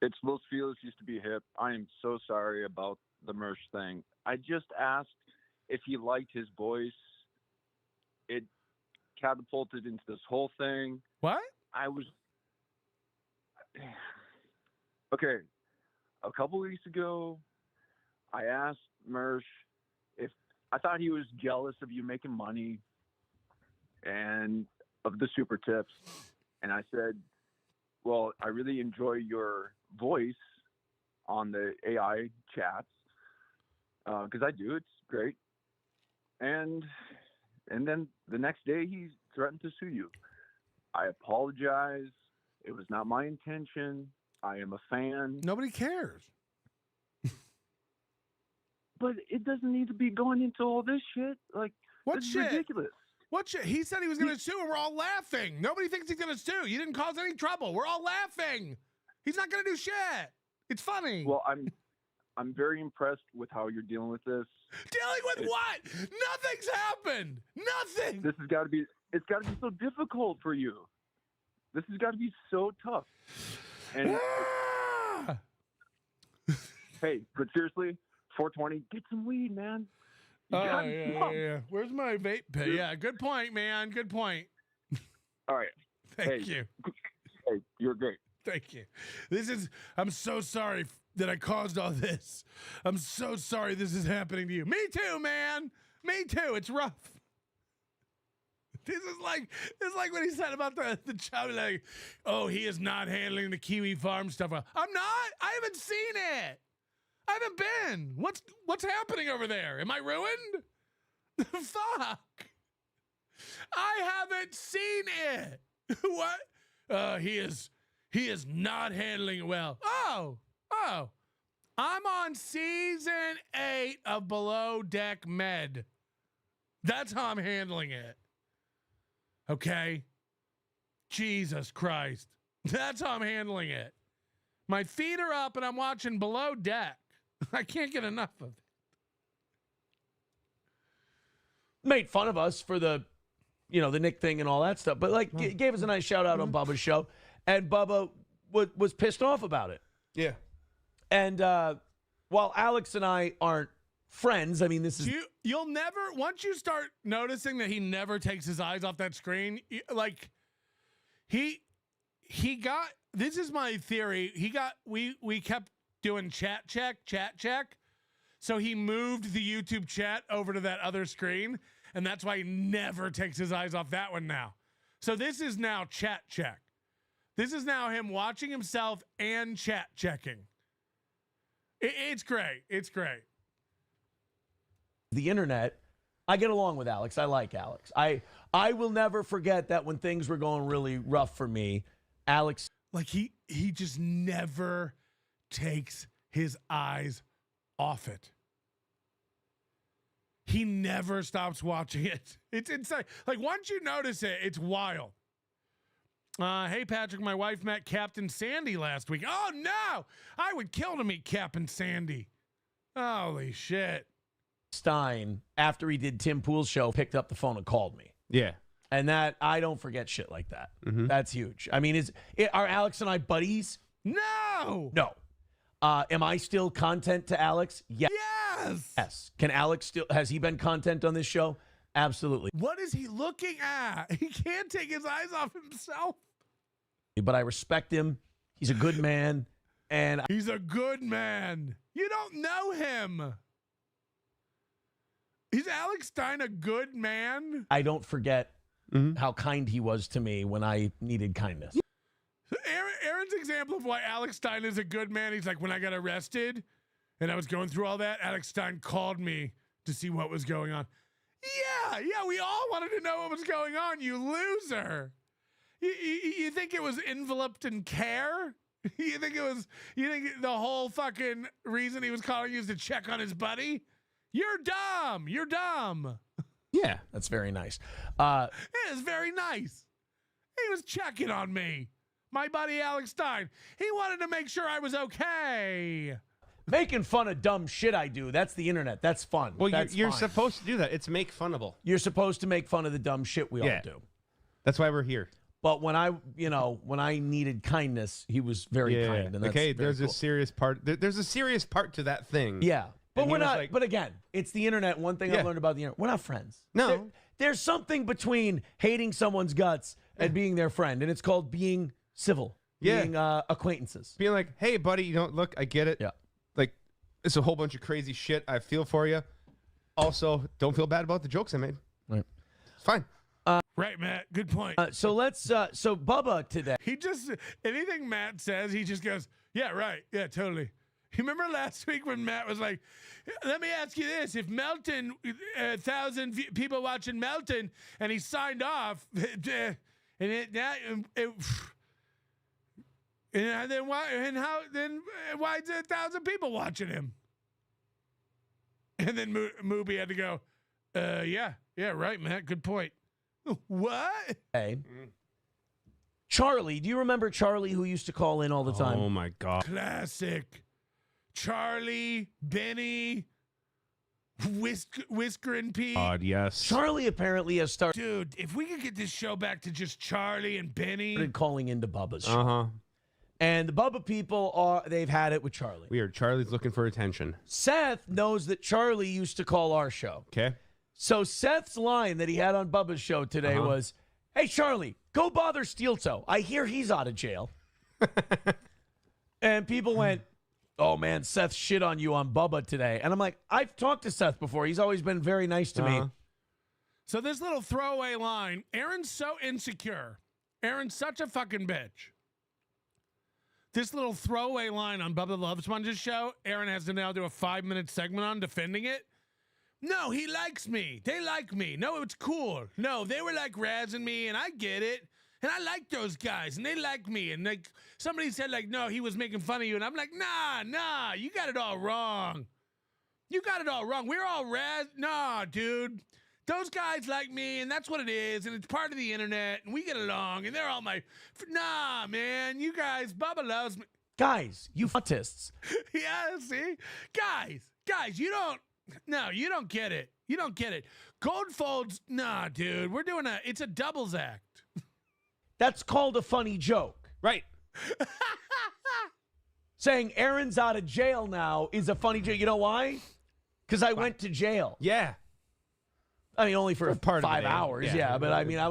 It's Los Feliz used to be hip. I am so sorry about the merch thing. I just asked if he liked his voice. It catapulted into this whole thing. What? Okay. A couple weeks ago, I asked Mersh if I thought he was jealous of you making money and of the super tips. And I said, well, I really enjoy your voice on the AI chats because I do. It's great. And then the next day he threatened to sue you. I apologize. It was not my intention. I am a fan. Nobody cares. But it doesn't need to be going into all this shit. Like, what this shit? is ridiculous. What shit? He said he was going to sue, and we're all laughing. Nobody thinks he's going to sue. You didn't cause any trouble. We're all laughing. He's not going to do shit. It's funny. Well, I'm very impressed with how you're dealing with this. Dealing with what? Nothing's happened. Nothing. This has got to be. It's got to be so difficult for you. This has got to be so tough. And hey, but seriously, 420, get some weed, man. Yeah. Where's my vape pen? Yeah, good point, man. Good point. All right. Thank you. Hey, you're great. Thank you. I'm so sorry that I caused all this. I'm so sorry this is happening to you. Me too, man. Me too. It's rough. This is like what he said about the child, like, oh, he is not handling the Kiwi Farm stuff well. I'm not. I haven't seen it. I haven't been. What's happening over there? Am I ruined? Fuck. I haven't seen it. What? He is not handling it well. Oh. I'm on season 8 of Below Deck Med. That's how I'm handling it. Okay? Jesus Christ. That's how I'm handling it. My feet are up and I'm watching Below Deck. I can't get enough of it. Made fun of us for the Nick thing and all that stuff, but gave us a nice shout out on Bubba's show, and Bubba was pissed off about it. Yeah. And while Alex and I aren't friends, I mean, this is... You'll never... Once you start noticing that he never takes his eyes off that screen, he got... This is my theory. We kept doing chat check. So he moved the YouTube chat over to that other screen, and that's why he never takes his eyes off that one now. So this is now chat check. This is now him watching himself and chat checking. It's great. It's great. The internet, I get along with Alex. I like Alex. I will never forget that when things were going really rough for me, Alex... Like he just never takes his eyes off it. He never stops watching it. It's insane. Like once you notice it, it's wild. Hey, Patrick, my wife met Captain Sandy last week. Oh, no. I would kill to meet Captain Sandy. Holy shit. Stein, after he did Tim Pool's show, picked up the phone and called me. Yeah. And that, I don't forget shit like that. Mm-hmm. That's huge. I mean, are Alex and I buddies? No. No. Am I still content to Alex? Yes. Yes. Can Alex still, has he been content on this show? Absolutely. What is he looking at? He can't take his eyes off himself. But I respect him. He's a good man. And he's a good man. You don't know him. Is Alex Stein a good man? I don't forget how kind he was to me when I needed kindness. Aaron's example of why Alex Stein is a good man, he's like, when I got arrested and I was going through all that, Alex Stein called me to see what was going on. Yeah, we all wanted to know what was going on, you loser. You think it was enveloped in care? You think the whole fucking reason he was calling you is to check on his buddy? You're dumb. Yeah, that's very nice. It is very nice. He was checking on me. My buddy Alex Stein. He wanted to make sure I was okay. Making fun of dumb shit I do. That's the internet. That's fun. Well, that's you're fine. supposed to do that. It's make funnable. You're supposed to make fun of the dumb shit we all do. That's why we're here. But when I needed kindness, he was very kind. And that's there's cool. a serious part. There's a serious part to that thing. Yeah. But And we're he was not. like- But again, it's the internet. One thing I learned about the internet: we're not friends. No. There's something between hating someone's guts and being their friend, and it's called being civil. Being acquaintances. Being like, hey, buddy, look, I get it. Yeah. Like, it's a whole bunch of crazy shit. I feel for you. Also, don't feel bad about the jokes I made. Right. It's fine. Right, Matt. Good point. So Bubba today. He just, anything Matt says, he just goes, yeah, right. Yeah, totally. You remember last week when Matt was like, let me ask you this. If Melton, 1,000 people watching Melton, and he signed off, and then why is there 1,000 people watching him? And then Mooby had to go, yeah, right, Matt. Good point. What? Hey. Charlie, do you remember Charlie who used to call in all the time? Oh my God. Classic. Charlie, Benny, Whisker and Pete. God, yes. Charlie apparently has started Dude, if we could get this show back to just Charlie and Benny. calling into Bubba's show. Uh-huh. And the Bubba people, they've had it with Charlie. Weird. Charlie's looking for attention. Seth knows that Charlie used to call our show. Okay. So Seth's line that he had on Bubba's show today was, "Hey, Charlie, go bother Steel Toe. I hear he's out of jail." And people went, "Oh, man, Seth shit on you on Bubba today." And I'm like, I've talked to Seth before. He's always been very nice to me. So this little throwaway line, Aaron's so insecure. Aaron's such a fucking bitch. This little throwaway line on Bubba the Love Sponges show, Aaron has to now do a 5-minute segment on defending it. No, he likes me. They like me. No, it's cool. No, they were like razzing me, and I get it. And I like those guys, and they like me. And like somebody said, like, no, he was making fun of you. And I'm like, nah, you got it all wrong. You got it all wrong. We're all Nah, dude. Those guys like me, and that's what it is, and it's part of the internet, and we get along, and they're all my... Nah, man, you guys, Bubba loves me. Guys, you autists. Yeah, see? Guys, you don't... No, you don't get it. You don't get it. Goldfold's... Nah, dude, we're doing it's a doubles act. That's called a funny joke. Right. Saying Aaron's out of jail now is a funny joke. You know why? Because I went to jail. Yeah. I mean, only for part of 5 the day. hours, Yeah. but I mean, I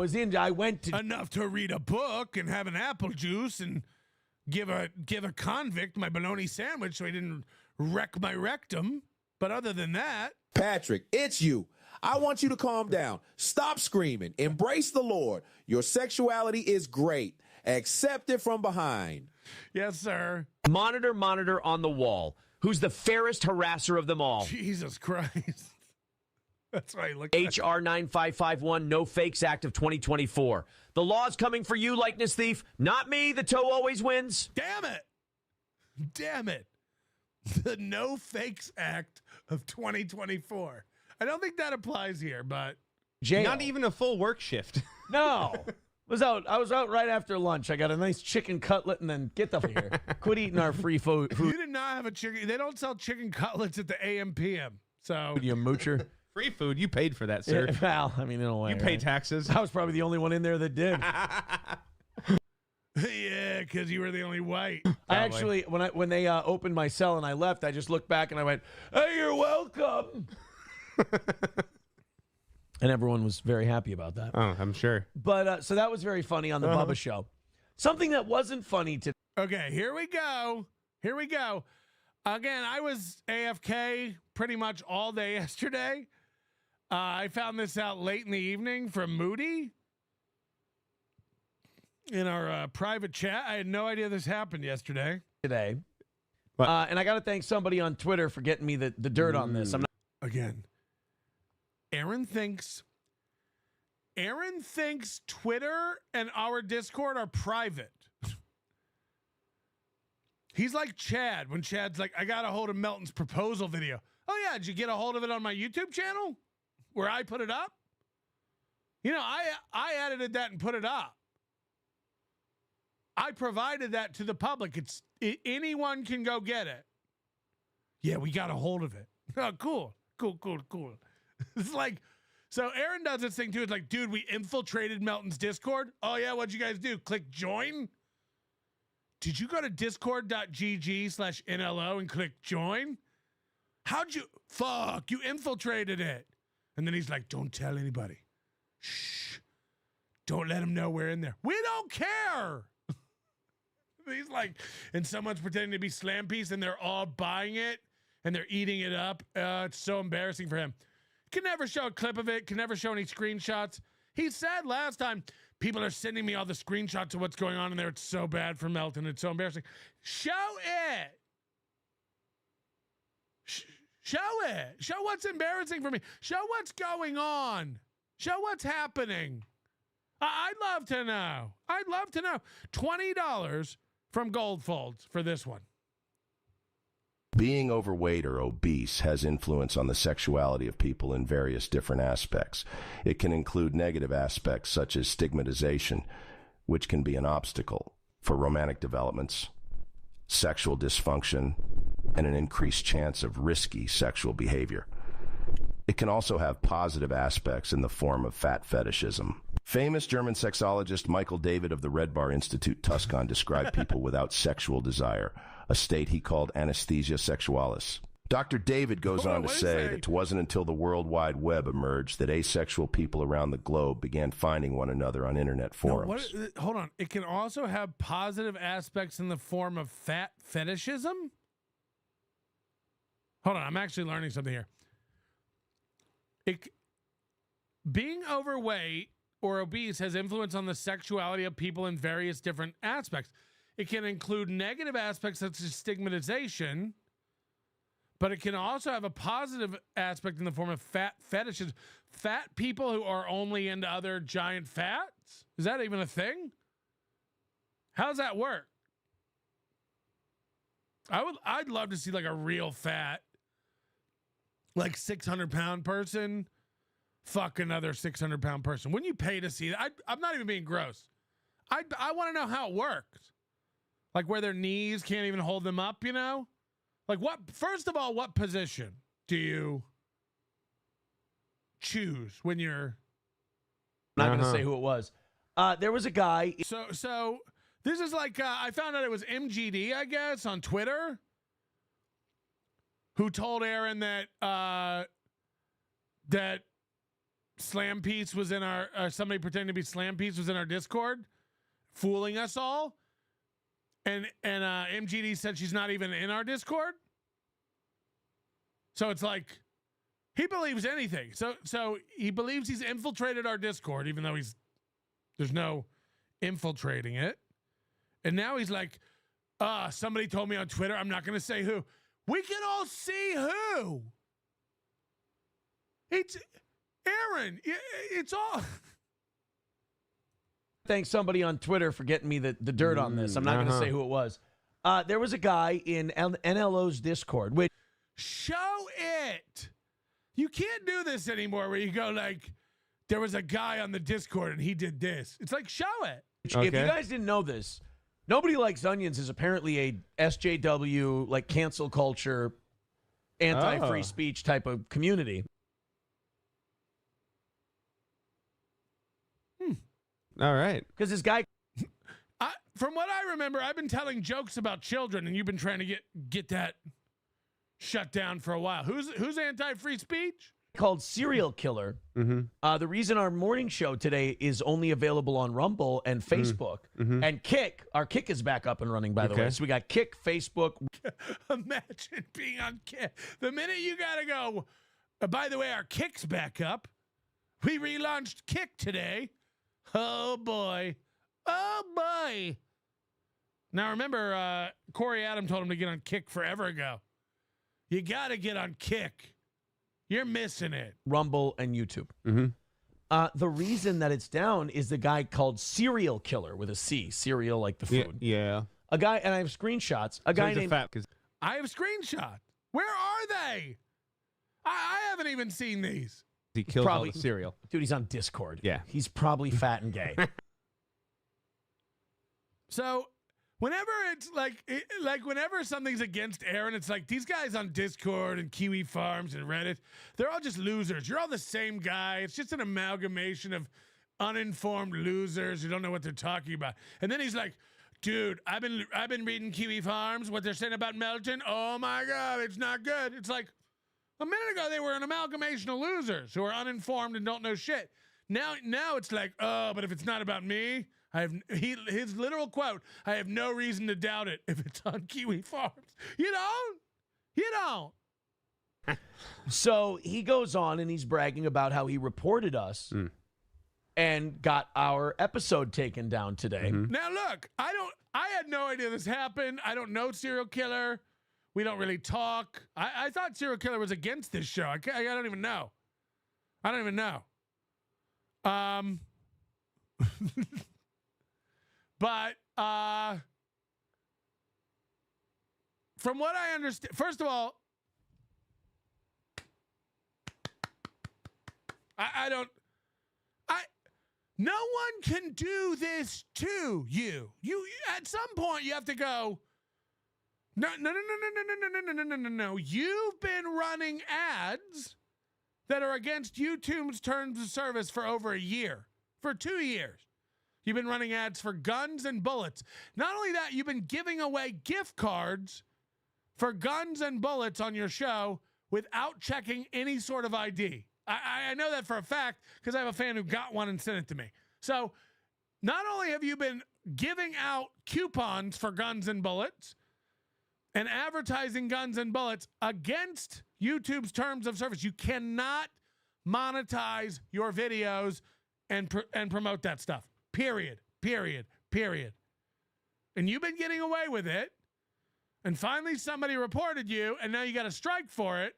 went to... Enough to read a book and have an apple juice and give a convict my bologna sandwich so he didn't wreck my rectum. But other than that... Patrick, it's you. I want you to calm down. Stop screaming. Embrace the Lord. Your sexuality is great. Accept it from behind. Yes, sir. Monitor on the wall. Who's the fairest harasser of them all? Jesus Christ. That's why I look HR 9551, No Fakes Act of 2024. The law's coming for you, likeness thief. Not me. The toe always wins. Damn it. The No Fakes Act of 2024. I don't think that applies here, but... Jail. Not even a full work shift. No. I was out right after lunch. I got a nice chicken cutlet and then get the f here. Quit eating our free food. You did not have a chicken. They don't sell chicken cutlets at the AM PM. So... You moocher. Free food. You paid for that, sir. Yeah, well, I mean, in a way. You pay taxes. I was probably the only one in there that did. Yeah, because you were the only white. I actually, when they opened my cell and I left, I just looked back and I went, "Hey, you're welcome." And everyone was very happy about that. Oh, I'm sure. But so that was very funny on the Bubba show. Something that wasn't funny today. Okay, here we go. Again, I was AFK pretty much all day yesterday. I found this out late in the evening from Moody in our private chat. I had no idea this happened yesterday. And I got to thank somebody on Twitter for getting me the dirt on this. I'm not Again, Aaron thinks Twitter and our Discord are private. He's like Chad when Chad's like, I got a hold of Melton's proposal video. Oh, yeah. Did you get a hold of it on my YouTube channel where I put it up? You know, I edited that and put it up. I provided that to the public. Anyone can go get it. Yeah, we got a hold of it. Oh, cool. It's like, so Aaron does this thing too. It's like, dude, we infiltrated Melton's Discord. Oh, yeah. What'd you guys do? Click join? Did you go to discord.gg/NLO and click join? How'd you? Fuck, you infiltrated it. And then he's like, don't tell anybody. Shh. Don't let them know we're in there. We don't care. He's like, and someone's pretending to be SlamPig and they're all buying it and they're eating it up. It's so embarrassing for him. Can never show a clip of it. Can never show any screenshots. He said last time, people are sending me all the screenshots of what's going on in there. It's so bad for Melton. It's so embarrassing. Show it. Show it. Show what's embarrassing for me. Show what's going on. Show what's happening. I'd love to know. $20 from Goldfolds for this one. Being overweight or obese has influence on the sexuality of people in various different aspects. It can include negative aspects such as stigmatization, which can be an obstacle for romantic developments, sexual dysfunction, and an increased chance of risky sexual behavior. It can also have positive aspects in the form of fat fetishism. Famous German sexologist Michael David of the Red Bar Institute Tucson described people without sexual desire, a state he called anesthesia sexualis. Dr. David goes on to say that it wasn't until the World Wide Web emerged that asexual people around the globe began finding one another on internet forums. Hold on. It can also have positive aspects in the form of fat fetishism? Hold on. I'm actually learning something here. Being overweight or obese has influence on the sexuality of people in various different aspects. It can include negative aspects such as stigmatization, but it can also have a positive aspect in the form of fat fetishes. Fat people who are only into other giant fats? Is that even a thing? How does that work? I'd love to see like a real fat, like 600-pound person fuck another 600-pound person. Wouldn't you pay to see that? I'm not even being gross. I want to know how it works. Like where their knees can't even hold them up, you know? Like what, first of all, what position do you choose when you're... I'm not going to say who it was. There was a guy... So this is like, I found out it was MGD, I guess, on Twitter, who told Aaron that that SlamPig was in our, somebody pretending to be SlamPig was in our Discord, fooling us all. And MGD said she's not even in our Discord. So it's like he believes anything. So he believes he's infiltrated our Discord, even though there's no infiltrating it. And now he's like, somebody told me on Twitter, I'm not going to say who. We can all see who. It's Aaron. It's all. Thanks somebody on Twitter for getting me the dirt on this. I'm not going to say who it was. There was a guy in NLO's Discord. Which show it. You can't do this anymore where you go like, there was a guy on the Discord and he did this. It's like, show it. If you guys didn't know this, Nobody Likes Onions is apparently a SJW, like cancel culture, anti-free speech type of community. All right. Because this guy... From what I remember, I've been telling jokes about children, and you've been trying to get that shut down for a while. Who's anti-free speech? Called Serial Killer. The reason our morning show today is only available on Rumble and Facebook and Kick. Our Kick is back up and running, by the way. So we got Kick, Facebook. Imagine being on Kick. The minute you got to go, by the way, our Kick's back up. We relaunched Kick today. Oh, boy. Oh, boy. Now, remember, Corey Adam told him to get on Kick forever ago. You got to get on Kick. You're missing it. Rumble and YouTube. The reason that it's down is the guy called Serial Killer with a C. Cereal, like the food. Yeah. A guy, and I have screenshots. A guy named... I have screenshots. Where are they? I haven't even seen these. He killed all the cereal. Dude, he's on Discord. Yeah. He's probably fat and gay. So whenever it's like whenever something's against Aaron, it's like these guys on Discord and Kiwi Farms and Reddit, they're all just losers. You're all the same guy. It's just an amalgamation of uninformed losers who don't know what they're talking about. And then he's like, dude, I've been reading Kiwi Farms, what they're saying about Melton. Oh my God, it's not good. It's like a minute ago they were an amalgamation of losers who are uninformed and don't know shit. Now it's like, oh, but if it's not about me, his literal quote, I have no reason to doubt it if it's on Kiwi Farms. You don't. So he goes on and he's bragging about how he reported us and got our episode taken down today. Now look, I had no idea this happened. I don't know Serial Killer. We don't really talk. I thought Serial Killer was against this show. I don't even know. But from what I understand, first of all, no one can do this to you. You at some point you have to go, no. You've been running ads that are against YouTube's terms of service for over a year, for 2 years. You've been running ads for guns and bullets. Not only that, you've been giving away gift cards for guns and bullets on your show without checking any sort of ID. I know that for a fact because I have a fan who got one and sent it to me. So not only have you been giving out coupons for guns and bullets and advertising guns and bullets against YouTube's terms of service, you cannot monetize your videos and promote that stuff. Period. And you've been getting away with it. And finally somebody reported you, and now you got a strike for it.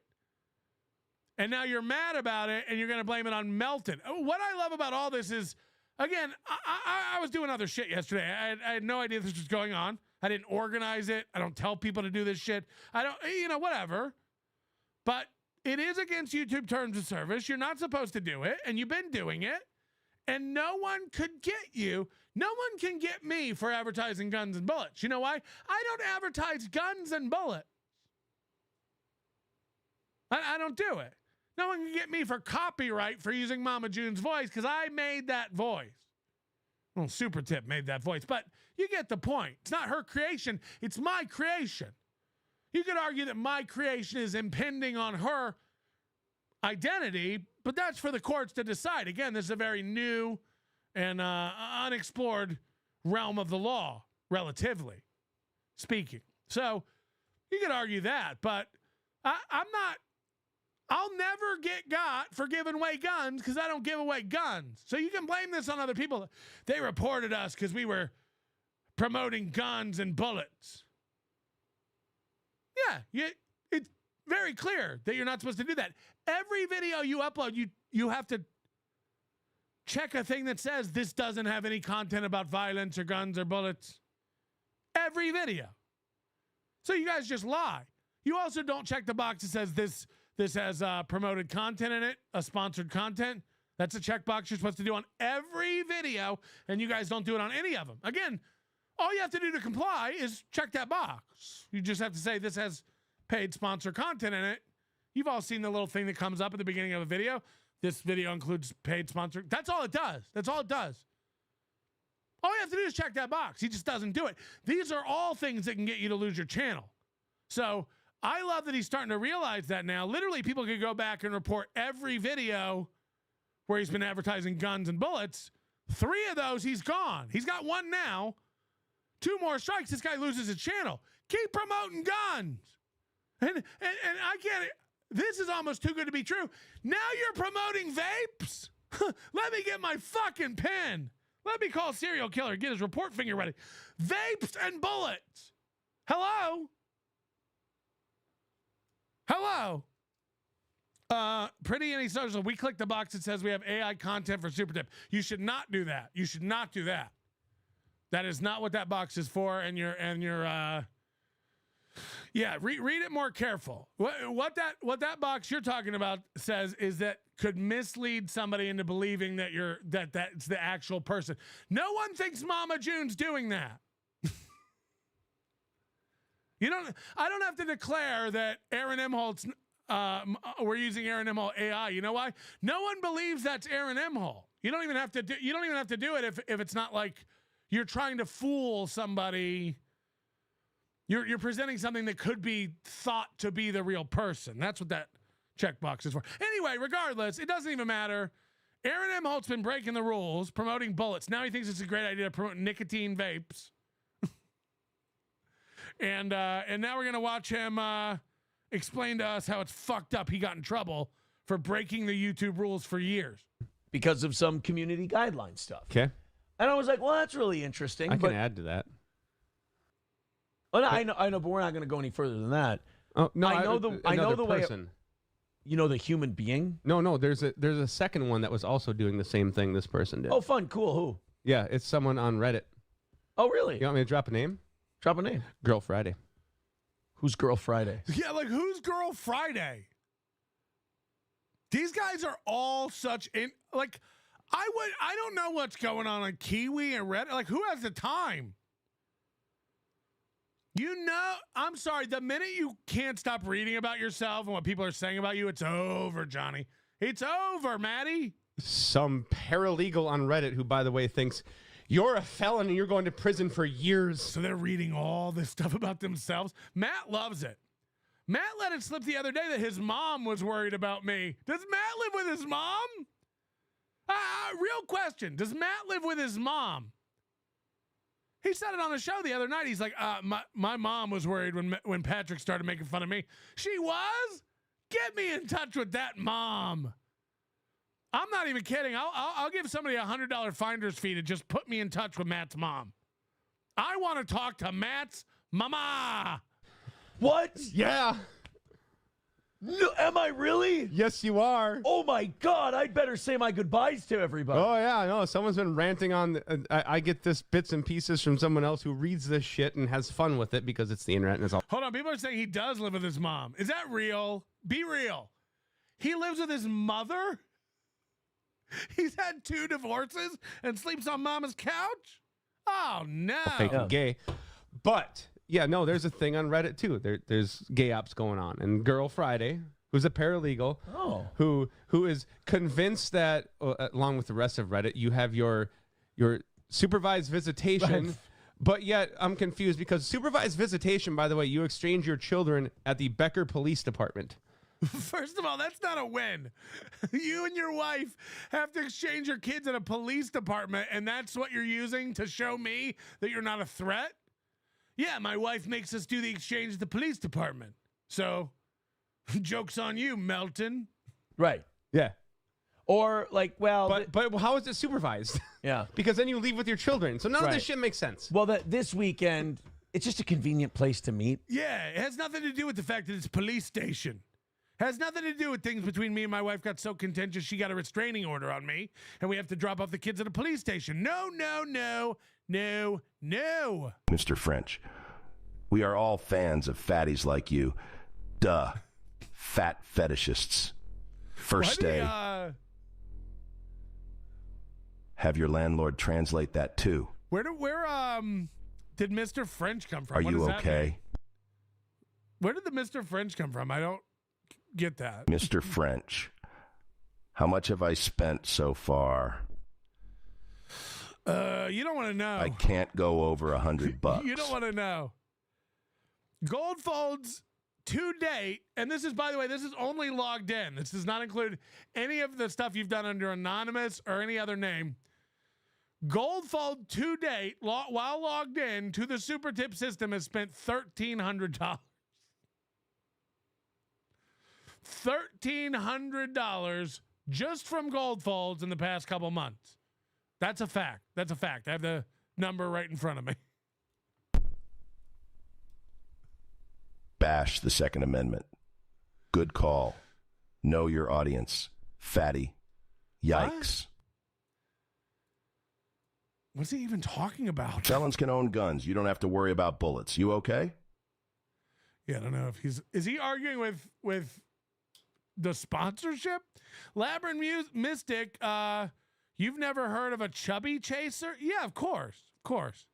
And now you're mad about it, and you're going to blame it on Melton. What I love about all this is, again, I was doing other shit yesterday. I had no idea this was going on. I didn't organize it. I don't tell people to do this shit. I don't, whatever. But it is against YouTube terms of service. You're not supposed to do it, and you've been doing it. And no one could get you. No one can get me for advertising guns and bullets. You know why? I don't advertise guns and bullets. I don't do it. No one can get me for copyright for using Mama June's voice because I made that voice. Well, Super Tip made that voice, but you get the point. It's not her creation. It's my creation. You could argue that my creation is impinging on her identity, but that's for the courts to decide. Again, this is a very new and unexplored realm of the law, relatively speaking. So you could argue that, but I'll never get got for giving away guns because I don't give away guns. So you can blame this on other people. They reported us because we were promoting guns and bullets. Yeah, it's very clear that you're not supposed to do that. Every video you upload, you have to check a thing that says this doesn't have any content about violence or guns or bullets. Every video. So you guys just lie. You also don't check the box that says this has promoted content in it, a sponsored content. That's a checkbox you're supposed to do on every video, and you guys don't do it on any of them. Again, all you have to do to comply is check that box. You just have to say this has paid sponsor content in it. You've all seen the little thing that comes up at the beginning of a video. This video includes paid sponsor. That's all it does. That's all it does. All you have to do is check that box. He just doesn't do it. These are all things that can get you to lose your channel. So I love that he's starting to realize that now. Literally, people can go back and report every video where he's been advertising guns and bullets. 3 of those, he's gone. He's got 1 now. 2 more strikes, this guy loses his channel. Keep promoting guns. And I can't, this is almost too good to be true. Now you're promoting vapes? Let me get my fucking pen. Let me call serial killer, get his report finger ready. Vapes and bullets. Hello? Pretty Any Social. We click the box that says we have AI content for Super Tip. You should not do that. You should not do that. That is not what that box is for. And you're read it more careful. What that box you're talking about says is that could mislead somebody into believing that that's the actual person. No one thinks Mama June's doing that. I don't have to declare that Aaron Imholte's we're using Aaron Imholte AI. You know why? No one believes that's Aaron Imholte. You don't even have to do it if it's not like you're trying to fool somebody. You're presenting something that could be thought to be the real person. That's what that checkbox is for. Anyway, regardless, it doesn't even matter. Aaron Imholte's been breaking the rules, promoting bullets. Now he thinks it's a great idea to promote nicotine vapes. And now we're gonna watch him explain to us how it's fucked up he got in trouble for breaking the YouTube rules for years because of some community guideline stuff. Okay. And I was like, well, that's really interesting. I can add to that. Well, I know, but we're not going to go any further than that. Oh no, I know the person. way. You know the human being. No. There's a second one that was also doing the same thing this person did. Oh, fun, cool. Who? Yeah, it's someone on Reddit. Oh, really? You want me to drop a name? Drop a name. Girl Friday. Who's Girl Friday? Yeah, like who's Girl Friday? These guys are all such I don't know what's going on Kiwi and Reddit. Like, who has the time? You know, I'm sorry. The minute you can't stop reading about yourself and what people are saying about you, it's over, Johnny. It's over, Maddie. Some paralegal on Reddit who, by the way, thinks you're a felon and you're going to prison for years. So they're reading all this stuff about themselves. Matt loves it. Matt let it slip the other day that his mom was worried about me. Does Matt live with his mom? Real question. Does Matt live with his mom? He said it on the show the other night. He's like, my mom was worried when Patrick started making fun of me. She was? Get me in touch with that mom. I'm not even kidding. I'll give somebody $100 finder's fee to just put me in touch with Matt's mom. I want to talk to Matt's mama. What? Yeah. No, am I really? Yes, you are. Oh my God! I'd better say my goodbyes to everybody. Oh yeah, I know. Someone's been ranting on. I get this bits and pieces from someone else who reads this shit and has fun with it because it's the internet and it's all. Hold on, people are saying he does live with his mom. Is that real? Be real. He lives with his mother. He's had 2 divorces and sleeps on mama's couch. Oh no! Fake and gay, but. Yeah, no, there's a thing on Reddit, too. There's gay ops going on. And Girl Friday, who's a paralegal, who is convinced that, along with the rest of Reddit, you have your supervised visitation. Right. But yet, I'm confused because supervised visitation, by the way, you exchange your children at the Becker Police Department. First of all, that's not a win. You and your wife have to exchange your kids at a police department, and that's what you're using to show me that you're not a threat? Yeah, my wife makes us do the exchange at the police department. So, joke's on you, Melton. Right. Yeah. Or like, well, but how is it supervised? Yeah. Because then you leave with your children. So none of this shit makes sense. Well, this weekend, it's just a convenient place to meet. Yeah, it has nothing to do with the fact that it's a police station. Has nothing to do with things between me and my wife got so contentious she got a restraining order on me, and we have to drop off the kids at a police station. No. Mr. French, we are all fans of fatties like you. Duh. Fat fetishists. First day. Have your landlord translate that too. Where did Mr. French come from? Are you okay? Where did the Mr. French come from? I don't get that. Mr. French, how much have I spent so far? You don't want to know. I can't go over $100. You don't want to know. Gold folds to date, and this is, by the way, this is only logged in. This does not include any of the stuff you've done under anonymous or any other name. Gold fold to date, while logged in to the super tip system, has spent $1,300. $1,300 just from gold folds in the past couple months. That's a fact. That's a fact. I have the number right in front of me. Bash the Second Amendment. Good call. Know your audience. Fatty. Yikes. What's he even talking about? Felons can own guns. You don't have to worry about bullets. You okay? Yeah, I don't know if is he arguing with the sponsorship? Labyrinth Mystic, you've never heard of a chubby chaser? Yeah, of course. Of course.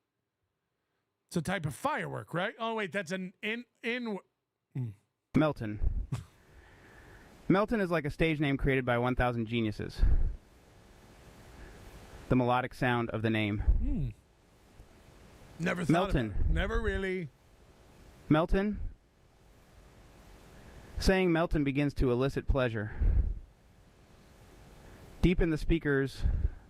It's a type of firework, right? Oh, wait, that's an Melton. Melton is like a stage name created by 1,000 geniuses. The melodic sound of the name. Never thought Melton. about it. Never really. Melton. Saying Melton begins to elicit pleasure. Deep in the speaker's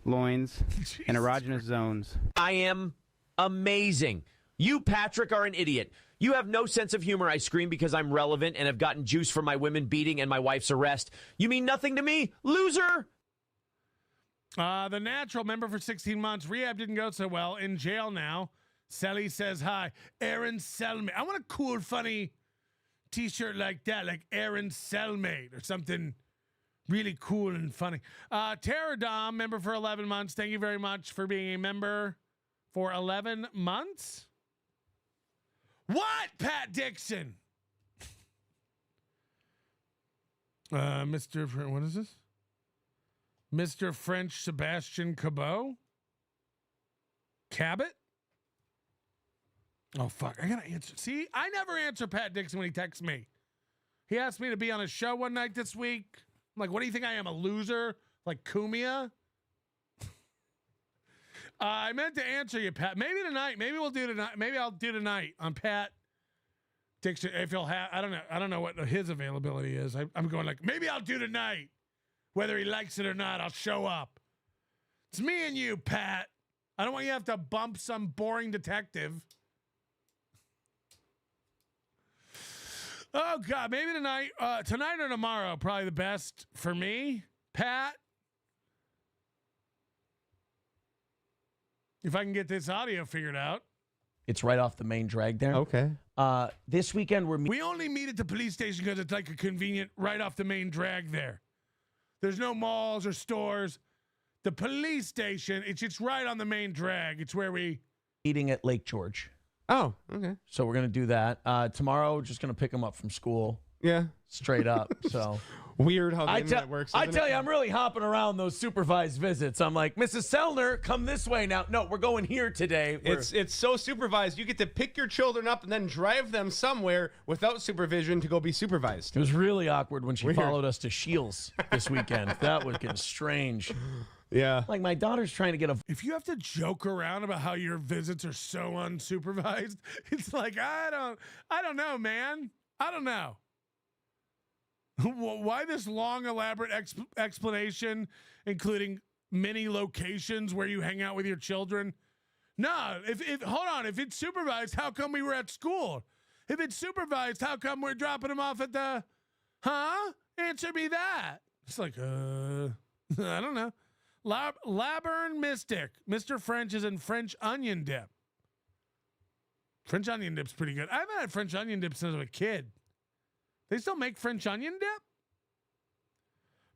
loins and erogenous zones. I am amazing. You, Patrick, are an idiot. You have no sense of humor, I scream, because I'm relevant and have gotten juice from my women beating and my wife's arrest. You mean nothing to me, loser? The Natural, member for 16 months. Rehab didn't go so well. In jail now. Sally says hi. Aaron Selmate. I want a cool, funny t-shirt like that, like Aaron Selmate or something really cool and funny. Terradom, member for 11 months. Thank you very much for being a member for 11 months. What, Pat Dixon? What is this? Mr. French Sebastian Cabot? Cabot? Oh, fuck. I got to answer. See, I never answer Pat Dixon when he texts me. He asked me to be on a show one night this week. I'm like, what do you think I am, a loser? Like Kumia? I meant to answer you, Pat. Maybe tonight. Maybe we'll do tonight. Maybe I'll do tonight on Pat Dixon. If he'll have, I don't know. I don't know what his availability is. I'm going like, maybe I'll do tonight. Whether he likes it or not, I'll show up. It's me and you, Pat. I don't want you to have to bump some boring detective. Oh, God. Maybe tonight. Tonight or tomorrow, probably the best for me. Pat. If I can get this audio figured out. It's right off the main drag there. Okay. This weekend we only meet at the police station because it's like a convenient right off the main drag there. There's no malls or stores. The police station, it's just right on the main drag. It's where we meeting at Lake George. Oh, okay. So we're gonna do that tomorrow. We're just gonna pick him up from school. Yeah, straight up. So weird how the internet works. I tell you, I'm really hopping around those supervised visits. I'm like, Mrs. Sellner, come this way now. No, we're going here today. It's so supervised. You get to pick your children up and then drive them somewhere without supervision to go be supervised. It was really awkward when she followed us to Shields this weekend. That was getting strange. Yeah. Like my daughter's trying to get a. If you have to joke around about how your visits are so unsupervised, it's like, I don't know, man. I don't know. Why this long, elaborate explanation, including many locations where you hang out with your children? No, hold on. If it's supervised, how come we were at school? If it's supervised, how come we're dropping them off at the? Huh? Answer me that. It's like, I don't know. Laburn Mystic. Mr. French is in French onion dip. French onion dip's pretty good. I haven't had French onion dip since I was a kid. They still make French onion dip?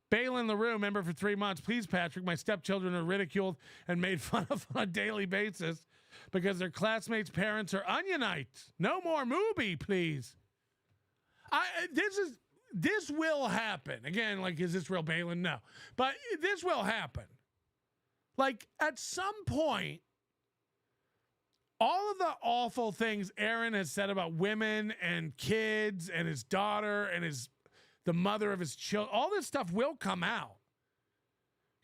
Balin LaRue, member for 3 months. Please, Patrick, my stepchildren are ridiculed and made fun of on a daily basis because their classmates' parents are onionites. No more movie, please. This will happen. Again, like, is this real Balin? No. But this will happen. Like, at some point, all of the awful things Aaron has said about women and kids and his daughter and the mother of his children, all this stuff will come out.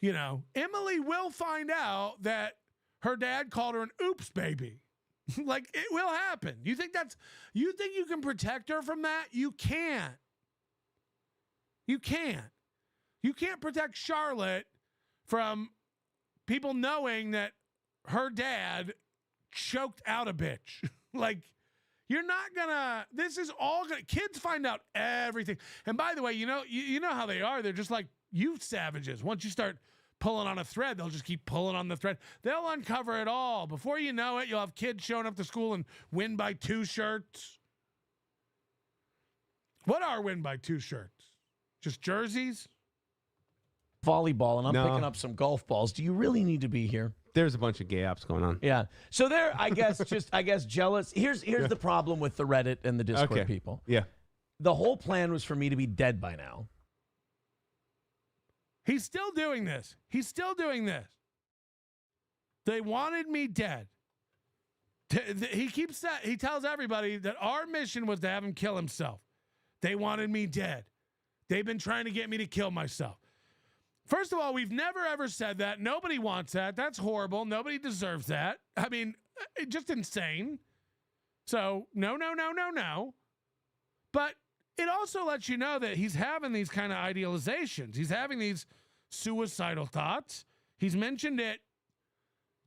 You know, Emily will find out that her dad called her an oops baby. Like, it will happen. You think you can protect her from that? You can't. You can't. You can't protect Charlotte from people knowing that her dad choked out a bitch. Like, you're not gonna, this is all gonna, kids find out everything. And by the way, you know how they are. They're just like youth savages. Once you start pulling on a thread, they'll just keep pulling on the thread. They'll uncover it all. Before you know it, you'll have kids showing up to school and win by 2 shirts. What are win by 2 shirts? Just jerseys? Volleyball, and I'm picking up some golf balls. Do you really need to be here? There's a bunch of gay apps going on. Yeah. So there, I guess jealous. Here's the problem with the Reddit and the Discord people. Yeah. The whole plan was for me to be dead by now. He's still doing this. They wanted me dead. He tells everybody that our mission was to have him kill himself. They wanted me dead. They've been trying to get me to kill myself. First of all, we've never, ever said that. Nobody wants that. That's horrible. Nobody deserves that. I mean, just insane. So, no. But it also lets you know that he's having these kind of idealizations. He's having these suicidal thoughts. He's mentioned it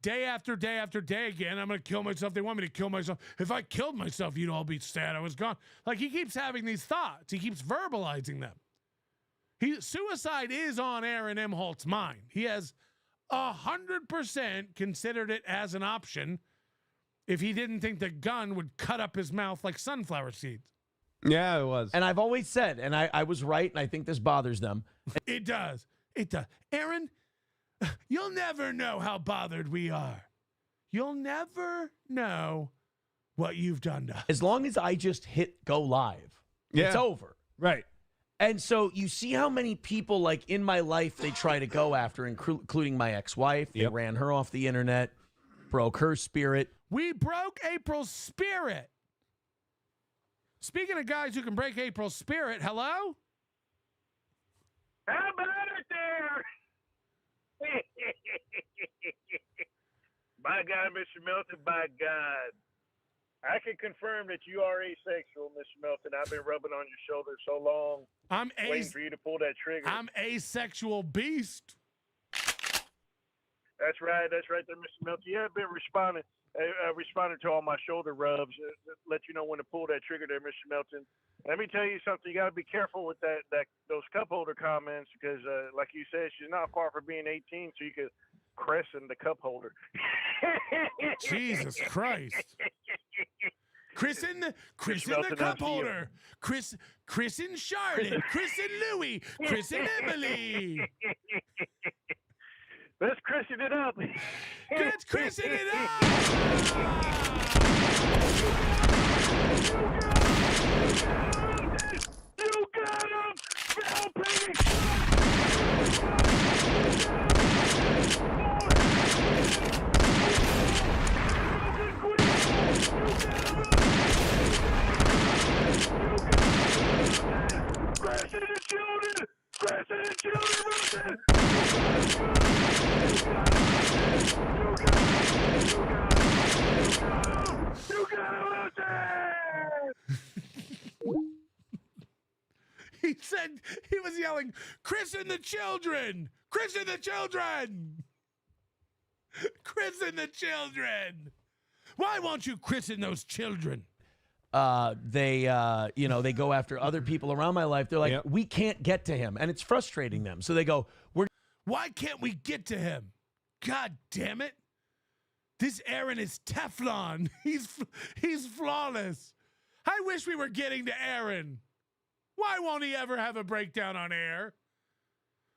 day after day after day again. I'm going to kill myself. They want me to kill myself. If I killed myself, you'd all be sad I was gone. Like, he keeps having these thoughts. He keeps verbalizing them. Suicide is on Aaron Imholte's mind. He has 100% considered it as an option if he didn't think the gun would cut up his mouth like sunflower seeds. Yeah, it was. And I've always said, and I was right, and I think this bothers them. It does. Aaron, you'll never know how bothered we are. You'll never know what you've done to us. As long as I just hit go live, it's over. Right. And so you see how many people, like, in my life they try to go after, including my ex-wife. They ran her off the internet, broke her spirit. We broke April's spirit. Speaking of guys who can break April's spirit, hello? How about it there? By God, Mr. Melton, by God. I can confirm that you are asexual, Mr. Melton. I've been rubbing on your shoulder so long, waiting for you to pull that trigger. I'm asexual beast. That's right there, Mr. Melton. You have been responding to all my shoulder rubs. Let you know when to pull that trigger there, Mr. Melton. Let me tell you something. You got to be careful with those cup holder comments because, like you said, she's not far from being 18, so you could christen the cup holder. Jesus Christ. Christen the cup holder. Christen Charlotte. Christen Louie. Christen Emily. Let's christen it up. Let's christen it up. You got him. Phil Pig. He said, he was yelling, christen the children! Christen the children! Christen the children! Why won't you christen those children? They go after other people around my life. They're like, we can't get to him. And it's frustrating them. So they go, why can't we get to him? God damn it. This Aaron is Teflon. He's flawless. I wish we were getting to Aaron. Why won't he ever have a breakdown on air?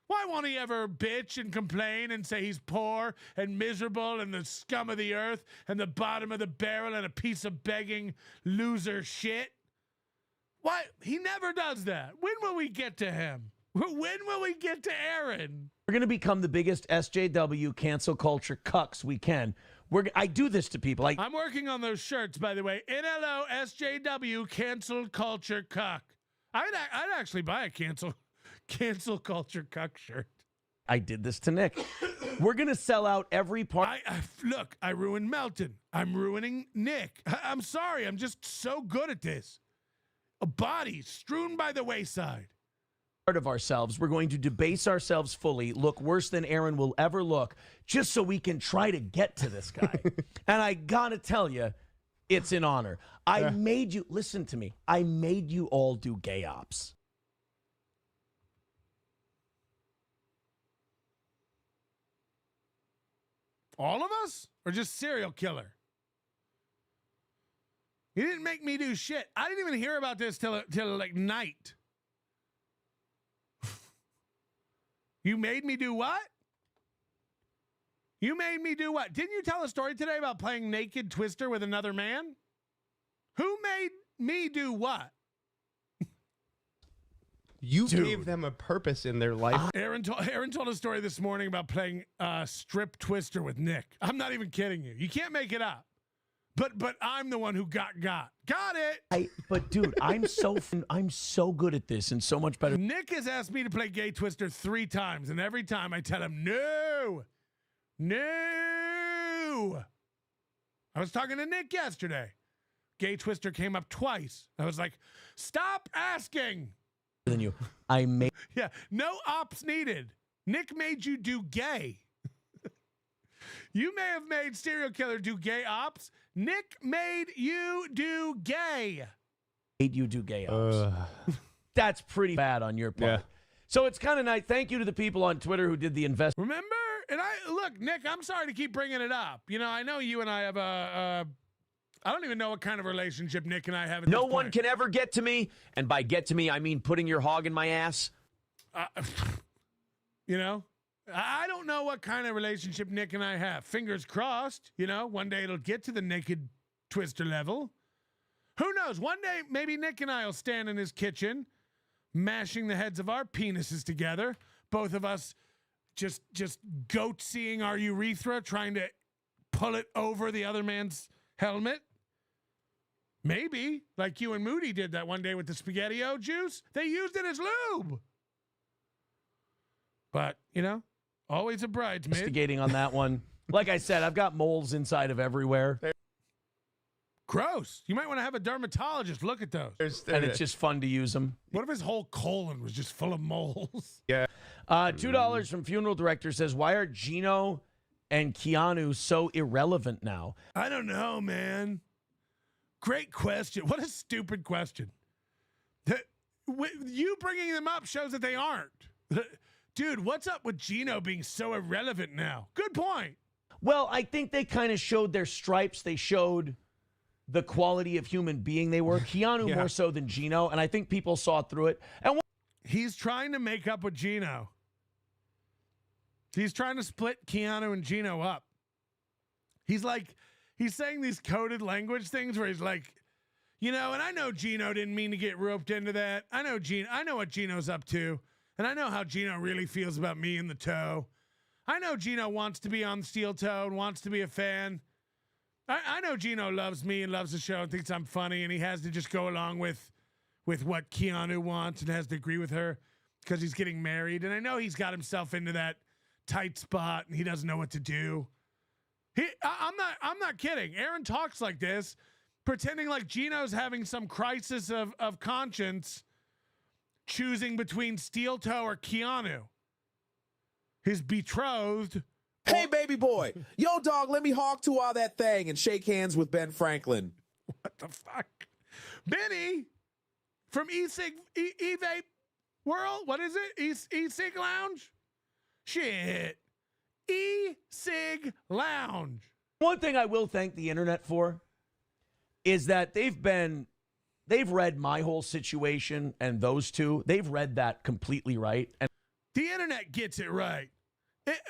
Why won't he ever bitch and complain and say he's poor and miserable and the scum of the earth and the bottom of the barrel and a piece of begging loser shit? Why? He never does that. When will we get to him? When will we get to Aaron? We're going to become the biggest SJW cancel culture cucks we can. I do this to people. I'm working on those shirts, by the way. NLO SJW cancel culture cuck. I'd actually buy a cancel culture cuck shirt. I did this to Nick. We're going to sell out every part. Look, I ruined Melton. I'm ruining Nick. I'm sorry. I'm just so good at this. A body strewn by the wayside. Part of ourselves. We're going to debase ourselves fully, look worse than Aaron will ever look, just so we can try to get to this guy. And I got to tell you, it's an honor. I made you, listen to me, I made you all do gay ops. All of us? Or just serial killer? You didn't make me do shit. I didn't even hear about this till like night. You made me do what? You made me do what? Didn't you tell a story today about playing naked Twister with another man? Who made me do what? You gave them a purpose in their life. Aaron told a story this morning about playing strip Twister with Nick. I'm not even kidding you. You can't make it up. But I'm the one who got. Got it. But dude, I'm so good at this and so much better. Nick has asked me to play Gay Twister 3 times, and every time I tell him no. I was talking to Nick yesterday. Gay Twister came up twice. I was like, stop asking. Than you. I made. Yeah, no ops needed. Nick made you do gay. You may have made serial killer do gay ops. Nick made you do gay. Made you do gay ops. That's pretty bad on your part. Yeah. So it's kind of nice. Thank you to the people on Twitter who did the invest. Remember? And look, Nick, I'm sorry to keep bringing it up. You know, I know you and I have I don't even know what kind of relationship Nick and I have. No one can ever get to me. And by get to me, I mean putting your hog in my ass. You know? I don't know what kind of relationship Nick and I have. Fingers crossed, you know, one day it'll get to the naked Twister level. Who knows? One day, maybe Nick and I will stand in his kitchen, mashing the heads of our penises together. Both of us just goat-seeing our urethra, trying to pull it over the other man's helmet. Maybe, like you and Moody did that one day with the SpaghettiO juice. They used it as lube. But, you know, always a bridesmaid. Investigating on that one. Like I said, I've got moles inside of everywhere. Gross. You might want to have a dermatologist look at those. And it's just fun to use them. What if his whole colon was just full of moles? Yeah. $2 from Funeral Director says, why are Gino and Keanu so irrelevant now? I don't know, man. Great question. What a stupid question. You bringing them up shows that they aren't. Dude, what's up with Gino being so irrelevant now? Good point. Well, I think they kind of showed their stripes. They showed the quality of human being they were. Keanu more so than Gino, and I think people saw through it. And he's trying to make up with Gino. He's trying to split Keanu and Gino up. He's saying these coded language things where he's like, you know, and I know Gino didn't mean to get roped into that. I know what Gino's up to. And I know how Gino really feels about me in the toe. I know Gino wants to be on Steel Toe and wants to be a fan. I know Gino loves me and loves the show and thinks I'm funny, and he has to just go along with what Keanu wants and has to agree with her because he's getting married. And I know he's got himself into that tight spot and he doesn't know what to do. I'm not kidding. Aaron talks like this, pretending like Gino's having some crisis of conscience, choosing between Steel Toe or Keanu, his betrothed. Hey, baby boy. Yo, dog, let me hawk to all that thing and shake hands with Ben Franklin. What the fuck? Benny from E-Vape World? What is it? E-Cig Lounge? Shit. E-Cig Lounge. one thing I will thank the internet for is that they've read my whole situation and those two. They've read that completely right. And the internet gets it right.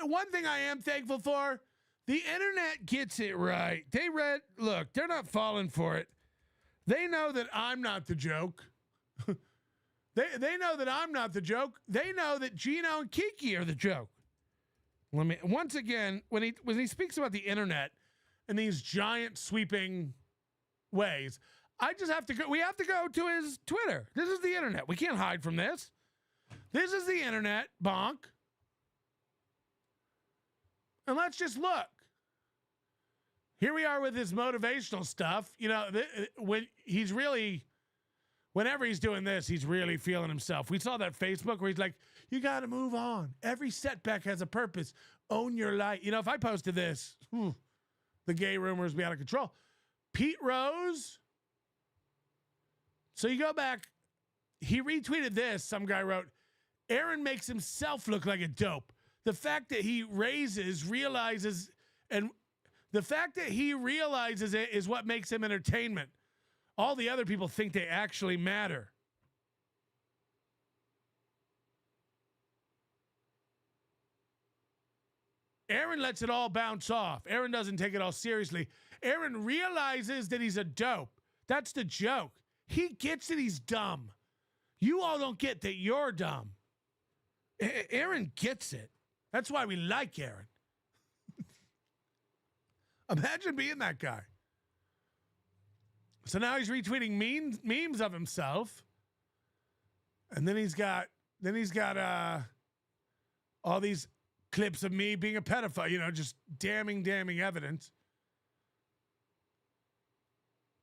One thing I am thankful for, the internet gets it right. Look, they're not falling for it. They know that I'm not the joke. They know that I'm not the joke. They know that Gino and Kiki are the joke. Once again, when he speaks about the internet in these giant sweeping ways, we have to go to his Twitter. This is the internet. We can't hide from this. This is the internet, bonk. And let's just look. Here we are with his motivational stuff. You know, whenever he's doing this, he's really feeling himself. We saw that Facebook where he's like, you got to move on. Every setback has a purpose. Own your life. You know, if I posted this, the gay rumors be out of control. Pete Rose. So you go back. He retweeted this. Some guy wrote, Aaron makes himself look like a dope. The fact that he realizes it is what makes him entertainment. All the other people think they actually matter. Aaron lets it all bounce off. Aaron doesn't take it all seriously. Aaron realizes that he's a dope. That's the joke. He gets it. He's dumb. You all don't get that you're dumb. Aaron gets it. That's why we like Aaron. Imagine being that guy. So now he's retweeting memes of himself. And then he's got all these clips of me being a pedophile, you know, just damning evidence.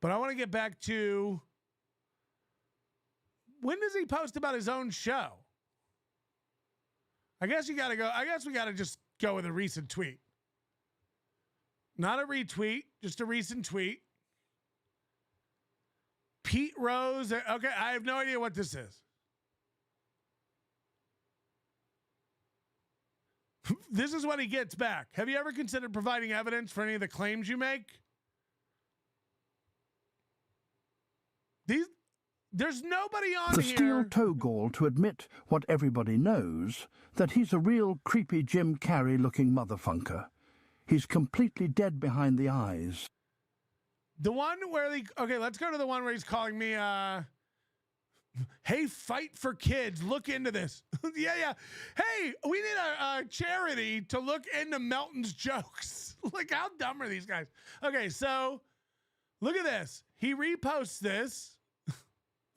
But I want to get back to, when does he post about his own show? I guess we got to just go with a recent tweet. Not a retweet, just a recent tweet. Pete Rose. Okay, I have no idea what this is. This is what he gets back. Have you ever considered providing evidence for any of the claims you make? There's nobody on the here. Steel Toe Gall to admit what everybody knows, that he's a real creepy Jim Carrey-looking motherfunker. He's completely dead behind the eyes. The one where let's go to the one where he's calling me Hey, Fight for Kids, look into this. Yeah. Hey, we need a charity to look into Melton's jokes. Like, how dumb are these guys? Okay, so look at this. He reposts this.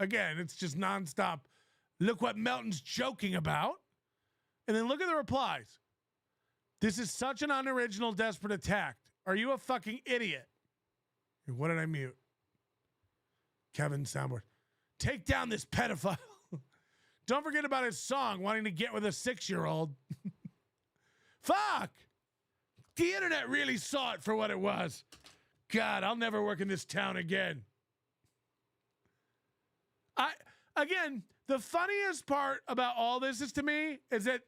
Again, it's just nonstop. Look what Melton's joking about. And then look at the replies. This is such an unoriginal, desperate attack. Are you a fucking idiot? What did I mute? Kevin Soundboard. Take down this pedophile. Don't forget about his song, wanting to get with a 6-year-old. Fuck. The internet really saw it for what it was. God, I'll never work in this town again. Again, the funniest part about all this is to me is that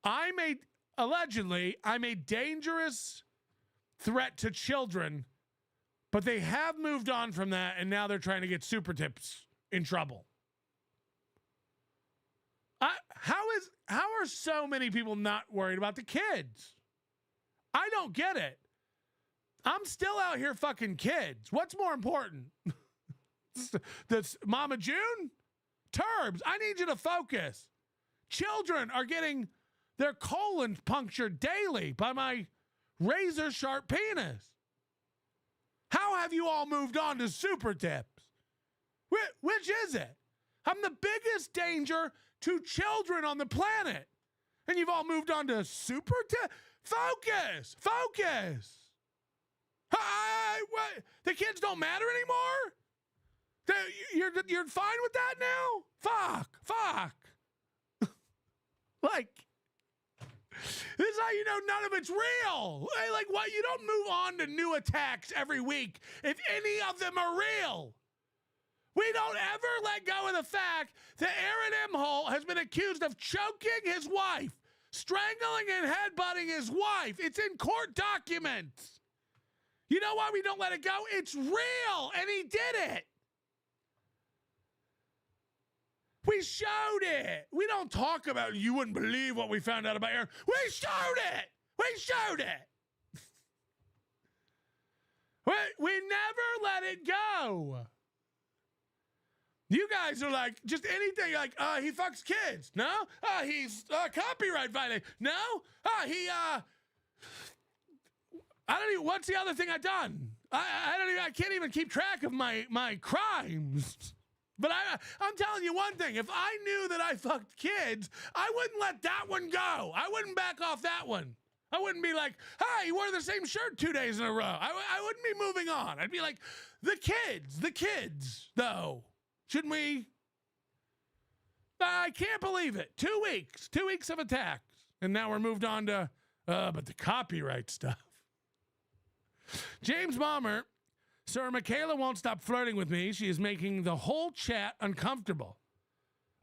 I'm a dangerous threat to children, but they have moved on from that, and now they're trying to get super tips in trouble. How are so many people not worried about the kids? I don't get it. I'm still out here fucking kids. What's more important? This Mama June? Turbs, I need you to focus. Children are getting their colons punctured daily by my razor sharp penis. How have you all moved on to super tips? Which is it? I'm the biggest danger to children on the planet. And you've all moved on to super tips? Focus. What? The kids don't matter anymore? You're fine with that now? Fuck. Like, this is how you know none of it's real. Like, what? You don't move on to new attacks every week if any of them are real. We don't ever let go of the fact that Aaron Imholte has been accused of choking his wife, strangling and headbutting his wife. It's in court documents. You know why we don't let it go? It's real, and he did it. We showed it. We don't talk about it. You wouldn't believe what we found out about Aaron. We showed it. We never let it go. You guys are like, just anything like, he fucks kids. No? He's copyright violating. No? I don't even, what's the other thing I've done? I can't even keep track of my crimes. But I'm telling you one thing. If I knew that I fucked kids, I wouldn't let that one go. I wouldn't back off that one. I wouldn't be like, hey, you wore the same shirt 2 days in a row. I wouldn't be moving on. I'd be like, the kids, though. Shouldn't we? I can't believe it. 2 weeks. 2 weeks of attacks. And now we're moved on to, but the copyright stuff. James Balmer. Sir, Michaela won't stop flirting with me. She is making the whole chat uncomfortable.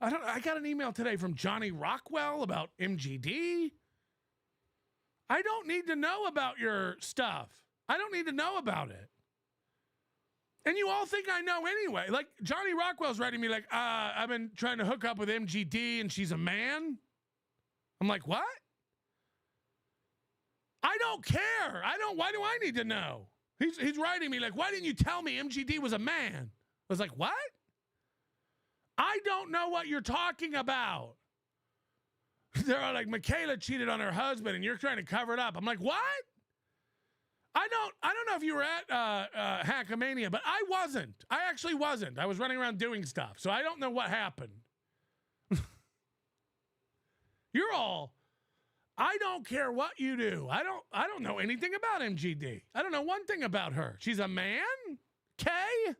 I got an email today from Johnny Rockwell about MGD. I don't need to know about your stuff. I don't need to know about it. And you all think I know anyway. Like, Johnny Rockwell's writing me like, I've been trying to hook up with MGD and she's a man. I'm like, what? I don't care. Why do I need to know? He's writing me like, why didn't you tell me MGD was a man? I was like, what? I don't know what you're talking about. They're all like, Michaela cheated on her husband and you're trying to cover it up. I'm like, what? I don't know if you were at Hackamania, but I wasn't. I actually wasn't. I was running around doing stuff. So I don't know what happened. You're all, I don't care what you do. I don't know anything about MGD. I don't know one thing about her. She's a man? Okay? At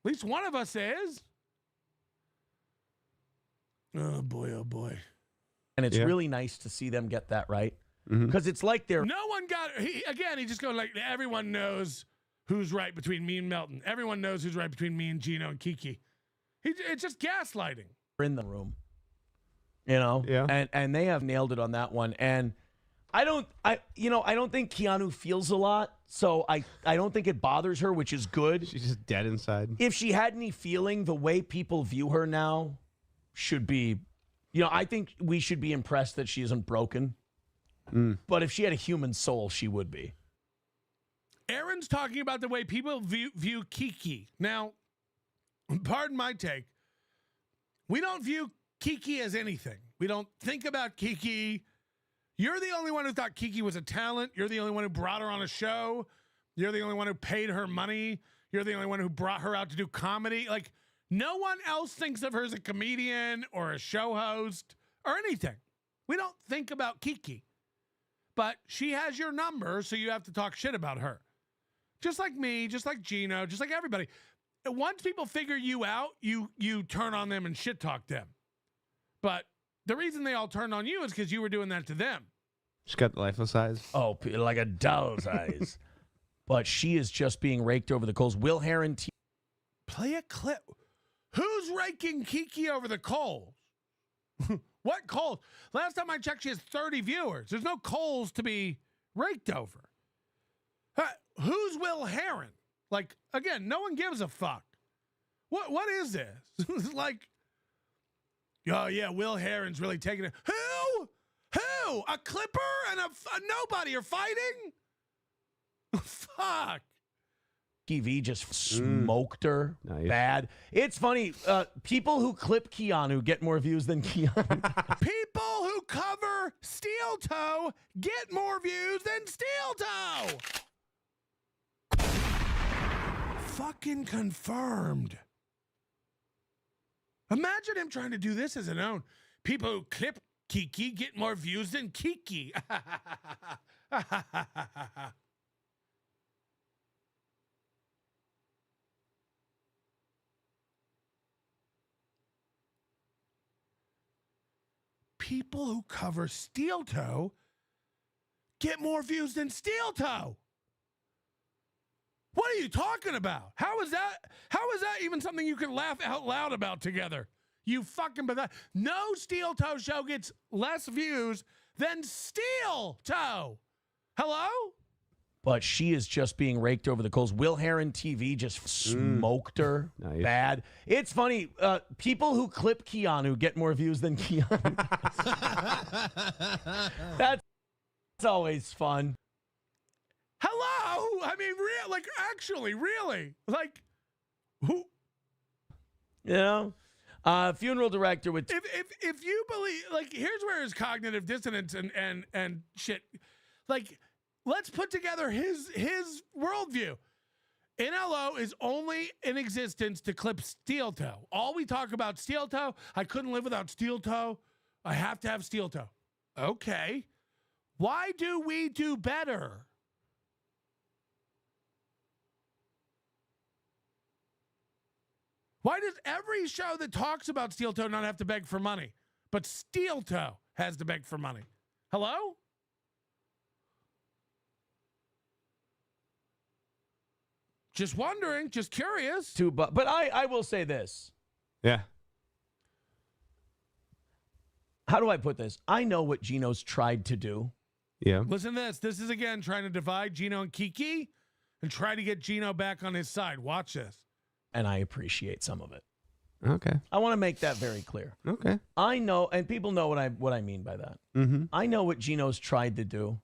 least one of us is. Oh boy, oh boy. And it's really nice to see them get that right. Because it's like they're... No one got it. He just goes like, everyone knows who's right between me and Melton. Everyone knows who's right between me and Gino and Kiki. It's just gaslighting. In the room. You know? Yeah. And they have nailed it on that one. And I don't think Keanu feels a lot. So I don't think it bothers her, which is good. She's just dead inside. If she had any feeling, the way people view her now should be... I think we should be impressed that she isn't broken. But if she had a human soul, she would be. Aaron's talking about the way people view Kiki. Now, pardon my take, we don't view Kiki as anything. We don't think about Kiki. You're the only one who thought Kiki was a talent. You're the only one who brought her on a show. You're the only one who paid her money. You're the only one who brought her out to do comedy. Like, no one else thinks of her as a comedian or a show host or anything. We don't think about Kiki. But she has your number, so you have to talk shit about her. Just like me, just like Gino, just like everybody. Once people figure you out, you turn on them and shit talk them. But the reason they all turned on you is because you were doing that to them. She's got the lifeless eyes. Oh, like a doll's eyes. But she is just being raked over the coals. Will Heron Play a clip. Who's raking Kiki over the coals? What coals? Last time I checked, she has 30 viewers. There's no coals to be raked over. Who's Will Heron? Like, again, no one gives a fuck. What is this? It's like, oh, yeah, Will Heron's really taking it. Who? A Clipper and a nobody are fighting? Fuck. TV just smoked her bad. It's funny. People who clip Keanu get more views than Keanu. People who cover Steel Toe get more views than Steel Toe. Fucking confirmed. Imagine him trying to do this as an own. People who clip Kiki get more views than Kiki. People who cover Steel Toe get more views than Steel Toe. What are you talking about? How is that even something you can laugh out loud about together? You fucking pathetic. No Steel Toe show gets less views than Steel Toe. Hello? But she is just being raked over the coals. Will Heron TV just smoked her bad. It's funny. People who clip Keanu get more views than Keanu. That's always fun. Hello? I mean, actually, really? Like, who? You know? Funeral director with... If you believe... Like, here's where his cognitive dissonance and shit... Like... Let's put together his worldview. NLO is only in existence to clip Steel Toe. All we talk about Steel Toe. I couldn't live without Steel Toe. I have to have Steel Toe. Okay. Why do we do better? Why does every show that talks about Steel Toe not have to beg for money? But Steel Toe has to beg for money. Hello? Just wondering, just curious. But I will say this. Yeah. How do I put this? I know what Gino's tried to do. Yeah. Listen to this. This is, again, trying to divide Gino and Kiki and try to get Gino back on his side. Watch this. And I appreciate some of it. Okay. I want to make that very clear. Okay. I know, and people know what I mean by that. Mm-hmm. I know what Gino's tried to do.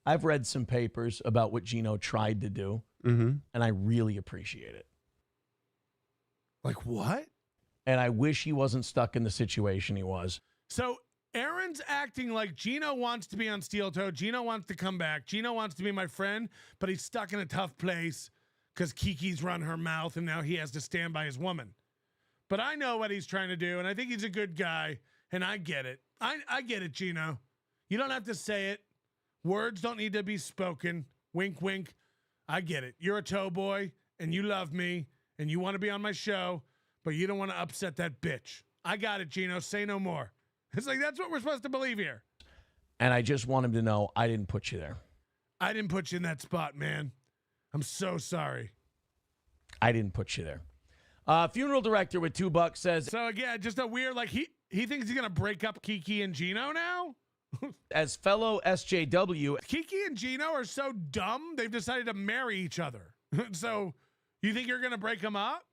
I've read some papers about what Gino tried to do. Mm-hmm. And I really appreciate it. Like what? And I wish he wasn't stuck in the situation he was. So Aaron's acting like Gino wants to be on Steel Toe. Gino wants to come back. Gino wants to be my friend, but he's stuck in a tough place because Kiki's run her mouth and now he has to stand by his woman. But I know what he's trying to do, and I think he's a good guy, and I get it. I get it, Gino. You don't have to say it. Words don't need to be spoken. Wink, wink. I get it. You're a toe boy, and you love me, and you want to be on my show, but you don't want to upset that bitch. I got it, Gino. Say no more. It's like, that's what we're supposed to believe here. And I just want him to know I didn't put you there. I didn't put you in that spot, man. I'm so sorry. I didn't put you there. Funeral director with $2 says... So, again, just a weird, like, he thinks he's going to break up Kiki and Gino now? As fellow SJW... Kiki and Gino are so dumb, they've decided to marry each other. So, you think you're going to break them up?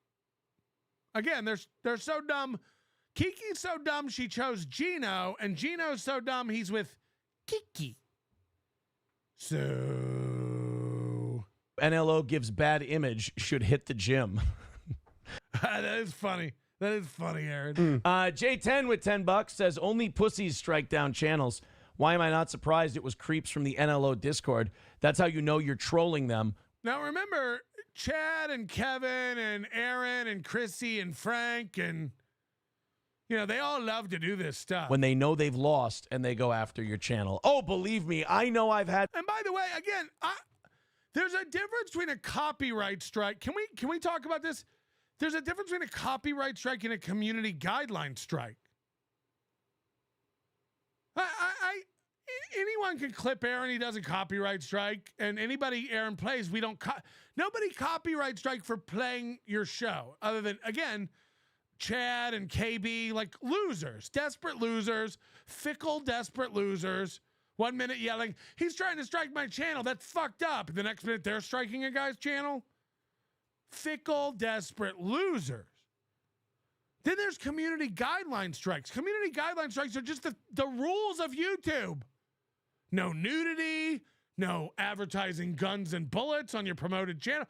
Again, they're so dumb. Kiki's so dumb she chose Gino, and Gino's so dumb he's with Kiki. So... NLO gives bad image, should hit the gym. That is funny. That is funny, Aaron. J10 with $10 says, only pussies strike down channels. Why am I not surprised it was creeps from the NLO Discord? That's how you know you're trolling them. Now, remember, Chad and Kevin and Aaron and Chrissy and Frank and, you know, they all love to do this stuff. When they know they've lost and they go after your channel. Oh, believe me, I know I've had... And by the way, again, there's a difference between a copyright strike. Can we talk about this? There's a difference between a copyright strike and a community guideline strike. Anyone can clip Aaron. He does a copyright strike, and anybody Aaron plays, we don't. Nobody copyright strike for playing your show, other than again, Chad and KB, like losers, desperate losers, fickle, desperate losers. 1 minute yelling, he's trying to strike my channel. That's fucked up. The next minute they're striking a guy's channel. Fickle, desperate losers. Then there's community guideline strikes. Community guideline strikes are just the rules of YouTube. No nudity, no advertising guns and bullets on your promoted channel.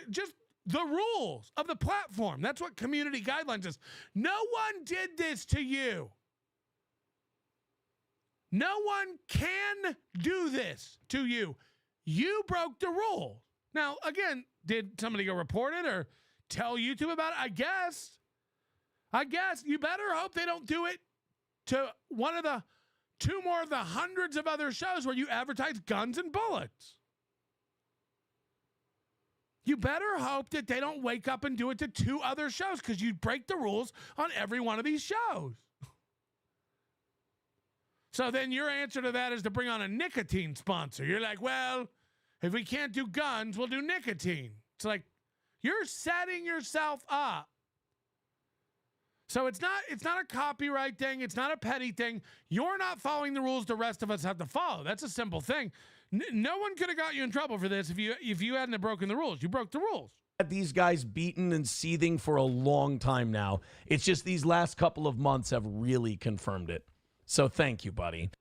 Just the rules of the platform. That's what community guidelines is. No one did this to you. No one can do this to you. You broke the rule. Now, again, did somebody go report it or tell YouTube about it? I guess you better hope they don't do it to two more of the hundreds of other shows where you advertise guns and bullets. You better hope that they don't wake up and do it to 2 other shows, because you break the rules on every one of these shows. So then your answer to that is to bring on a nicotine sponsor. You're like, well, if we can't do guns, we'll do nicotine. It's like you're setting yourself up. So it's not a copyright thing. It's not a petty thing. You're not following the rules the rest of us have to follow. That's a simple thing. No one could have got you in trouble for this if you hadn't have broken the rules. You broke the rules. These guys beaten and seething for a long time now. It's just these last couple of months have really confirmed it. So thank you, buddy.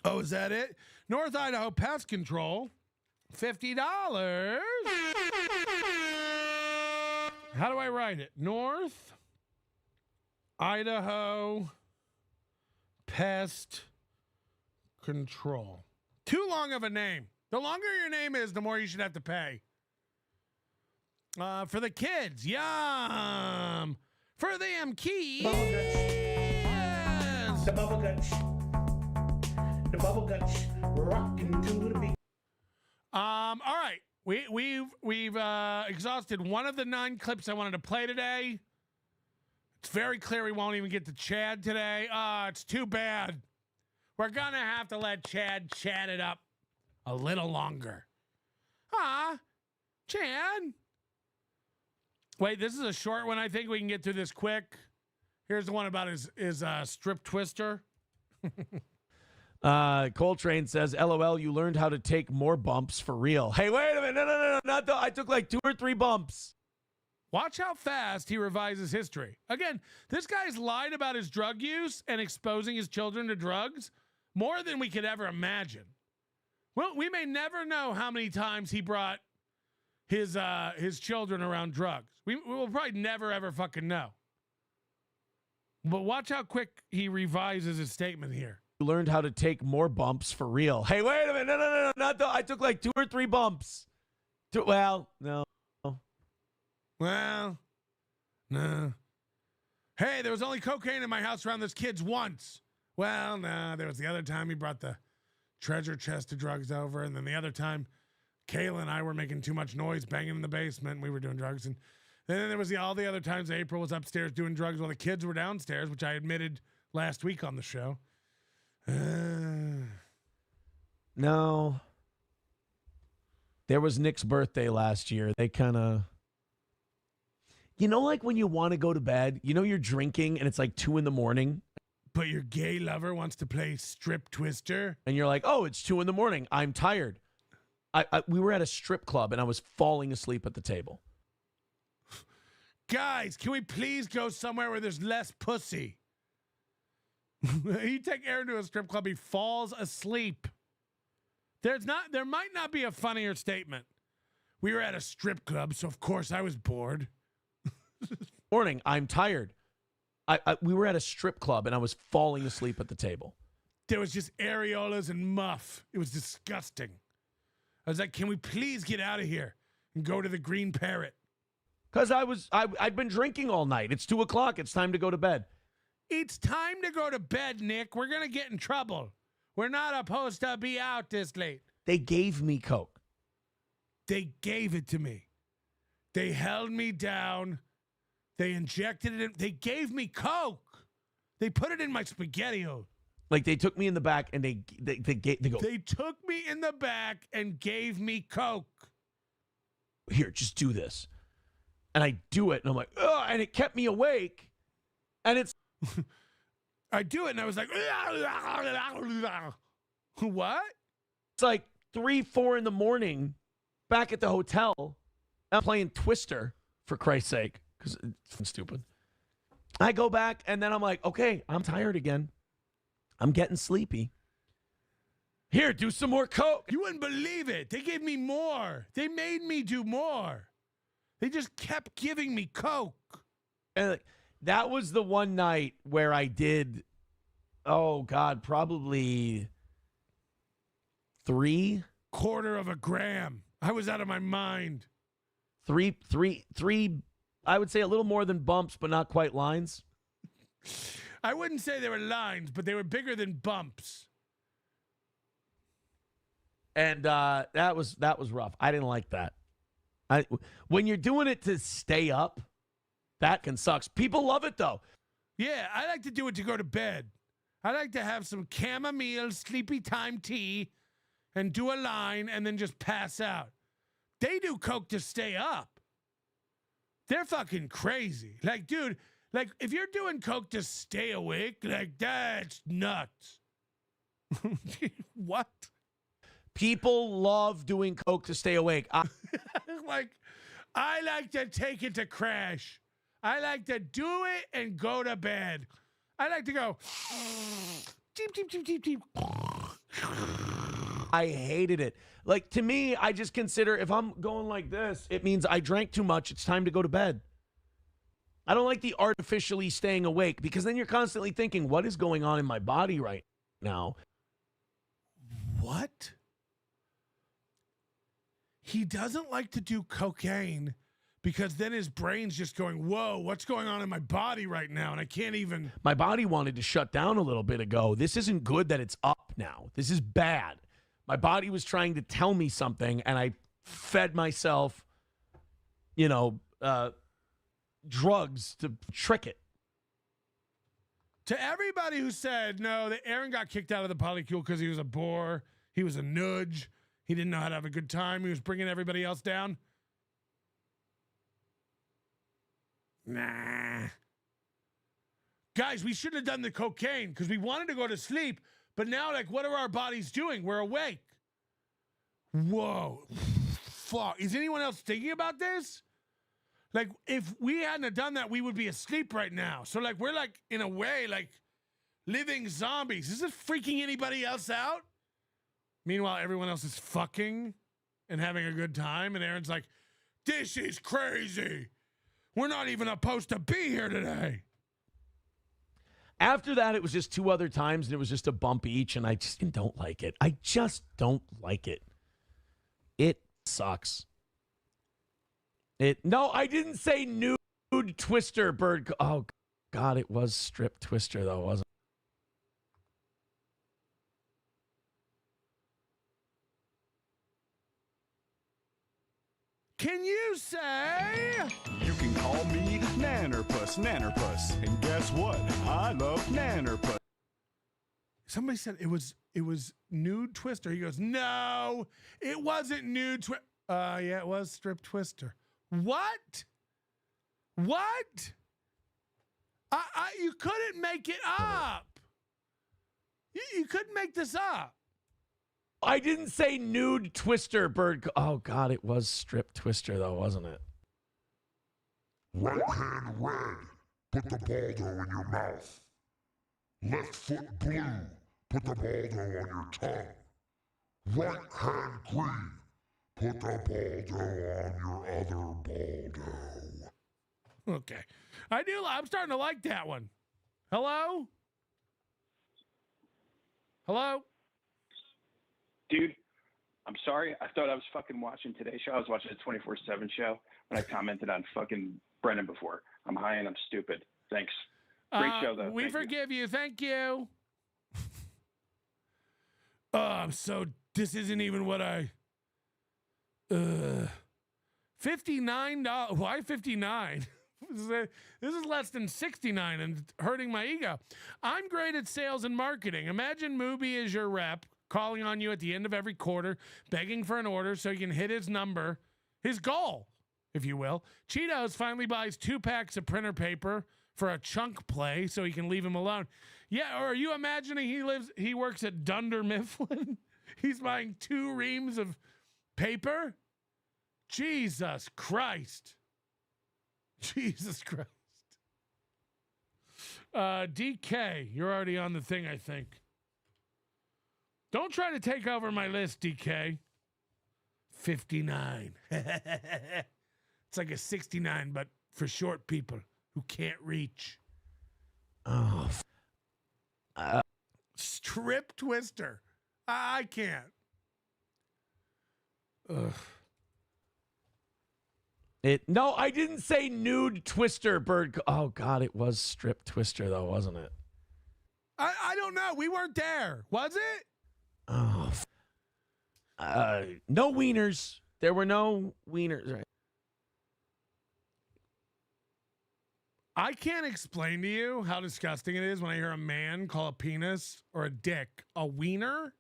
Oh, is that it? North Idaho Pest Control, $50. How do I write it? North Idaho Pest Control. Too long of a name. The longer your name is, the more you should have to pay. For the kids, yum. For them kids. Yes. The bubble guts. The bubble guts. Rocking to the beat. All right. We've exhausted one of the 9 clips I wanted to play today. It's very clear we won't even get to Chad today. It's too bad. We're gonna have to let Chad chat it up a little longer. Chad. Wait, this is a short one. I think we can get through this quick. Here's the one about his strip twister. Coltrane says, LOL, you learned how to take more bumps for real. Hey, wait a minute. No. Not the, I took like 2 or 3 bumps. Watch how fast he revises history. Again, this guy's lied about his drug use and exposing his children to drugs more than we could ever imagine. Well, we may never know how many times he brought his children around drugs. We will probably never, ever fucking know. But watch how quick he revises his statement here. You learned how to take more bumps for real. Hey, wait a minute. No. Not the, I took like 2 or 3 bumps. Well, no. Well, no. Hey, there was only cocaine in my house around this kid's once. Well, no, there was the other time he brought the treasure chest of drugs over, and then the other time Kayla and I were making too much noise banging in the basement, and we were doing drugs. And then there was all the other times April was upstairs doing drugs while the kids were downstairs, which I admitted last week on the show. No. There was Nick's birthday last year. They kind of... You know, like when you want to go to bed, you know you're drinking and it's like 2 a.m. But your gay lover wants to play strip twister? And you're like, oh, it's 2 a.m. I'm tired. We were at a strip club and I was falling asleep at the table. Guys, can we please go somewhere where there's less pussy? You take Aaron to a strip club, he falls asleep. There might not be a funnier statement. We were at a strip club, so of course I was bored. Morning, I'm tired. We were at a strip club, and I was falling asleep at the table. There was just areolas and muff. It was disgusting. I was like, can we please get out of here and go to the Green Parrot? Because I'd been drinking all night. It's 2 o'clock. It's time to go to bed. It's time to go to bed, Nick. We're going to get in trouble. We're not supposed to be out this late. They gave me Coke. They gave it to me. They held me down. They injected it in. They gave me Coke. They put it in my SpaghettiO. Like, they took me in the back, and they go, They took me in the back and gave me Coke. here, just do this. And I do it, and I'm like, ugh, and it kept me awake. And it's... I do it, and I was like, what? It's like 3, 4 in the morning, back at the hotel. I'm playing Twister, for Christ's sake, because it's stupid. I go back, and then I'm like, okay, I'm tired again. I'm getting sleepy. Here, do some more Coke. You wouldn't believe it. They gave me more. They made me do more. They just kept giving me Coke. And that was the one night where I did, oh, God, probably 3 quarter of a gram. I was out of my mind. 3, I would say a little more than bumps, but not quite lines. I wouldn't say they were lines, but they were bigger than bumps. And that was rough. I didn't like that. When you're doing it to stay up, that can suck. People love it, though. Yeah, I like to do it to go to bed. I like to have some chamomile sleepy time tea and do a line and then just pass out. They do Coke to stay up. They're fucking crazy. Like, dude, like, if you're doing Coke to stay awake, like, that's nuts. What? People love doing Coke to stay awake. Like, I like to take it to crash. I like to do it and go to bed. I like to go, deep, deep, deep, deep, deep. I hated it. Like, to me, I just consider if I'm going like this, it means I drank too much. It's time to go to bed. I don't like the artificially staying awake, because then you're constantly thinking, what is going on in my body right now? What? He doesn't like to do cocaine because then his brain's just going, whoa, what's going on in my body right now? And I can't even. My body wanted to shut down a little bit ago. This isn't good that it's up now. This is bad. My body was trying to tell me something, and I fed myself, drugs to trick it. To everybody who said, no, that Aaron got kicked out of the polycule because he was a bore, he was a nudge, he didn't know how to have a good time, he was bringing everybody else down. Nah. Guys, we shouldn't have done the cocaine because we wanted to go to sleep, but now, like, what are our bodies doing? We're awake. Whoa. Fuck. Is anyone else thinking about this? Like, if we hadn't have done that, we would be asleep right now. So, like, we're, like, in a way, like, living zombies. Is it freaking anybody else out? Meanwhile, everyone else is fucking and having a good time, and Aaron's like, this is crazy. We're not even supposed to be here today. After that, it was just 2 other times, and it was just a bump each, and I just don't like it. I just don't like it. It sucks. No, I didn't say nude Twister bird. Oh, God, it was strip Twister, though, wasn't it? Can you say? You can call me Nannerpuss. And guess what? I love Nannerpuss. Somebody said it was nude Twister. He goes, no, it wasn't nude Twister. Yeah, it was strip Twister. What? What? You couldn't make it up. You couldn't make this up. I didn't say nude Twister bird. Oh, God, it was strip Twister, though, wasn't it? Right hand red, put the Baldo in your mouth. Left foot blue, put the Baldo on your tongue. Right hand green, Put the Baldo on your other Baldo. Okay. I'm starting to like that one. Hello? Hello? Dude, I'm sorry. I thought I was fucking watching today's show. I was watching a 24/7 show when I commented on fucking Brennan before. I'm high and I'm stupid. Thanks. Great show, though. We Thank you. forgive you. Thank you. This isn't even what I... $59. Why 59? This is less than 69 and hurting my ego. I'm great at sales and marketing. Imagine Mubi as your rep, calling on you at the end of every quarter, begging for an order so he can hit his number, his goal, if you will. Cheetos finally buys 2 packs of printer paper for a chunk play so he can leave him alone. Yeah, or are you imagining he works at Dunder Mifflin? He's buying 2 reams of paper? Jesus Christ. Jesus Christ. DK, you're already on the thing, I think. Don't try to take over my list, DK. 59. It's like a 69, but for short people who can't reach. Oh. Strip twister. I can't. Ugh. No, I didn't say nude twister, Bird. Oh, God, it was strip twister, though, wasn't it? I don't know. We weren't there. Was it? Oh. No wieners. There were no wieners. Right. I can't explain to you how disgusting it is when I hear a man call a penis or a dick a wiener.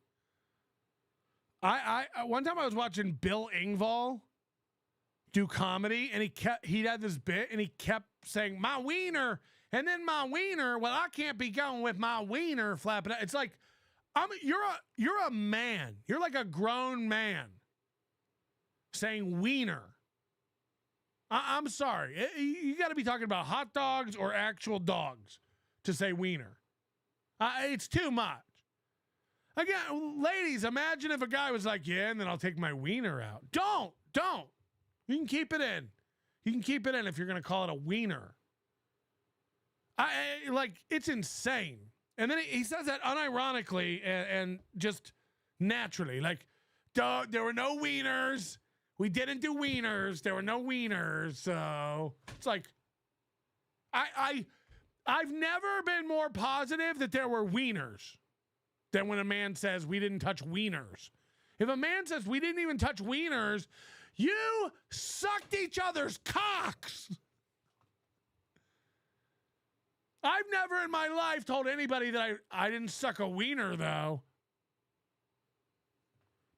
I one time I was watching Bill Engvall do comedy, and he had this bit, and he kept saying my wiener, and then my wiener. Well, I can't be going with my wiener flapping. It's like you're a man. You're like a grown man saying wiener. I'm sorry. You got to be talking about hot dogs or actual dogs to say wiener. It's too much. Again, ladies, imagine if a guy was like, yeah, and then I'll take my wiener out. Don't. You can keep it in. You can keep it in if you're going to call it a wiener. It's insane. And then he says that unironically and just naturally. Like, there were no wieners. We didn't do wieners. There were no wieners. So it's like, I've never been more positive that there were wieners than when a man says we didn't touch wieners. If a man says we didn't even touch wieners, you sucked each other's cocks. I've never in my life told anybody that I didn't suck a wiener, though.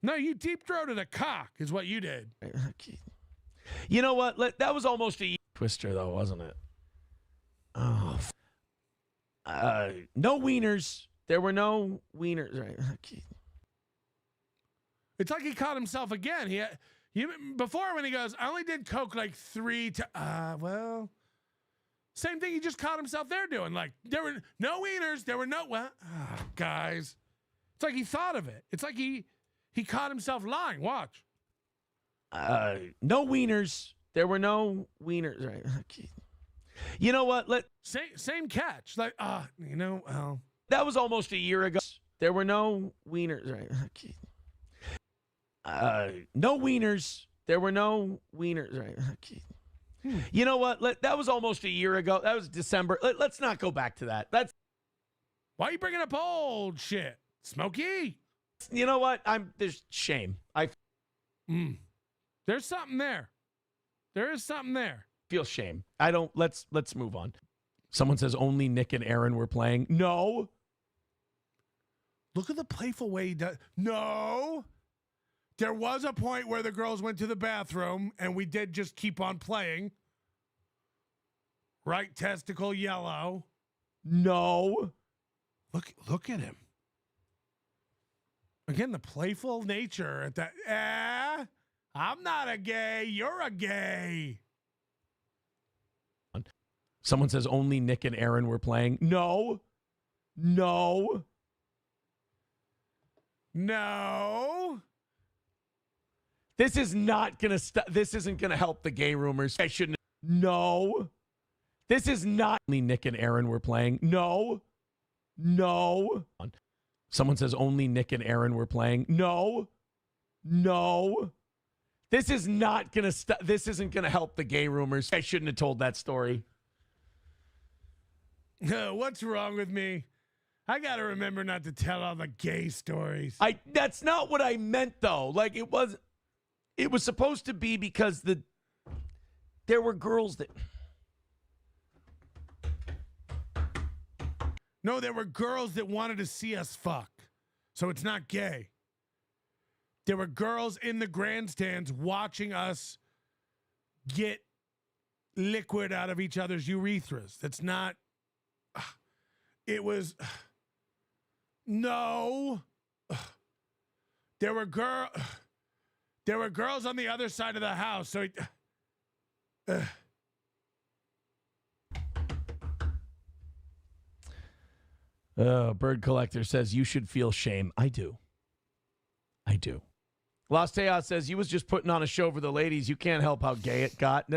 No, you deep-throated a cock is what you did. You know what? That was almost a twister, though, wasn't it? Oh. No wieners. There were no wieners. Right. It's like he caught himself again. Before when he goes, I only did coke like 3 times. Well, same thing. He just caught himself there doing. Like, there were no wieners. There were no, guys. It's like he thought of it. It's like he caught himself lying. Watch. No wieners. There were no wieners. Right. You know what? Same catch. Like, well. That was almost a year ago. There were no wieners. Right. No wieners. There were no wieners. Right. You know what? That was almost a year ago. That was December. Let's not go back to that. Why are you bringing up old shit, Smokey? You know what? There's shame. There's something there. There is something there. Feel shame. Let's move on. Someone says only Nick and Aaron were playing. No. Look at the playful way he does. No. There was a point where the girls went to the bathroom and we did just keep on playing. Right testicle yellow. No. Look at him. Again, the playful nature at that. I'm not a gay. You're a gay. Someone says only Nick and Aaron were playing. No. This is not gonna this isn't gonna help the gay rumors. I shouldn't. No. This is not only Nick and Aaron were playing. No. Someone says only Nick and Aaron were playing. No. This is not gonna this isn't gonna help the gay rumors. I shouldn't have told that story. What's wrong with me? I gotta remember not to tell all the gay stories. That's not what I meant though. Like it was supposed to be because there were girls that. No, there were girls that wanted to see us fuck. So it's not gay. There were girls in the grandstands watching us get liquid out of each other's urethras. That's not. It was. No. There were girls on the other side of the house. So. Bird Collector says you should feel shame. I do. Lost Teos says you was just putting on a show for the ladies. You can't help how gay it got.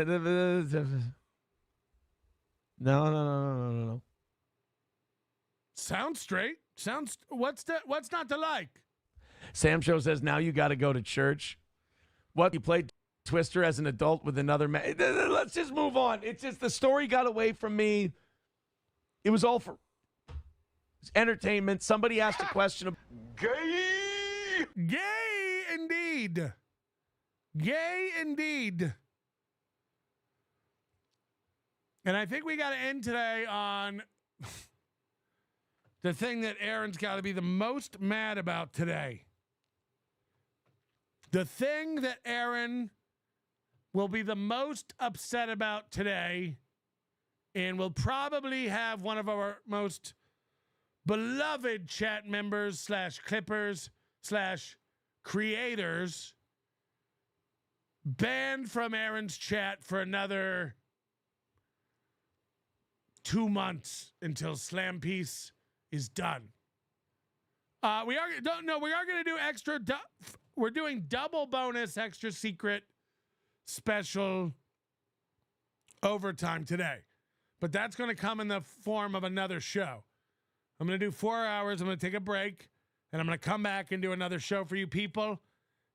No. Sounds straight. What's not to like? Sam Show says now you got to go to church. What, you played Twister as an adult with another man? Let's just move on. It's just the story got away from me. It was all for entertainment. Somebody asked a question of Gay indeed. And I think we got to end today on the thing that Aaron's got to be the most mad about today. The thing that Aaron will be the most upset about today, and will probably have one of our most beloved chat members / clippers / creators banned from Aaron's chat for another 2 months until SlamPig is done. We are going to do extra. We're doing double bonus, extra secret, special overtime today, but that's going to come in the form of another show. I'm going to do 4 hours. I'm going to take a break, and I'm going to come back and do another show for you people.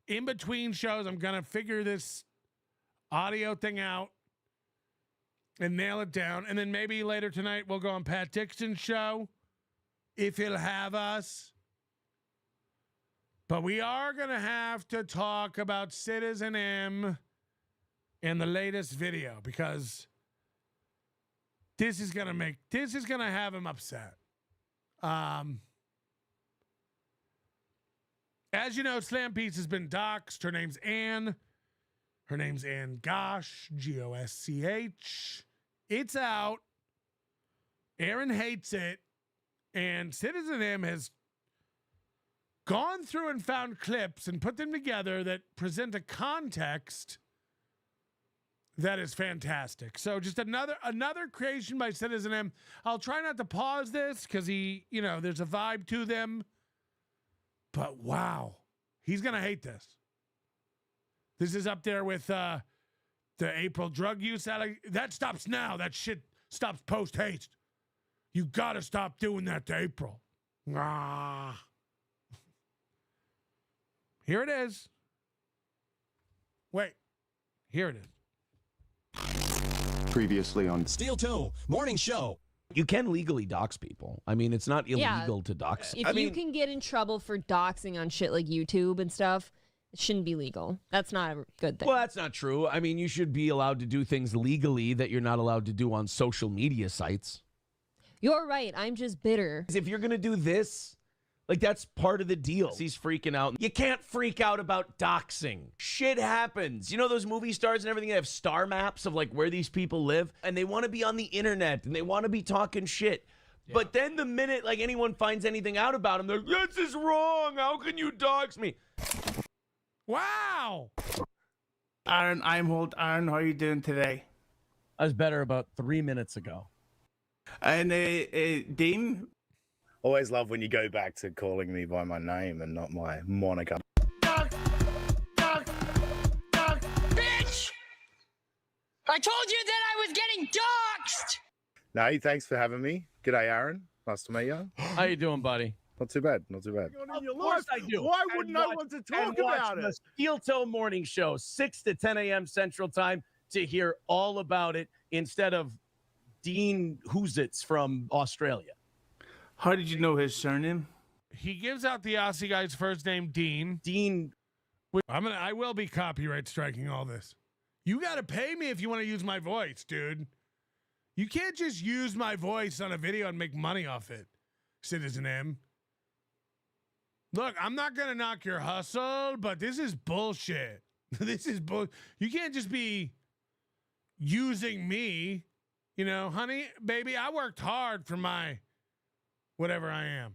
In between shows, I'm going to figure this audio thing out and nail it down. And then maybe later tonight, we'll go on Pat Dixon's show, if he'll have us. But we are going to have to talk about Citizen M in the latest video, because this is going to have him upset. As you know, SlamPig has been doxxed. Her name's Ann. Her name's Ann Gosch, Gosch. It's out. Aaron hates it. And Citizen M has gone through and found clips and put them together that present a context that is fantastic. So just another creation by Citizen M. I'll try not to pause this because there's a vibe to them. But wow, he's going to hate this. This is up there with the April drug use. That stops now. That shit stops post-haste. You got to stop doing that to April. Here it is. Wait, here it is. Previously on Steel Toe Morning Show. You can legally dox people. I mean, it's not illegal to dox. If you can get in trouble for doxing on shit like YouTube and stuff, it shouldn't be legal. That's not a good thing. Well, that's not true. I mean, you should be allowed to do things legally that you're not allowed to do on social media sites. You're right. I'm just bitter. If you're going to do this, like, that's part of the deal. He's freaking out. You can't freak out about doxing. Shit happens. You know those movie stars and everything, they have star maps of, like, where these people live? And they want to be on the internet, and they want to be talking shit. Yeah. But then the minute, like, anyone finds anything out about them, they're like, this is wrong. How can you dox me? Wow. Aaron, Imholte. Aaron, how are you doing today? I was better about 3 minutes ago. And Dean? Always love when you go back to calling me by my name and not my moniker. I told you that I was getting doxxed. No, thanks for having me. G'day, Aaron. Nice to meet you. How you doing, buddy? Not too bad. Not too bad. Of course I do. Why And wouldn't I watch- want to and talk watch about the it? Steel Toe Morning Show, 6 to 10 a.m. Central Time, to hear all about it instead of Dean Hoozits from Australia. How did you know his surname? He gives out the Aussie guy's first name, Dean. Dean. I will be copyright striking all this. You got to pay me if you want to use my voice, dude. You can't just use my voice on a video and make money off it, Citizen M. Look, I'm not going to knock your hustle, but this is bullshit. This is bull. You can't just be using me. You know, honey, baby, I worked hard for my whatever I am,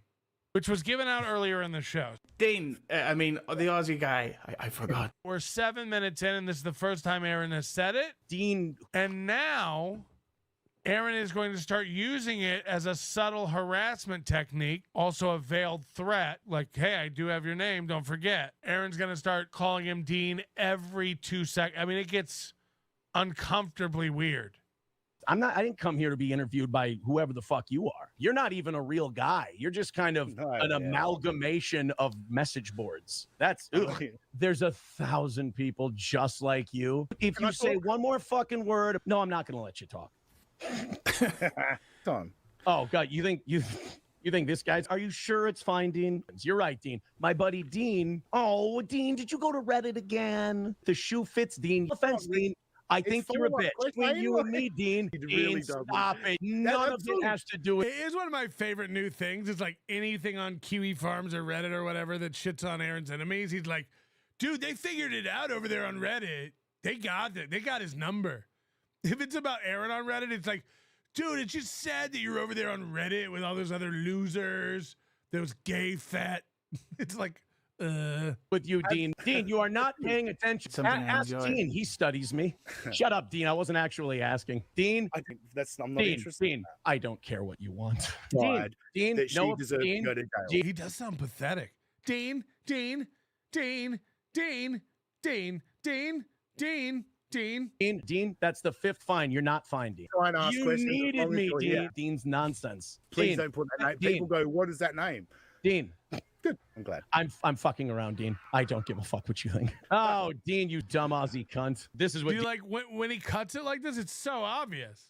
which was given out earlier in the show. Dean, I mean, the Aussie guy, I forgot. We're 7 minutes in, and this is the first time Aaron has said it. Dean. And now Aaron is going to start using it as a subtle harassment technique, also a veiled threat. Like, hey, I do have your name. Don't forget. Aaron's going to start calling him Dean every 2 seconds. I mean, it gets uncomfortably weird. I didn't come here to be interviewed by whoever the fuck you are. You're not even a real guy. You're just kind of an amalgamation of message boards. That's there's 1,000 people just like you. If you say one more fucking word, no, I'm not going to let you talk. Tom. Oh God, you think this guy's? Are you sure it's fine, Dean? You're right, Dean. My buddy Dean. Oh, Dean, did you go to Reddit again? The shoe fits, Dean. No offense, Dean. I think you're a bitch. Between you and me, Dean. Dean, stop it. None of it has to do with. It is one of my favorite new things. It's like anything on Kiwi Farms or Reddit or whatever that shits on Aaron's enemies. He's like, dude, they figured it out over there on Reddit. They got it. They got his number. If it's about Aaron on Reddit, it's like, dude, it's just sad that you're over there on Reddit with all those other losers, those gay fat. It's like, with you, Dean. Dean, you are not paying attention. Ask Dean. He studies me. Shut up, Dean. I wasn't actually asking. Dean. I'm not interested. Dean, I don't care what you want. God, Dean, that she deserves to go to jail. He does sound pathetic. Dean. Dean, that's the 5th fine. You're not fine, Dean. Try and ask you questions needed me, Dean. Yeah. Dean's nonsense. Please Dean, don't put that name. Dean, People go, what is that name? Dean. Good. I'm glad. I'm fucking around, Dean. I don't give a fuck what you think. Oh, Dean, you dumb Aussie cunt. This is what Do you like when he cuts it like this, it's so obvious.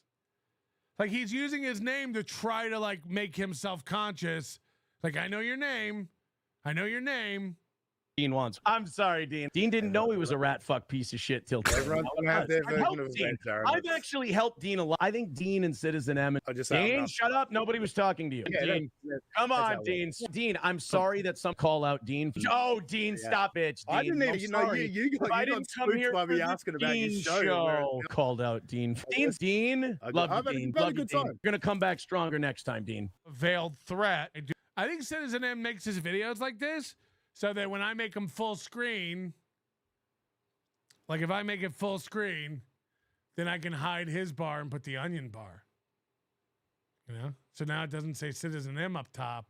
Like he's using his name to try to like make him self-conscious. Like, I know your name. I know your name. Dean wants. I'm sorry, Dean. Dean didn't know he was a rat fuck piece of shit till Everyone's gonna have their version of Dean. events, Aaron. I've actually helped Dean a lot. I think Dean and Citizen M. Dean, shut up. Nobody was talking to you. Yeah, Dean, come on, Dean. Dean, I'm sorry that some call out Dean. Oh, Dean, stop it. Dean. I didn't even, I'm sorry. you got spooked by me asking about your show. Called out Dean. Dean, love you, Dean. Love you, Dean. You're gonna come back stronger next time, Dean. Veiled threat. I think Citizen M makes his videos like this so that when I make them full screen, like if I make it full screen, then I can hide his bar and put the onion bar. You know? So now it doesn't say Citizen M up top.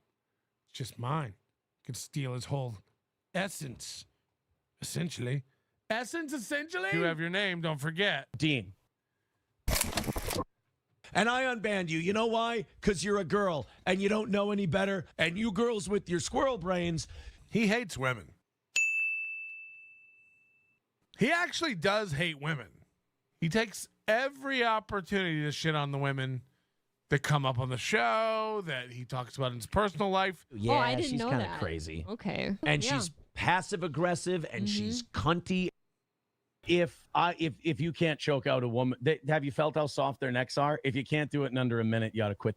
It's just mine. I could steal his whole essence, essentially. Essence, essentially? You have your name, don't forget. Dean. And I unbanned you. You know why? Because you're a girl and you don't know any better. And you girls with your squirrel brains. He hates women. He actually does hate women. He takes every opportunity to shit on the women that come up on the show, that he talks about in his personal life. Yeah, I didn't she's know kind of that. crazy. Okay. And Yeah. she's passive aggressive and she's cunty. If you can't choke out a woman, have you felt how soft their necks are? If you can't do it in under a minute, you ought to quit.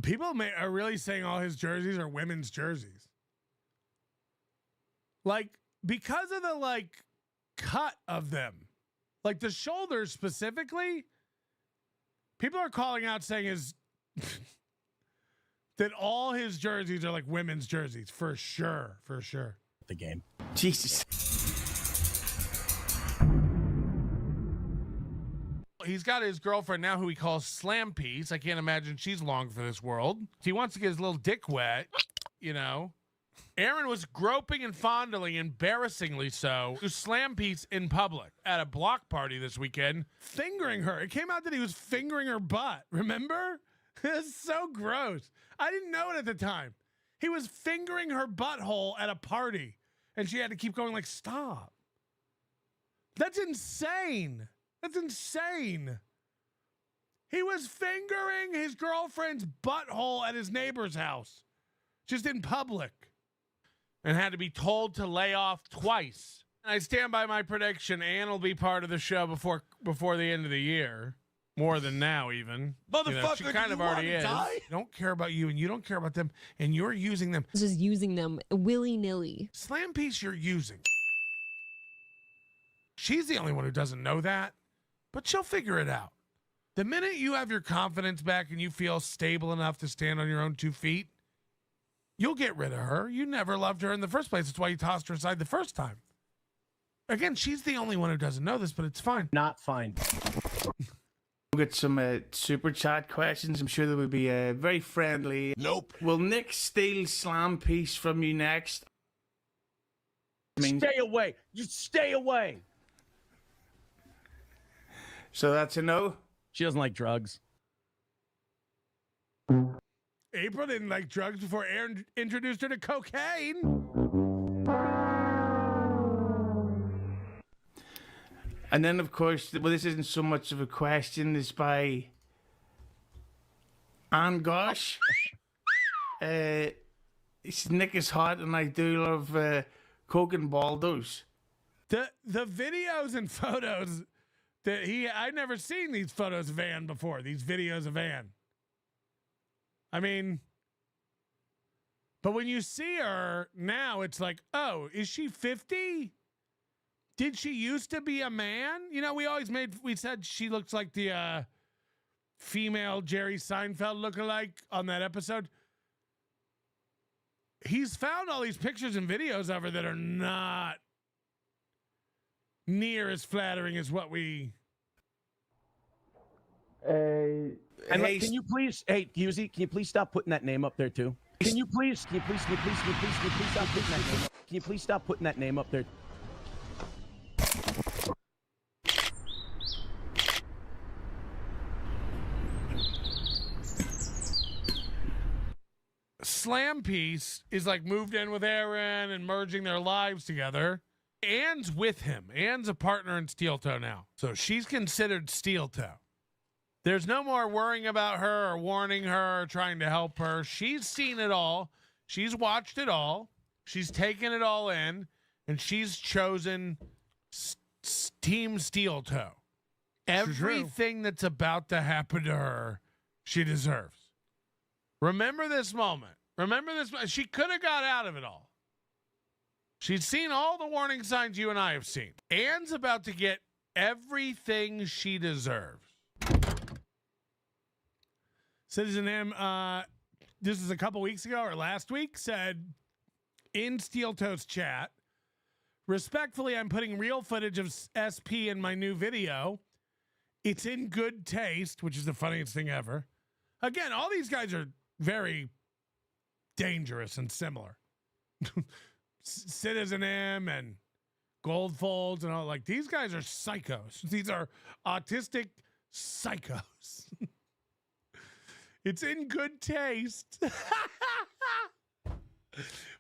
People are really saying all his jerseys are women's jerseys. Like, because of the, like, cut of them. Like, the shoulders specifically, people are calling out saying that all his jerseys are, like, women's jerseys. For sure. For sure. The game. Jesus. He's got his girlfriend now who he calls SlamPig. I can't imagine she's long for this world. He wants to get his little dick wet, you know. Aaron was groping and fondling, embarrassingly so, to SlamPig in public at a block party this weekend, fingering her. It came out that he was fingering her butt. Remember? It's so gross. I didn't know it at the time. He was fingering her butthole at a party, and she had to keep going like, stop. That's insane. That's insane. He was fingering his girlfriend's butthole at his neighbor's house, just in public, and had to be told to lay off twice. And I stand by my prediction. Ann will be part of the show before the end of the year. More than now, even. Motherfucker, she kind of already is. They don't care about you, and you don't care about them, and you're using them. Just using them willy-nilly. SlamPig you're using. She's the only one who doesn't know that, but she'll figure it out. The minute you have your confidence back and you feel stable enough to stand on your own 2 feet, you'll get rid of her. You never loved her in the first place. That's why you tossed her aside the first time. Again, she's the only one who doesn't know this, but it's fine. Not fine. We'll get some super chat questions. I'm sure they will be very friendly. Nope. Will Nick steal SlamPig from you next? Stay away. You stay away. So that's a no? She doesn't like drugs. April didn't like drugs before Aaron introduced her to cocaine. And then, of course, well, this isn't so much of a question. It's by Gosch. Nick is hot, and I do love Coke and Baldos. The videos and photos that I've never seen these photos of Ann before. These videos of Ann. I mean, but when you see her now, it's like, oh, is she 50? Did she used to be a man? You know, we said she looks like the female Jerry Seinfeld lookalike on that episode. He's found all these pictures and videos of her that are not near as flattering as what we. And can you please, hey, Husey, can you please stop putting that name up there too? Can you please stop putting that name up? Can you please stop putting that name up there? SlamPig is like moved in with Aaron and merging their lives together. Ann's with him. Ann's a partner in Steel Toe now. So she's considered Steel Toe. There's no more worrying about her or warning her or trying to help her. She's seen it all. She's watched it all. She's taken it all in. And she's chosen Team Steel Toe. Everything that's about to happen to her, she deserves. Remember this moment. She could have got out of it all. She's seen all the warning signs you and I have seen. Ann's about to get everything she deserves. Citizen M, this is a couple weeks ago or last week, said in Steel Toe's chat, respectfully, I'm putting real footage of SP in my new video. It's in good taste, which is the funniest thing ever. Again, all these guys are very dangerous and similar. Citizen M and Goldfolds and all, like, these guys are psychos. These are autistic psychos. It's in good taste.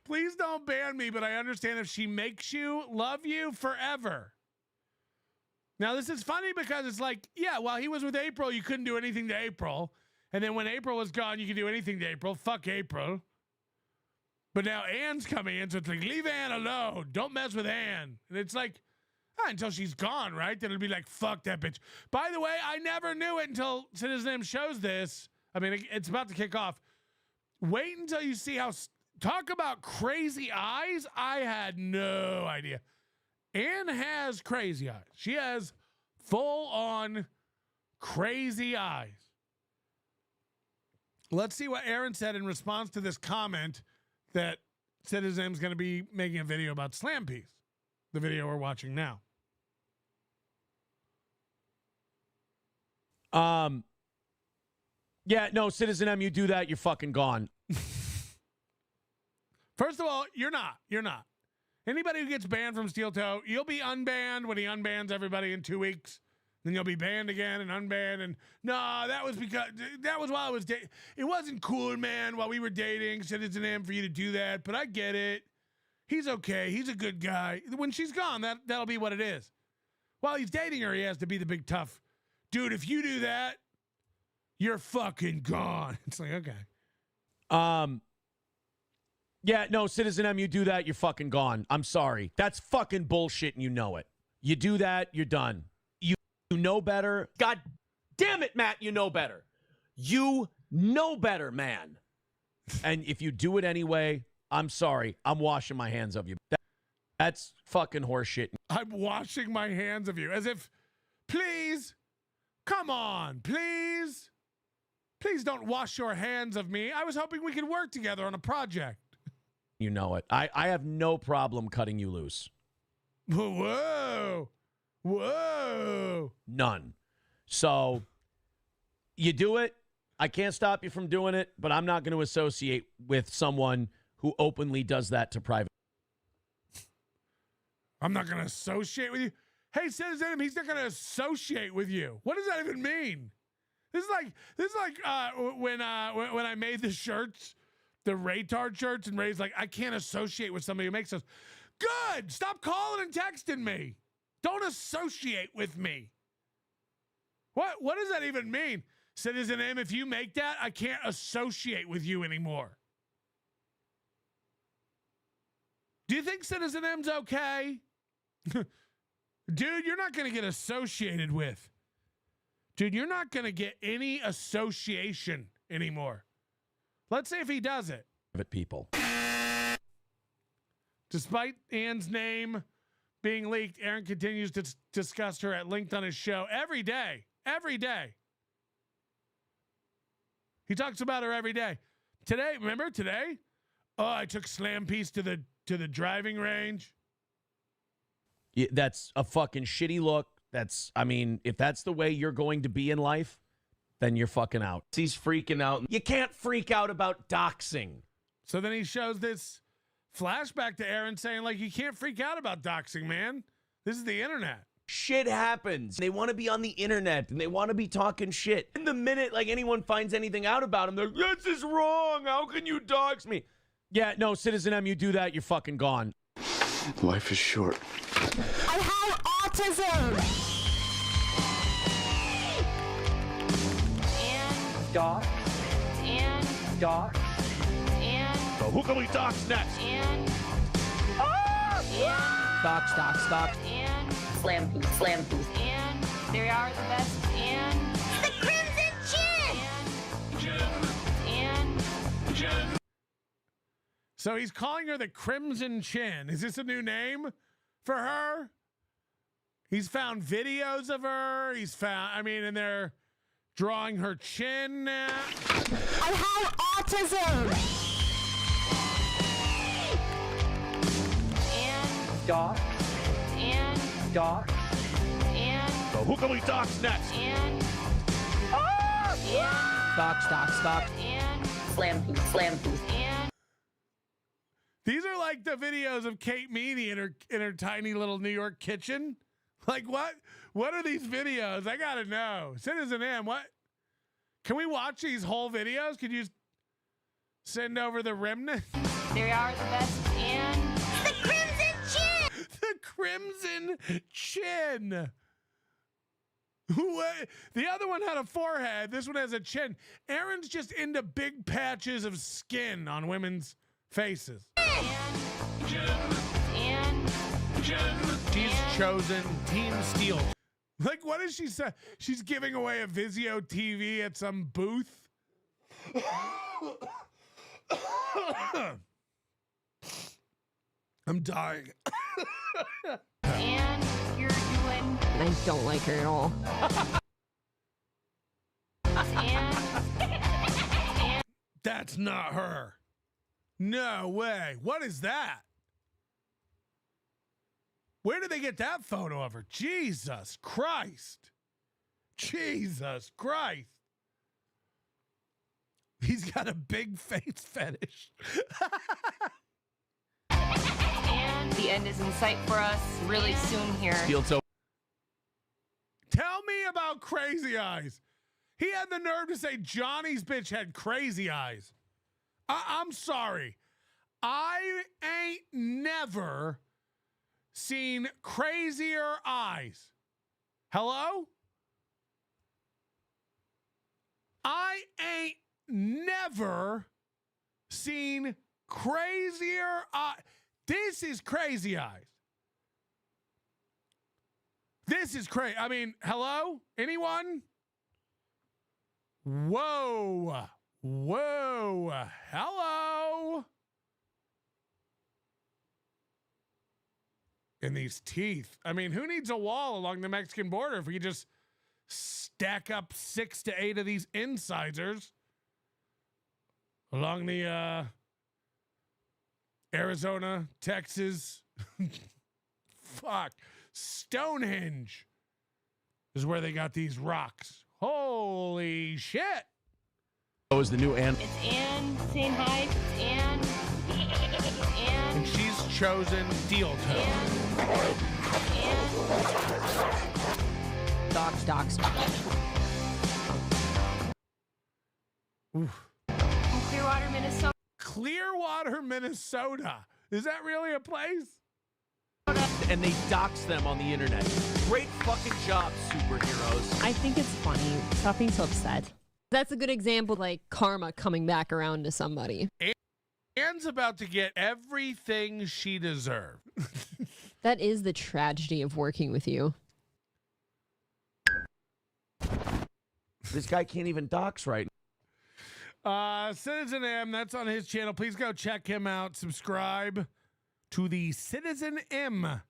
Please don't ban me, but I understand if she makes you, love you forever. Now, this is funny because it's like, yeah, while he was with April, you couldn't do anything to April. And then when April was gone, you could do anything to April. Fuck April. But now Ann's coming in, so it's like, leave Ann alone. Don't mess with Ann. And it's like, until she's gone, right? Then it'll be like, fuck that bitch. By the way, I never knew it until Citizen M shows this. I mean, it's about to kick off. Wait until you see how... Talk about crazy eyes. I had no idea. Ann has crazy eyes. She has full-on crazy eyes. Let's see what Aaron said in response to this comment that Citizen M is going to be making a video about SlamPig, the video we're watching now. Yeah, no, Citizen M, you do that, you're fucking gone. First of all, you're not. You're not. Anybody who gets banned from Steel Toe, you'll be unbanned when he unbans everybody in 2 weeks. Then you'll be banned again and unbanned. And no, that was while I was dating. It wasn't cool, man, while we were dating. Citizen M for you to do that. But I get it. He's okay. He's a good guy. When she's gone, that'll be what it is. While he's dating her, he has to be the big tough. Dude, if you do that, you're fucking gone. It's like, okay. Yeah, no, Citizen M, you do that, you're fucking gone. I'm sorry. That's fucking bullshit and you know it. You do that, you're done. You know better. God damn it, Matt, you know better. You know better, man. And if you do it anyway, I'm sorry. I'm washing my hands of you. That's fucking horseshit. I'm washing my hands of you. As if, please, come on, please. Please don't wash your hands of me. I was hoping we could work together on a project. You know it. I have no problem cutting you loose. Whoa. Whoa. None. So you do it. I can't stop you from doing it, but I'm not going to associate with someone who openly does that to private. I'm not going to associate with you. Hey, Citizen, he's not going to associate with you. What does that even mean? This is like when I made the shirts, the Raytard shirts, and Ray's like, I can't associate with somebody who makes those. Good. Stop calling and texting me. Don't associate with me. What does that even mean? Citizen M, if you make that, I can't associate with you anymore. Do you think Citizen M's okay? Dude, you're not going to get associated with. Dude, you're not going to get any association anymore. Let's see if he does it. People. Despite Ann's name being leaked, Aaron continues to discuss her at length on his show every day. Every day. He talks about her every day. Today, remember today? Oh, I took SlamPig to the driving range. Yeah, that's a fucking shitty look. I mean, if that's the way you're going to be in life, then you're fucking out. He's freaking out. You can't freak out about doxing. So then he shows this flashback to Aaron saying, like, you can't freak out about doxing, man. This is the internet. Shit happens. They want to be on the internet and they want to be talking shit. In the minute, like, anyone finds anything out about him, they're like, this is wrong. How can you dox me? Yeah, no, Citizen M, you do that, you're fucking gone. Life is short. I have autism. And Doc. And Doc. And so who can we dox next? And Docs. And SlamPig. And they are the best. And the Crimson Chin. And so he's calling her the Crimson Chin. Is this a new name for her? He's found videos of her. And they're drawing her chin now. I have autism. And Doc. And so who can we dox next? And Docs. And SlamPig. And These are like the videos of Kate Meany in her tiny little New York kitchen. Like what? What are these videos? I gotta know. Citizen M, what? Can we watch these whole videos? Could you send over the remnant? they are the best. And the Crimson Chin. The Crimson Chin. What? The other one had a forehead. This one has a chin. Aaron's just into big patches of skin on women's faces. She's chosen Team Steel. Like, what does she say? She's giving away a Vizio TV at some booth. I'm dying. And you're doing. I don't like her at all. and that's not her. No way. What is that? Where did they get that photo of her? Jesus Christ. Jesus Christ. He's got a big face fetish. the end is in sight for us really soon here. Tell me about crazy eyes. He had the nerve to say Johnny's bitch had crazy eyes. I'm sorry. I ain't never seen crazier eyes. Hello? I ain't never seen crazier eyes. This is crazy eyes. This is crazy. I mean, hello? Anyone? Whoa. Whoa. Hello? And these teeth. I mean, who needs a wall along the Mexican border if we could just stack up 6 to 8 of these incisors along the Arizona, Texas. Fuck. Stonehenge is where they got these rocks. Holy shit. Oh, is the new Ann. It's Ann saying hi. It's Ann. It's Ann. And she's chosen steel toe. Docs. Oof. Clearwater, Minnesota. Clearwater, Minnesota. Is that really a place? And they dox them on the internet. Great fucking job, superheroes. I think it's funny. Stop being so upset. That's a good example, like karma coming back around to somebody. Anne's about to get everything she deserved. That is the tragedy of working with you. This guy can't even dox right now. Citizen M, that's on his channel. Please go check him out. Subscribe to the Citizen M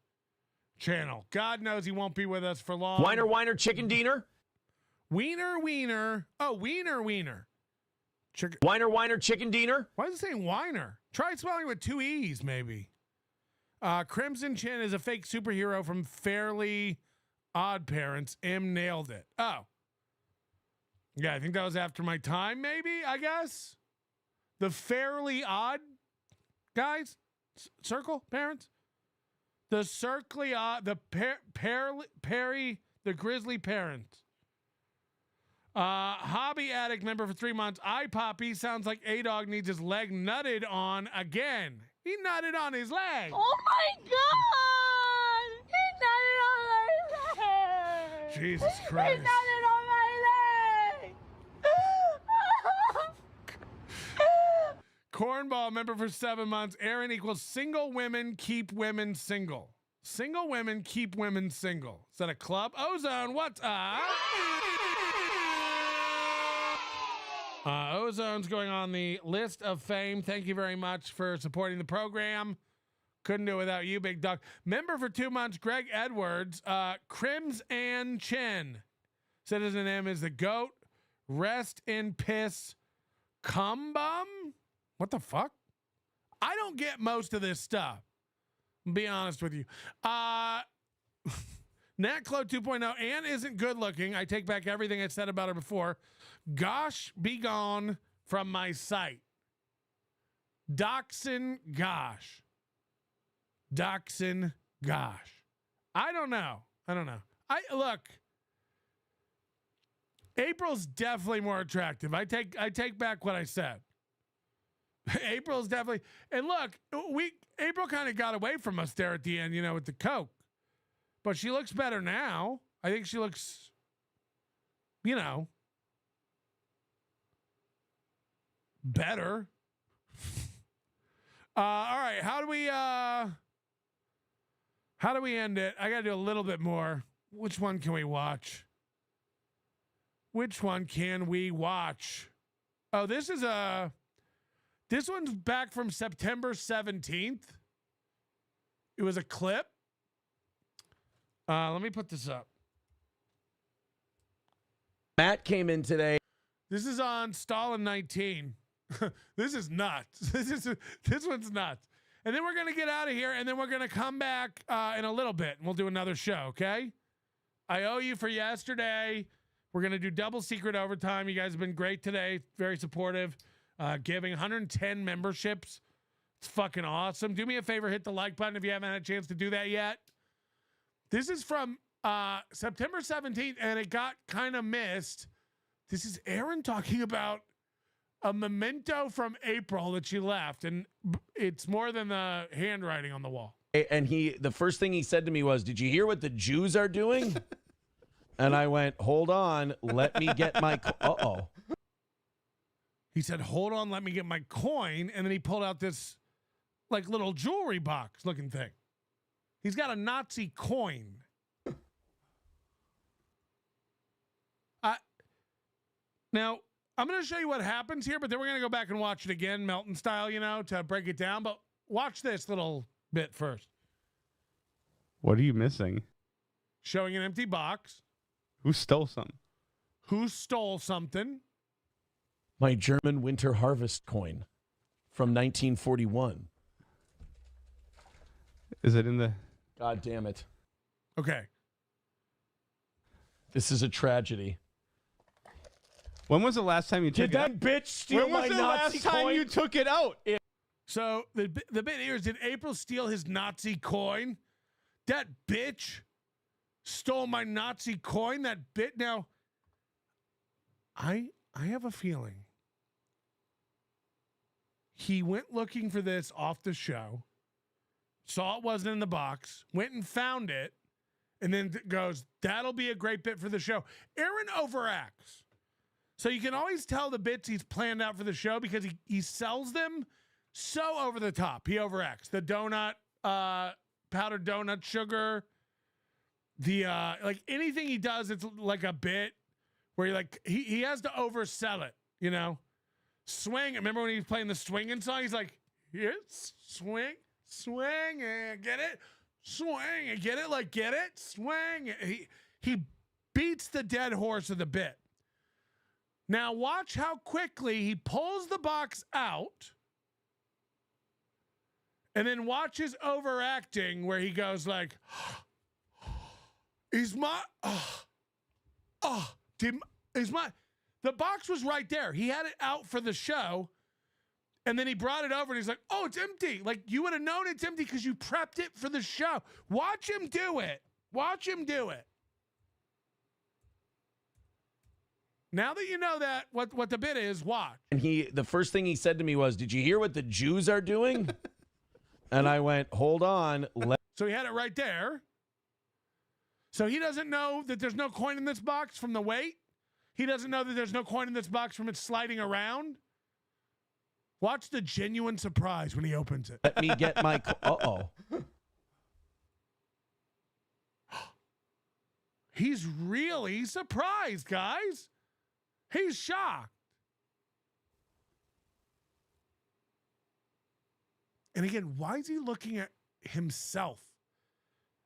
channel. God knows he won't be with us for long. Whiner, chicken diener. Wiener. Oh, wiener. Chicken. Whiner, chicken diener. Why is it saying whiner? Try spelling with 2 E's, maybe. Crimson Chin is a fake superhero from Fairly Odd Parents. M nailed it. Oh. Yeah, I think that was after my time, maybe, I guess. The Fairly Odd guys? Circle parents? The Circly Odd, the Perry, the Grizzly parents. Hobby Addict member for 3 months. iPoppy sounds like A-Dog needs his leg nutted on again. He nutted on his leg. Oh my God! He nutted on my leg! Jesus Christ. He nutted on my leg! Cornball member for 7 months. Aaron equals single women keep women single. Single women keep women single. Is that a club? Ozone, what's up? Ozone's going on the list of fame. Thank you very much for supporting the program. Couldn't do it without you, big dog. Member for 2 months, Greg Edwards. Crims and Chen. Citizen M is the GOAT. Rest in piss. Cum bum? What the fuck? I don't get most of this stuff. I'll be honest with you. Natclo 2.0. Ann isn't good looking. I take back everything I said about her before. Gosh, be gone from my sight. Dachshund Gosh. Dachshund Gosh. I don't know. Look. April's definitely more attractive. I take back what I said. April's definitely, and look, April kind of got away from us there at the end, with the coke. But she looks better now. I think she looks, better. All right, how do we end it? I got to do a little bit more. Which one can we watch? Oh, this one's back from September 17th. It was a clip. Let me put this up. Matt came in today. This is on Stalin 19. This is nuts. This one's nuts. And then we're going to get out of here, and then we're going to come back in a little bit, and we'll do another show, okay? I owe you for yesterday. We're going to do double secret overtime. You guys have been great today. Very supportive. Giving 110 memberships It's fucking awesome. Do me a favor, hit the like button if you haven't had a chance to do that yet. This is from September 17th, and it got kind of missed. This is Aaron talking about a memento from April that she left, and it's more than the handwriting on the wall. And the first thing he said to me was, "Did you hear what the Jews are doing?" And I went, "Hold on, let me get my." Uh-oh. He said, "Hold on, let me get my coin," and then he pulled out this like little jewelry box looking thing. He's got a Nazi coin. Now, I'm going to show you what happens here, but then we're going to go back and watch it again, Melton style, to break it down. But watch this little bit first. What are you missing? Showing an empty box. Who stole something? Who stole something? My German winter harvest coin from 1941. Is it in the... God damn it. Okay. This is a tragedy. When was the last time you took Did it out? that bitch steal my Nazi When was the last time coin? you took it out? So the bit here is, did April steal his Nazi coin? That bitch stole my Nazi coin. That bit. Now, I have a feeling he went looking for this off the show, saw it wasn't in the box, went and found it, and then goes, "That'll be a great bit for the show." Aaron overacts. So you can always tell the bits he's planned out for the show because he sells them so over the top. He overacts. The donut, powdered donut sugar, the like anything he does, it's like a bit where he has to oversell it, Swing. Remember when he was playing the swinging song? He's like, yes, swing, get it? Swing, get it? Get it? Swing. He beats the dead horse of the bit. Now watch how quickly he pulls the box out, and then watch his overacting where he goes like, the box was right there. He had it out for the show, and then he brought it over and he's like, "Oh, it's empty." Like, you would have known it's empty because you prepped it for the show. Watch him do it. Watch him do it. Now that you know that what the bit is, watch. And the first thing he said to me was, "Did you hear what the Jews are doing?" And I went, "Hold on." So he had it right there. So he doesn't know that there's no coin in this box from the weight. He doesn't know that there's no coin in this box from it sliding around. Watch the genuine surprise when he opens it. Let me get my... Uh-oh. He's really surprised, guys. He's shocked. And again, why is he looking at himself?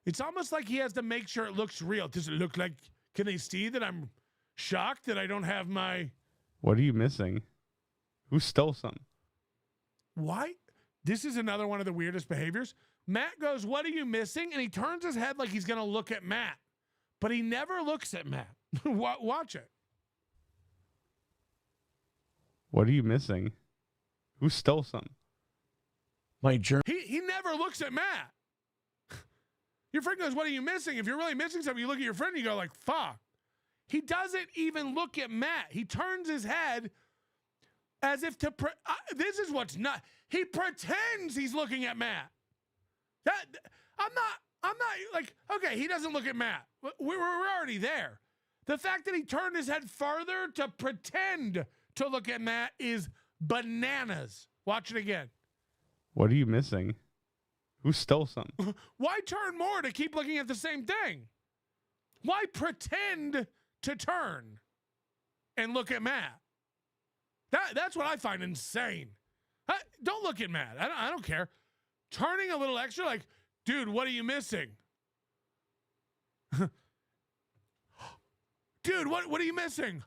It's almost like he has to make sure it looks real. Does it look like, can they see that I'm shocked that I don't have my... What are you missing? Who stole something? Why? This is another one of the weirdest behaviors. Matt goes, "What are you missing?" And he turns his head like he's going to look at Matt. But he never looks at Matt. Watch it. What are you missing? Who stole something? My German... He never looks at Matt. Your friend goes, "What are you missing?" If you're really missing something, you look at your friend and you go like, "Fuck." He doesn't even look at Matt. He turns his head as if to... this is what's not... He pretends he's looking at Matt. I'm not like, okay, he doesn't look at Matt. We're already there. The fact that he turned his head further to pretend to look at Matt is bananas. Watch it again. What are you missing? Who stole something? Why turn more to keep looking at the same thing? Why pretend to turn and look at Matt? That's what I find insane. Don't look at Matt. I don't care. Turning a little extra like, "Dude, what are you missing?" "Dude, what are you missing?"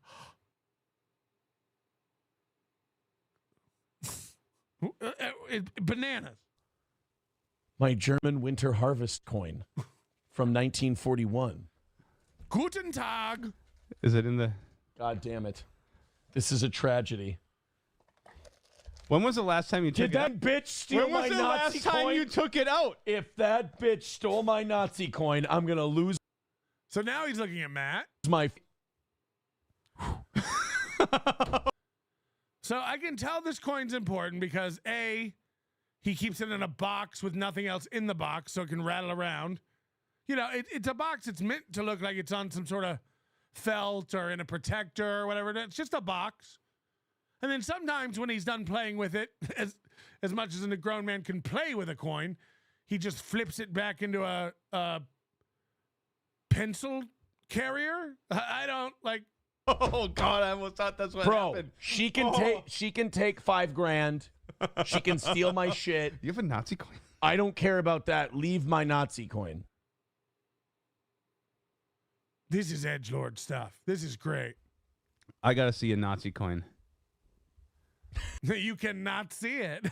Bananas. My German winter harvest coin from 1941. Guten Tag. Is it in the... God damn it. This is a tragedy. When was the last time you took Did it out? that bitch steal When was my the Nazi last time coin? you took it out? If that bitch stole my Nazi coin, I'm gonna lose So now he's looking at Matt. my. So I can tell this coin's important because A, he keeps it in a box with nothing else in the box so it can rattle around. You know, it's a box. It's meant to look like it's on some sort of felt or in a protector or whatever. It's just a box. And then sometimes when he's done playing with it, as much as a grown man can play with a coin, he just flips it back into a pencil carrier. I don't like. Oh God, I almost thought that's what Bro, happened. she can take $5,000. She can steal my shit. You have a Nazi coin? I don't care about that. Leave my Nazi coin. This is edgelord stuff. This is great. I gotta see a Nazi coin. You cannot see it.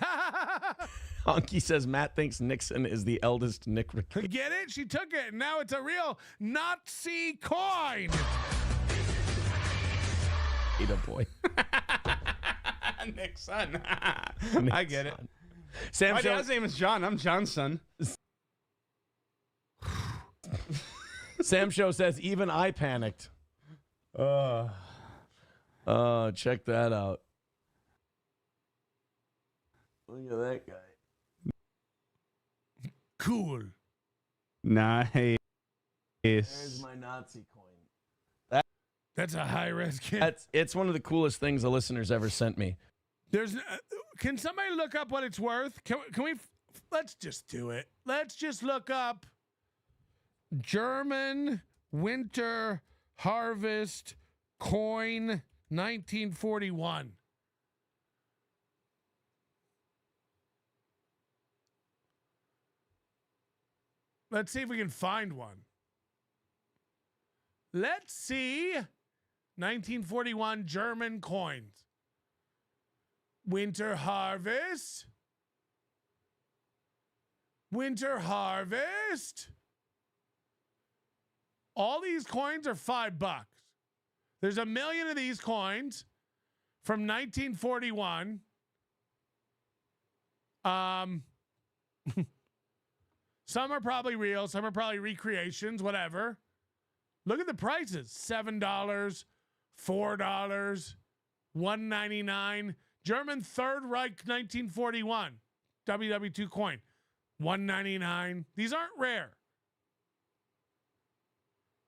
Honky says Matt thinks Nixon is the eldest Nick. Get it? She took it. Now it's a real Nazi coin. Ada boy. Nick's son. Nick's I get it. son. Sam My Show- dad's name is John. I'm John's son. Sam Show says even I panicked. Check that out. Look at that guy. Cool. Nice. There's my Nazi coin. That's a high risk kid. It's one of the coolest things a listener's ever sent me. Can somebody look up what it's worth? Can we? Let's just do it. Let's just look up German winter harvest coin 1941. Let's see if we can find one. Let's see 1941 German coins. Winter harvest. Winter harvest. All these coins are $5. There's 1 million of these coins from 1941. Some are probably real, some are probably recreations, whatever. Look at the prices. $7, $4, $1.99. German Third Reich 1941 WW2 coin. $1.99. These aren't rare.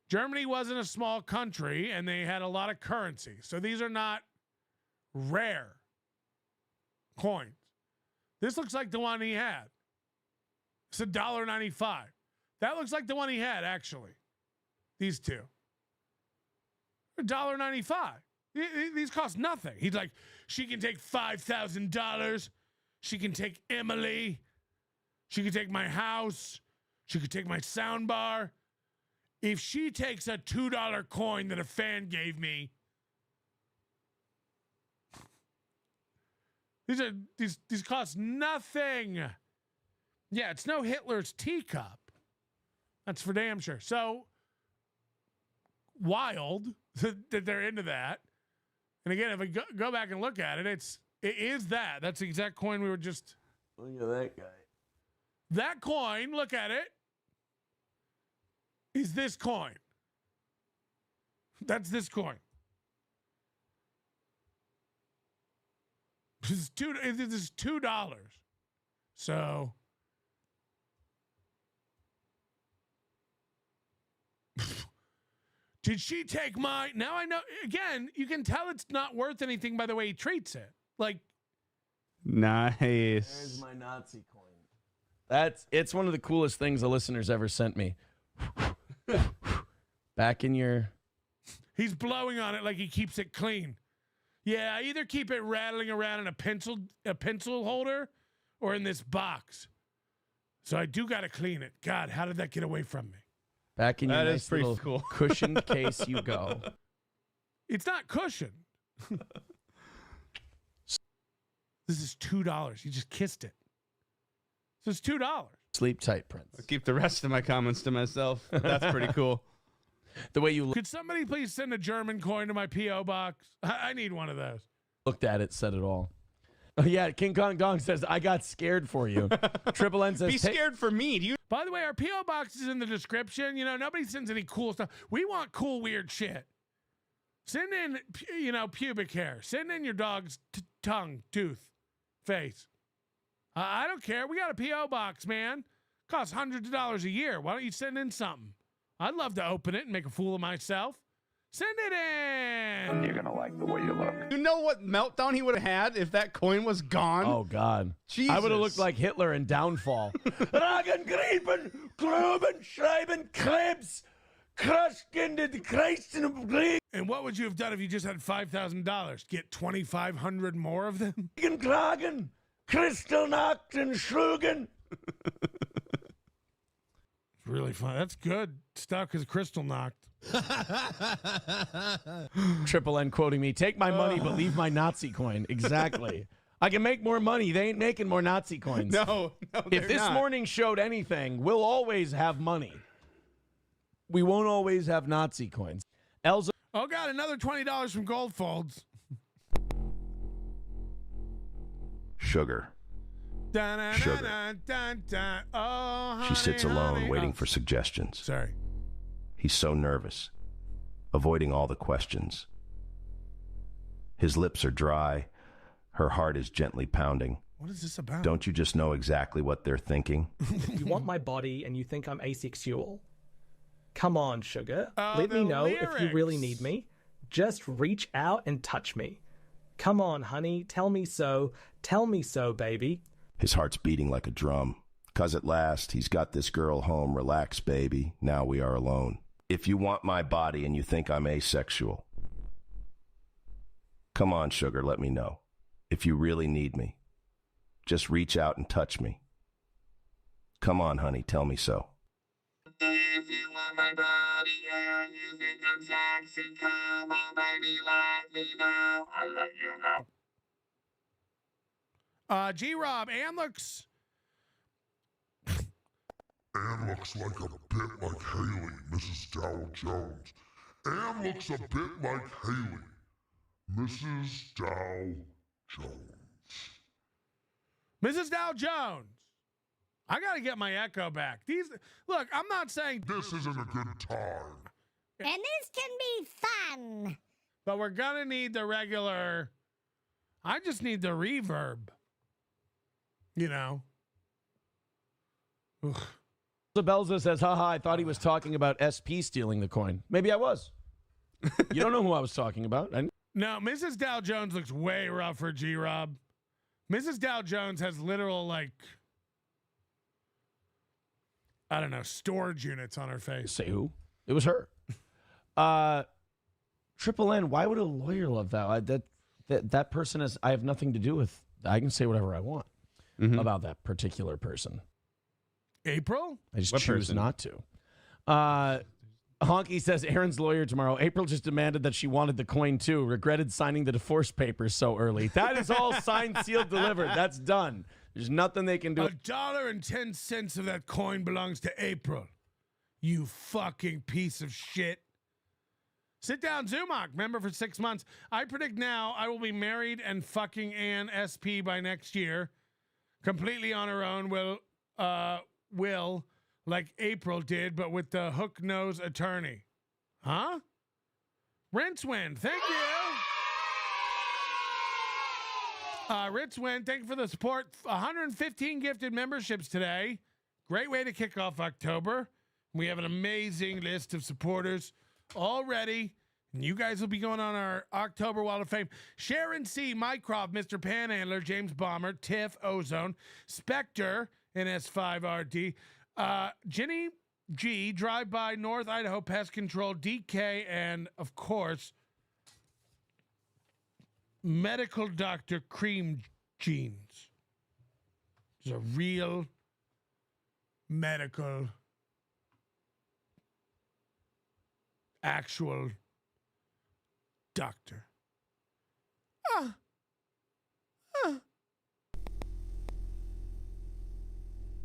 Germany wasn't a small country and they had a lot of currency. So these are not rare coins. This looks like the one he had. It's $1.95. That looks like the one he had, actually. These two. $1.95. These cost nothing. He's like, she can take $5,000. She can take Emily. She can take my house. She could take my sound bar. If she takes a $2 coin that a fan gave me, these cost nothing. Yeah, it's no Hitler's teacup. That's for damn sure. So wild that they're into that. And again, if we go back and look at it, it is that. That's the exact coin we were just. Look at that guy. That coin, look at it, is this coin. That's this coin. This is $2. So did she take my? Now I know. Again, you can tell it's not worth anything by the way he treats it. Like, nice. There's my Nazi coin. It's one of the coolest things a listener's ever sent me. Back in your. He's blowing on it like he keeps it clean. Yeah, I either keep it rattling around in a pencil holder or in this box. So I do got to clean it. God, how did that get away from me? Back in your That is nice pretty little cool. cushioned case you go. It's not cushioned. This is $2. You just kissed it. So it's $2. Sleep tight, Prince. I'll keep the rest of my comments to myself. That's pretty cool. The way you Could somebody please send a German coin to my P.O. box? I need one of those. looked at it said it all. Oh, yeah, King Kong Dong says, I got scared for you. Triple N says, Be scared for me. Do you? By the way, our P.O. box is in the description. You know, nobody sends any cool stuff. We want cool, weird shit. Send in, you know, pubic hair. Send in your dog's tongue, tooth, face. I don't care. We got a P.O. box, man. Costs hundreds of dollars a year. Why don't you send in something? I'd love to open it and make a fool of myself. Send it in. You're gonna like the way you look. You know what meltdown he would have had if that coin was gone? Oh, God. Jesus. I would have looked like Hitler in Downfall. Ragen, Grieben, Gruben, Schreiben, Krebs, Kraschkind, Kreisten, And what would you have done if you just had $5,000? Get 2,500 more of them? Kragen, Kristallnacht, Schrugen. It's really fun. That's good stuff because Crystal knocked. Triple N quoting me, take my money, but leave my Nazi coin. Exactly. I can make more money. They ain't making more Nazi coins. No, if this morning showed anything, we'll always have money. We won't always have Nazi coins. Elza. Oh, God, another $20 from Gold Folds. Sugar. Sugar. Oh, She sits honey, alone, honey. waiting for suggestions. Sorry. He's so nervous, avoiding all the questions. His lips are dry. Her heart is gently pounding. What is this about? Don't you just know exactly what they're thinking? You want my body and you think I'm asexual. Come on, sugar. Oh, Let me the know if you really lyrics. need me. Just reach out and touch me. Come on, honey. Tell me so. Tell me so, baby. His heart's beating like a drum. 'Cause at last, he's got this girl home. Relax, baby. Now we are alone. If you want my body and you think I'm asexual, come on, sugar, let me know. If you really need me, just reach out and touch me. Come on, honey, tell me so. If you want my body and you think I'm sexy, come on, baby, let me know. I'll let you know. G-Rob, Ann looks... Anne looks like a bit like Haley, Mrs. Dow Jones. Anne looks a bit like Haley, Mrs. Dow Jones. Mrs. Dow Jones. I got to get my echo back. Look, I'm not saying... This isn't a good time. And this can be fun. But we're going to need the regular... I just need the reverb. You know. Ugh. Belza says, haha, I thought he was talking about SP stealing the coin. Maybe I was. You don't know who I was talking about. No, Mrs. Dow Jones looks way rougher, G-Rob. Mrs. Dow Jones has literal, like, I don't know, storage units on her face. Say who? It was her. Triple N, why would a lawyer love that? That person is, I have nothing to do with, I can say whatever I want about that particular person. April? I just What choose person? not to. Honky says Aaron's lawyer tomorrow. April just demanded that she wanted the coin too. Regretted signing the divorce papers so early. That is all signed, sealed, delivered. That's done. There's nothing they can do. $1.10 of that coin belongs to April. You fucking piece of shit. Sit down, Zumach. Member for 6 months. I predict now I will be married and fucking Ann SP by next year. Completely on her own. Will, like April did, but with the hook nose attorney. Huh? Rinswind, thank you. Rinswind, thank you for the support. 115 gifted memberships today. Great way to kick off October. We have an amazing list of supporters already. And you guys will be going on our October Wall of Fame. Sharon C., Mycroft, Mr. Panhandler, James Bomber, Tiff, Ozone, Spectre, NS5RD, Jenny G, Drive By, North Idaho Pest Control, DK, and of course, Medical Doctor Cream Jeans. He's a real medical, actual doctor.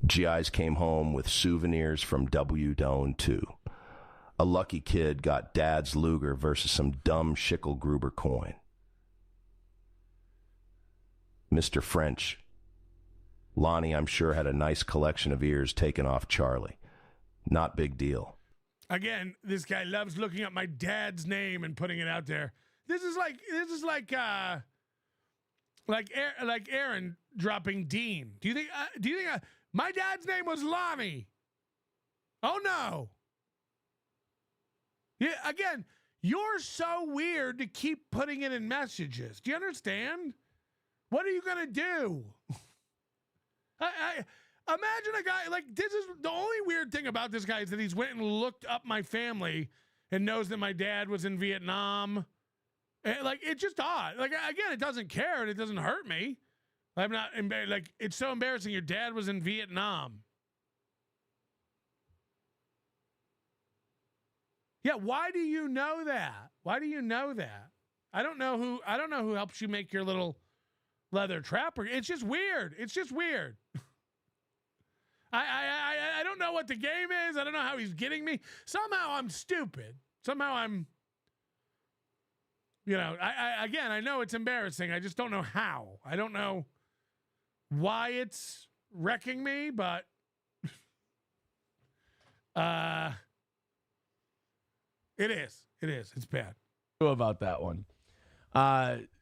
GIs came home with souvenirs from W Doan 2. A lucky kid got Dad's Luger versus some dumb Schickelgruber coin. Mr. French. Lonnie, I'm sure, had a nice collection of ears taken off Charlie. Not big deal. Again, this guy loves looking up my dad's name and putting it out there. This is like Aaron dropping Dean. Do you think my dad's name was Lonnie? Oh no. Yeah, again, you're so weird to keep putting it in messages. Do you understand? What are you gonna do? I imagine a guy like this is the only weird thing about this guy is that he's went and looked up my family and knows that my dad was in Vietnam. And, like, it's just odd. Like, again, it doesn't care and it doesn't hurt me. I'm not like, it's so embarrassing. Your dad was in Vietnam. Yeah, why do you know that? Why do you know that? I don't know who helps you make your little leather trapper. It's just weird. It's just weird. I don't know what the game is. I don't know how he's getting me. Somehow I'm stupid. Somehow I'm, I know it's embarrassing. I just don't know how. I don't know why it's wrecking me, but it is. It is. It's bad. About that one.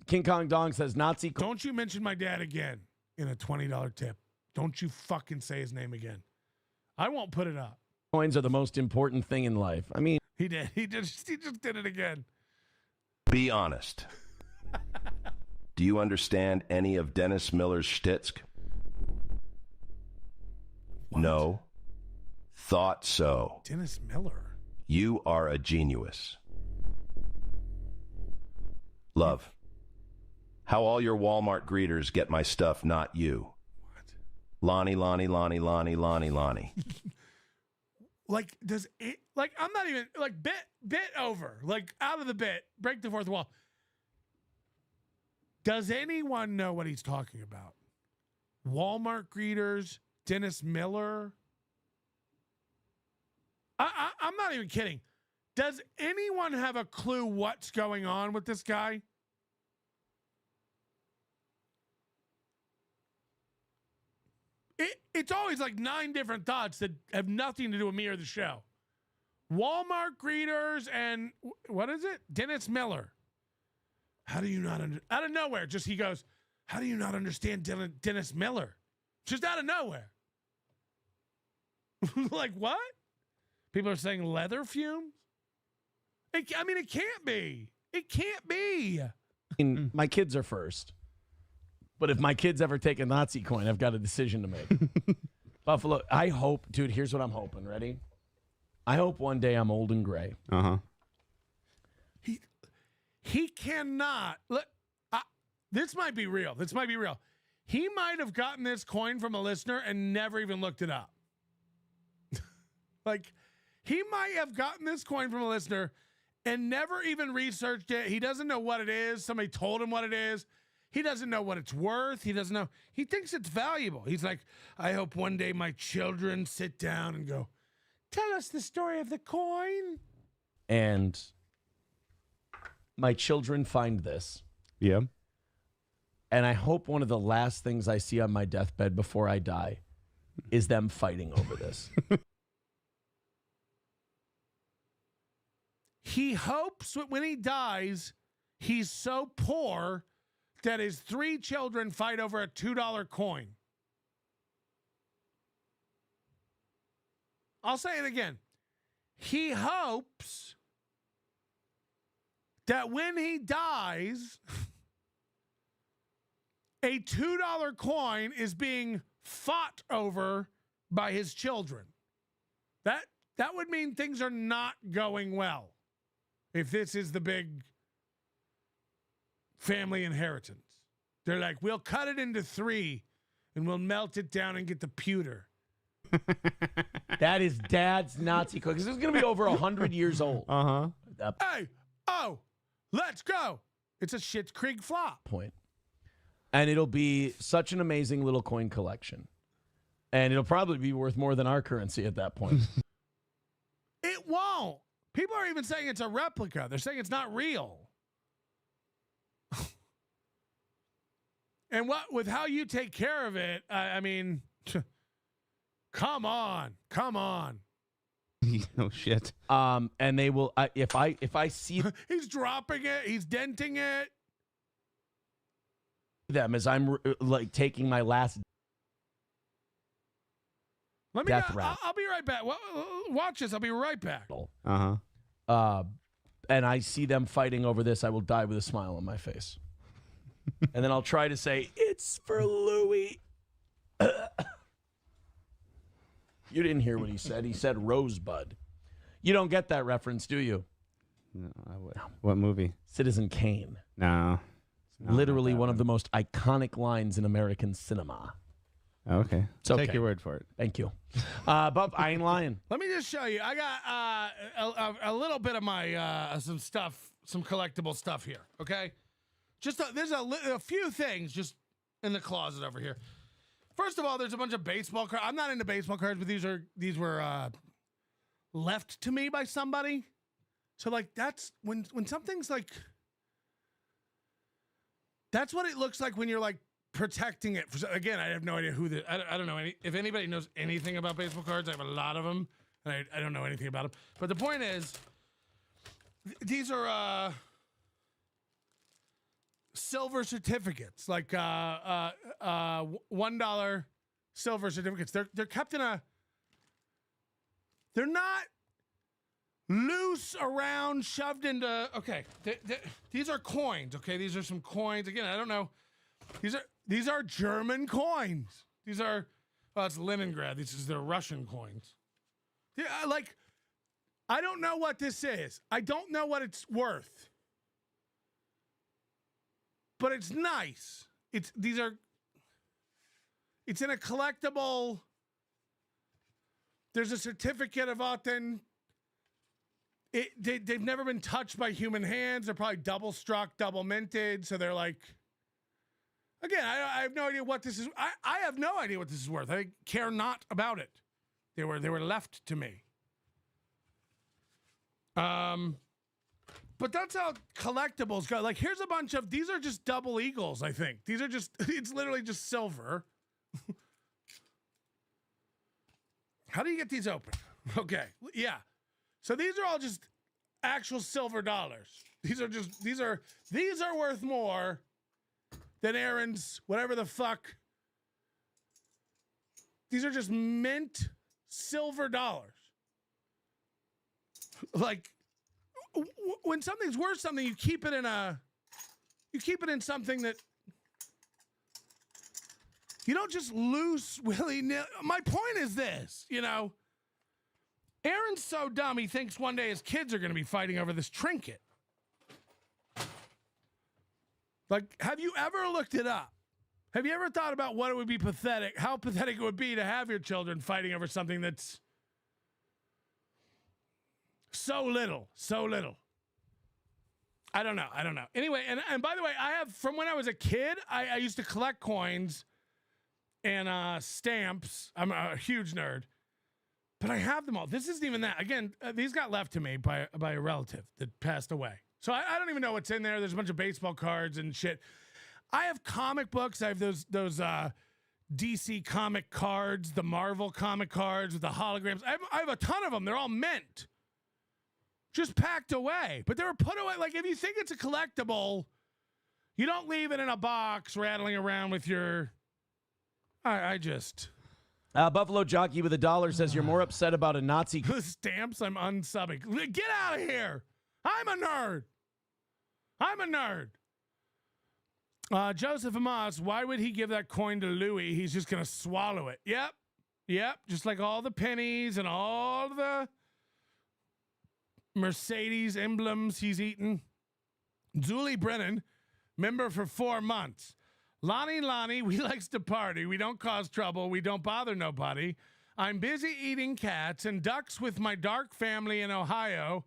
King Kong Dong says Nazi. Don't you mention my dad again in a $20 tip. Don't you fucking say his name again. I won't put it up. Coins are the most important thing in life. I mean, he did. He just did it again. Be honest. Do you understand any of Dennis Miller's shtick? No. Thought so. Dennis Miller. You are a genius. Love. How all your Walmart greeters get my stuff, not you. Lonnie. Like, does it, like, I'm not even, like, bit over, like, out of the bit, break the fourth wall. Does anyone know what he's talking about? Walmart greeters, Dennis Miller. I'm not even kidding. Does anyone have a clue what's going on with this guy? It's always like 9 different thoughts that have nothing to do with me or the show. Walmart greeters and what is it? Dennis Miller. How do you not out of nowhere? Just he goes, how do you not understand Dennis Miller? Just out of nowhere. Like what? People are saying leather fumes. It can't be. It can't be. I mean, my kids are first. But if my kids ever take a Nazi coin, I've got a decision to make. Buffalo, I hope, dude, here's what I'm hoping. Ready? I hope one day I'm old and gray. Uh-huh. He cannot. This might be real. This might be real. He might have gotten this coin from a listener and never even looked it up. Like, he might have gotten this coin from a listener and never even researched it. He doesn't know what it is. Somebody told him what it is. He doesn't know what it's worth. He doesn't know. He thinks it's valuable. He's like, I hope one day my children sit down and go, tell us the story of the coin. And my children find this. Yeah. And I hope one of the last things I see on my deathbed before I die is them fighting over this. He hopes when he dies, he's so poor that his 3 children fight over a $2 coin. I'll say it again. He hopes that when he dies, a $2 coin is being fought over by his children. That would mean things are not going well if this is the big family inheritance. They're like, we'll cut it into 3 and we'll melt it down and get the pewter. That is Dad's Nazi coin. Because it's going to be over 100 years old. Uh-huh. Hey, let's go. It's a Schitt's Creek flop. Point. And it'll be such an amazing little coin collection. And it'll probably be worth more than our currency at that point. It won't. People are even saying it's a replica. They're saying it's not real. And what with how you take care of it, I mean, come on. No shit. And they will. If I see he's dropping it, he's denting it. Them as I'm like taking my last. Let me. Death rap. I'll be right back. Watch this. I'll be right back. And I see them fighting over this, I will die with a smile on my face. And then I'll try to say, it's for Louis. You didn't hear what he said. He said Rosebud. You don't get that reference, do you? No, I would. What movie? Citizen Kane. No. Literally one of the most iconic lines in American cinema. Okay. It's okay. Take your word for it. Thank you. Bob, I ain't lying. Let me just show you. I got a little bit of my some stuff, some collectible stuff here. Okay, just there's a few things just in the closet over here. First of all, there's a bunch of baseball cards. I'm not into baseball cards, but these were left to me by somebody. So like that's when something's like that's what it looks like when you're like protecting it. Again, I have no idea who I don't know if anybody knows anything about baseball cards. I have a lot of them, and I don't know anything about them. But the point is, these are silver certificates, like $1 silver certificates. They're kept in a. They're not loose around, shoved into. Okay, these are coins. Okay, these are some coins. Again, I don't know. These are German coins. These are, well, it's Leningrad. They're Russian coins. Yeah, I don't know what this is. I don't know what it's worth. But it's nice. It's in a collectible. There's a certificate of they've never been touched by human hands. They're probably double struck, double minted. So they're like, again, I have no idea what this is. I have no idea what this is worth. I care not about it. They were left to me. But that's how collectibles go. Like, here's a bunch of, these are just double eagles, I think. These are just, it's literally just silver. How do you get these open? Okay, yeah. So these are all just actual silver dollars. These are worth more than Aaron's, whatever the fuck. These are just mint silver dollars. Like, when something's worth something, you keep it in something that you don't just loose willy-nilly. My point is this, Aaron's so dumb he thinks one day his kids are going to be fighting over this trinket. Like, have you ever looked it up? Have you ever thought about what it would be how pathetic it would be to have your children fighting over something that's so little? I don't know. Anyway, and by the way, I have, from when I was a kid, I used to collect coins and stamps. I'm a huge nerd. But I have them all. This isn't even that. Again, these got left to me by a relative that passed away. So I don't even know what's in there. There's a bunch of baseball cards and shit. I have comic books. I have those DC comic cards, the Marvel comic cards with the holograms. I have a ton of them. They're all mint. Just packed away. But they were put away. Like, if you think it's a collectible, you don't leave it in a box rattling around with your... I just... Buffalo Jockey with $1 says you're more upset about a Nazi... The stamps, I'm unsubbing. Get out of here! I'm a nerd. Joseph Amos, why would he give that coin to Louis? He's just going to swallow it. Yep. Just like all the pennies and all the Mercedes emblems he's eaten. Julie Brennan, member for 4 months. Lonnie, we likes to party. We don't cause trouble. We don't bother nobody. I'm busy eating cats and ducks with my dark family in Ohio.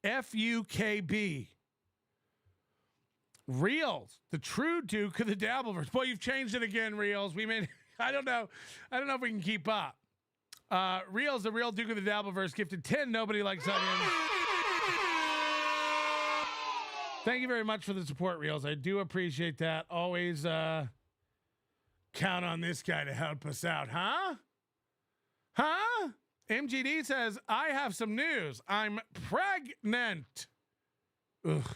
FUKB. Reels, the true Duke of the Dabbleverse. Boy, you've changed it again, Reels. I don't know if we can keep up. Reels, the real Duke of the Dabbleverse, gifted 10 Nobody Likes Onions. Thank you very much for the support, Reels. I do appreciate that. Always count on this guy to help us out, huh? Huh? MGD says, I have some news. I'm pregnant. Ugh.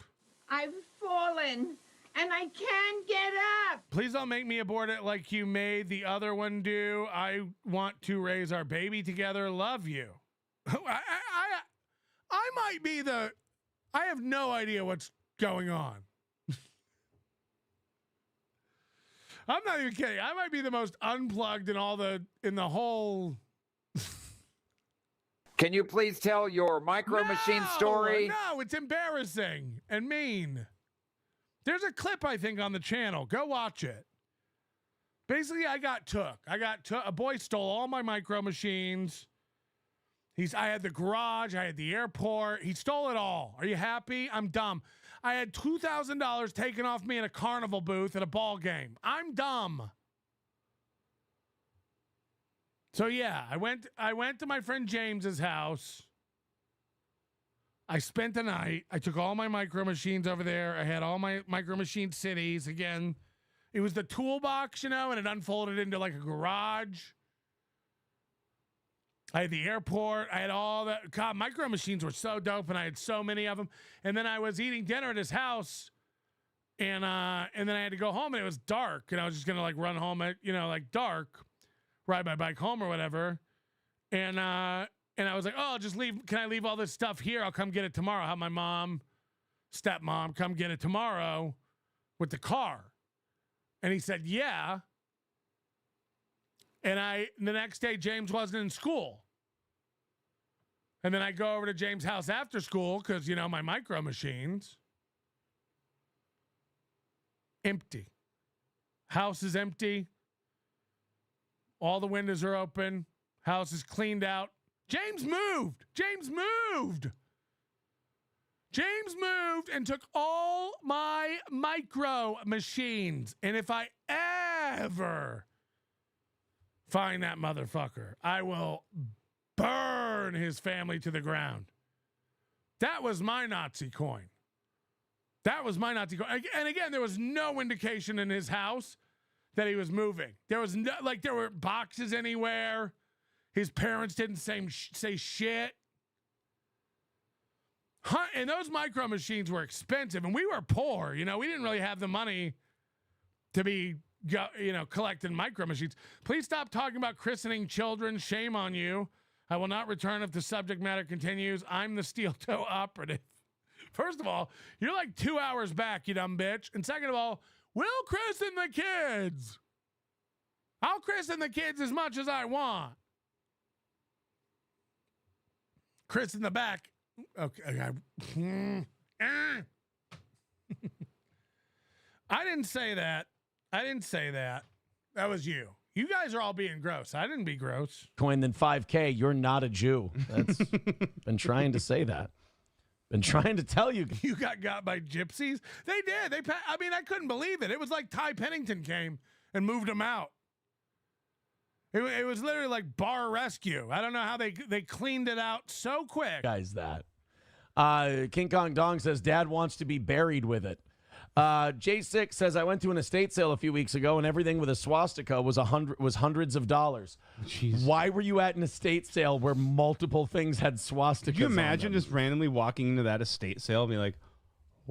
I've fallen and I can't get up. Please don't make me abort it like you made the other one do. I want to raise our baby together. Love you. I might be the... I have no idea what's going on. I'm not even kidding. I might be the most unplugged in the whole... Can you please tell your Micro Machine story? No, it's embarrassing and mean. There's a clip, I think, on the channel. Go watch it. Basically, I got took. A boy stole all my Micro Machines. I had the garage. I had the airport. He stole it all. Are you happy? I'm dumb. I had $2,000 taken off me in a carnival booth at a ball game. I'm dumb. So yeah, I went to my friend James's house. I spent the night. I took all my Micro Machines over there. I had all my Micro Machine cities again. It was the toolbox, and it unfolded into like a garage. I had the airport. I had all that. God, Micro Machines were so dope, and I had so many of them. And then I was eating dinner at his house, and then I had to go home, and it was dark, and I was just gonna like run home at dark. Ride my bike home or whatever. And I was like, oh, I'll just leave. Can I leave all this stuff here? I'll come get it tomorrow. I'll have my mom, stepmom, come get it tomorrow with the car. And he said, yeah. And the next day, James wasn't in school. And then I go over to James' house after school because, my Micro Machines. Empty. House is empty. All the windows are open. House is cleaned out. James moved. James moved and took all my Micro Machines. And if I ever find that motherfucker, I will burn his family to the ground. That was my Nazi coin. And again, there was no indication in his house that he was moving. There was there were boxes anywhere. His parents didn't say shit. And those Micro Machines were expensive, and we were poor. We didn't really have the money to be, collecting Micro Machines. Please stop talking about christening children. Shame on you. I will not return if the subject matter continues. I'm the steel toe operative. First of all, you're like 2 hours back, you dumb bitch. And second of all, we'll christen the kids. I'll christen the kids as much as I want. Christen the back. Okay. I didn't say that. That was you. You guys are all being gross. I didn't be gross. Coin than 5K. You're not a Jew. That's been trying to say that. Been trying to tell you. You got by gypsies? They did. I couldn't believe it. It was like Ty Pennington came and moved them out. It was literally like bar rescue. I don't know how they cleaned it out so quick. Guys, that. King Kong Dong says dad wants to be buried with it. J6 says I went to an estate sale a few weeks ago and everything with a swastika was hundreds of dollars. Jeez. Why were you at an estate sale where multiple things had swastikas? Could you imagine just randomly walking into that estate sale and be like,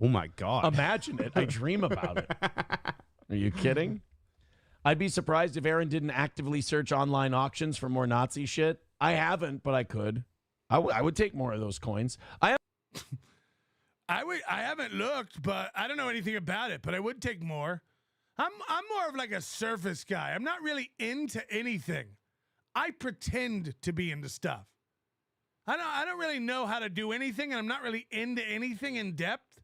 oh my God. Imagine it. I dream about it. Are you kidding? I'd be surprised if Aaron didn't actively search online auctions for more Nazi shit. I haven't, but I could. I would take more of those coins. I haven't looked, but I don't know anything about it, but I would take more. I'm more of like a surface guy. I'm not really into anything. I pretend to be into stuff. I don't really know how to do anything, and I'm not really into anything in depth,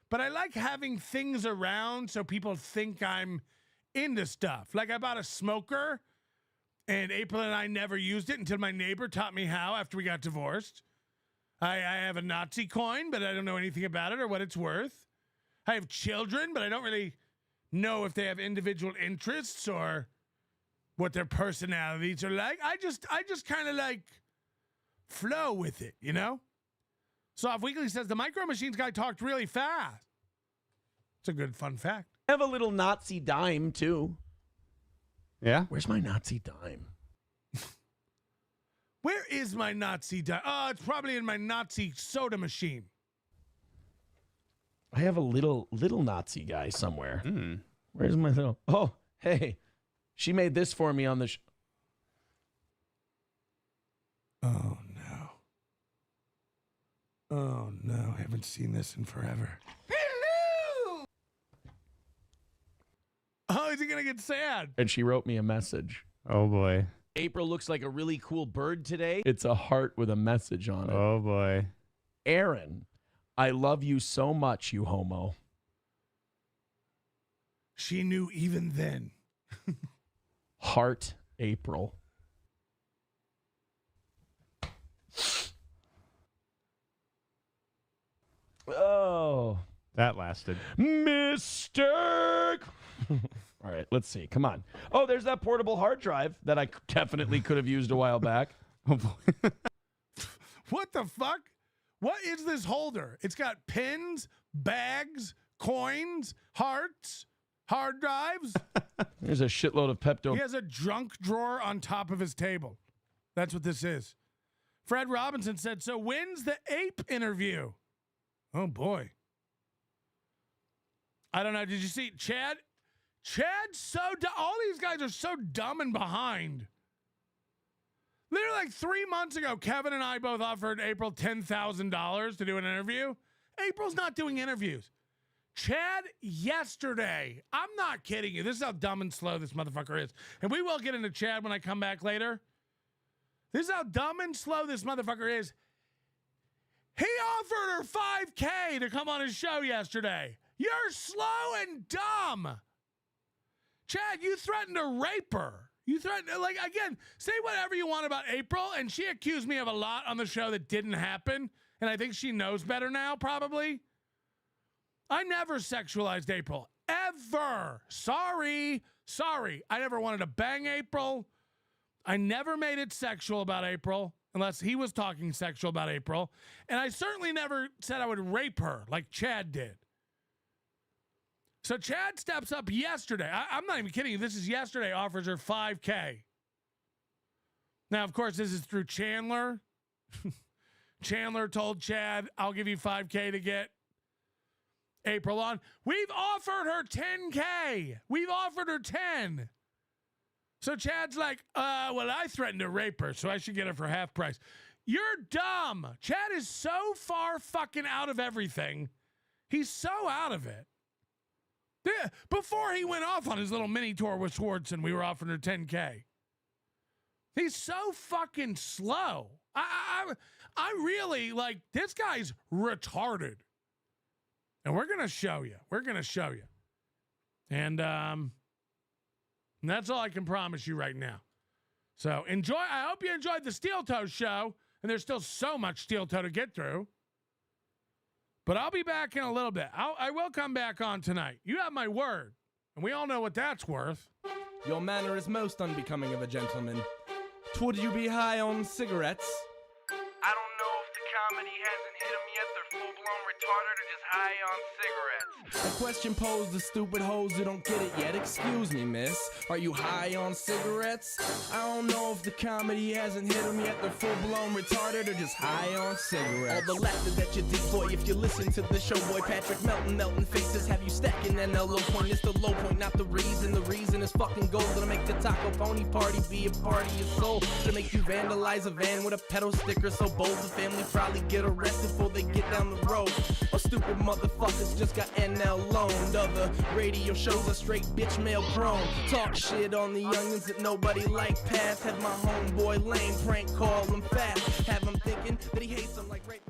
but I like having things around so people think I'm into stuff. Like I bought a smoker, and April and I never used it until my neighbor taught me how after we got divorced. I have a Nazi coin, but I don't know anything about it or what it's worth. I have children, but I don't really know if they have individual interests or what their personalities are like. I just kind of like flow with it, you know? Soft Weekly says the Micro Machines guy talked really fast. It's a good fun fact. have a little Nazi dime too. Yeah? Where's my Nazi dime? Where is my Nazi dime? Oh, it's probably in my Nazi soda machine. I have a little Nazi guy somewhere. Where's my little... Oh, hey. She made this for me on the... Oh, no. Oh, no. I haven't seen this in forever. Hello! Oh, is he going to get sad? And she wrote me a message. Oh, boy. April looks like a really cool bird today. It's a heart with a message on it. Oh, boy. Aaron, I love you so much, you homo. She knew even then. Heart, April. Oh. That lasted. Mistake. All right, let's see. Come on. Oh, there's that portable hard drive that I definitely could have used a while back. Oh, boy. What the fuck? What is this holder? It's got pins, bags, coins, hearts, hard drives. There's a shitload of Pepto. He has a junk drawer on top of his table. That's what this is. Fred Robinson said, so when's the ape interview? Oh, boy. I don't know. Did you see Chad? Chad's so dumb. All these guys are so dumb and behind. Literally like 3 months ago, Kevin and I both offered April $10,000 to do an interview. April's not doing interviews. Chad, yesterday, I'm not kidding you. This is how dumb and slow this motherfucker is. And we will get into Chad when I come back later. This is how dumb and slow this motherfucker is. He offered her $5K to come on his show yesterday. You're slow and dumb. Chad, you threatened to rape her. You threatened, like, again, say whatever you want about April, and she accused me of a lot on the show that didn't happen, and I think she knows better now, probably. I never sexualized April, ever. Sorry. I never wanted to bang April. I never made it sexual about April, unless he was talking sexual about April, and I certainly never said I would rape her like Chad did. So Chad steps up yesterday. I'm not even kidding you. This is yesterday. Offers her $5K. Now, of course, this is through Chandler. Chandler told Chad, I'll give you $5K to get April on. We've offered her $10K. We've offered her 10. So Chad's like, well, I threatened to rape her, so I should get her for half price. You're dumb. Chad is so far fucking out of everything. He's so out of it. Yeah, before he went off on his little mini tour with Swartzen, we were offering her $10K. He's so fucking slow. I really, like, this guy's retarded. And we're going to show you. We're going to show you. And that's all I can promise you right now. So enjoy. I hope you enjoyed the Steel Toe show. And there's still so much Steel Toe to get through. But I'll be back in a little bit. I will come back on tonight. You have my word. And we all know what that's worth. Your manner is most unbecoming of a gentleman. Would you be high on cigarettes? I don't know if the comedy hasn't hit them yet. They're full-blown retarded or just high on cigarettes. A question posed to stupid hoes who don't get it yet. Excuse me, miss. Are you high on cigarettes? I don't know if the comedy hasn't hit them yet. They're full-blown retarded or just high on cigarettes. All the laughter that you deploy if you listen to the show, boy. Patrick Melton faces have you stacking an low point. It's the low point, not the reason. The reason is fucking gold. It'll make the Taco Pony party be a party of soul. It'll make you vandalize a van with a pedal sticker so bold the family probably get arrested before they get down the road. Or stupid motherfuckers just got NL loaned. Other radio shows are straight bitch male prone. Talk shit on the youngins that nobody like past. Have my homeboy lame prank call him fast. Have him thinking that he hates them like rape.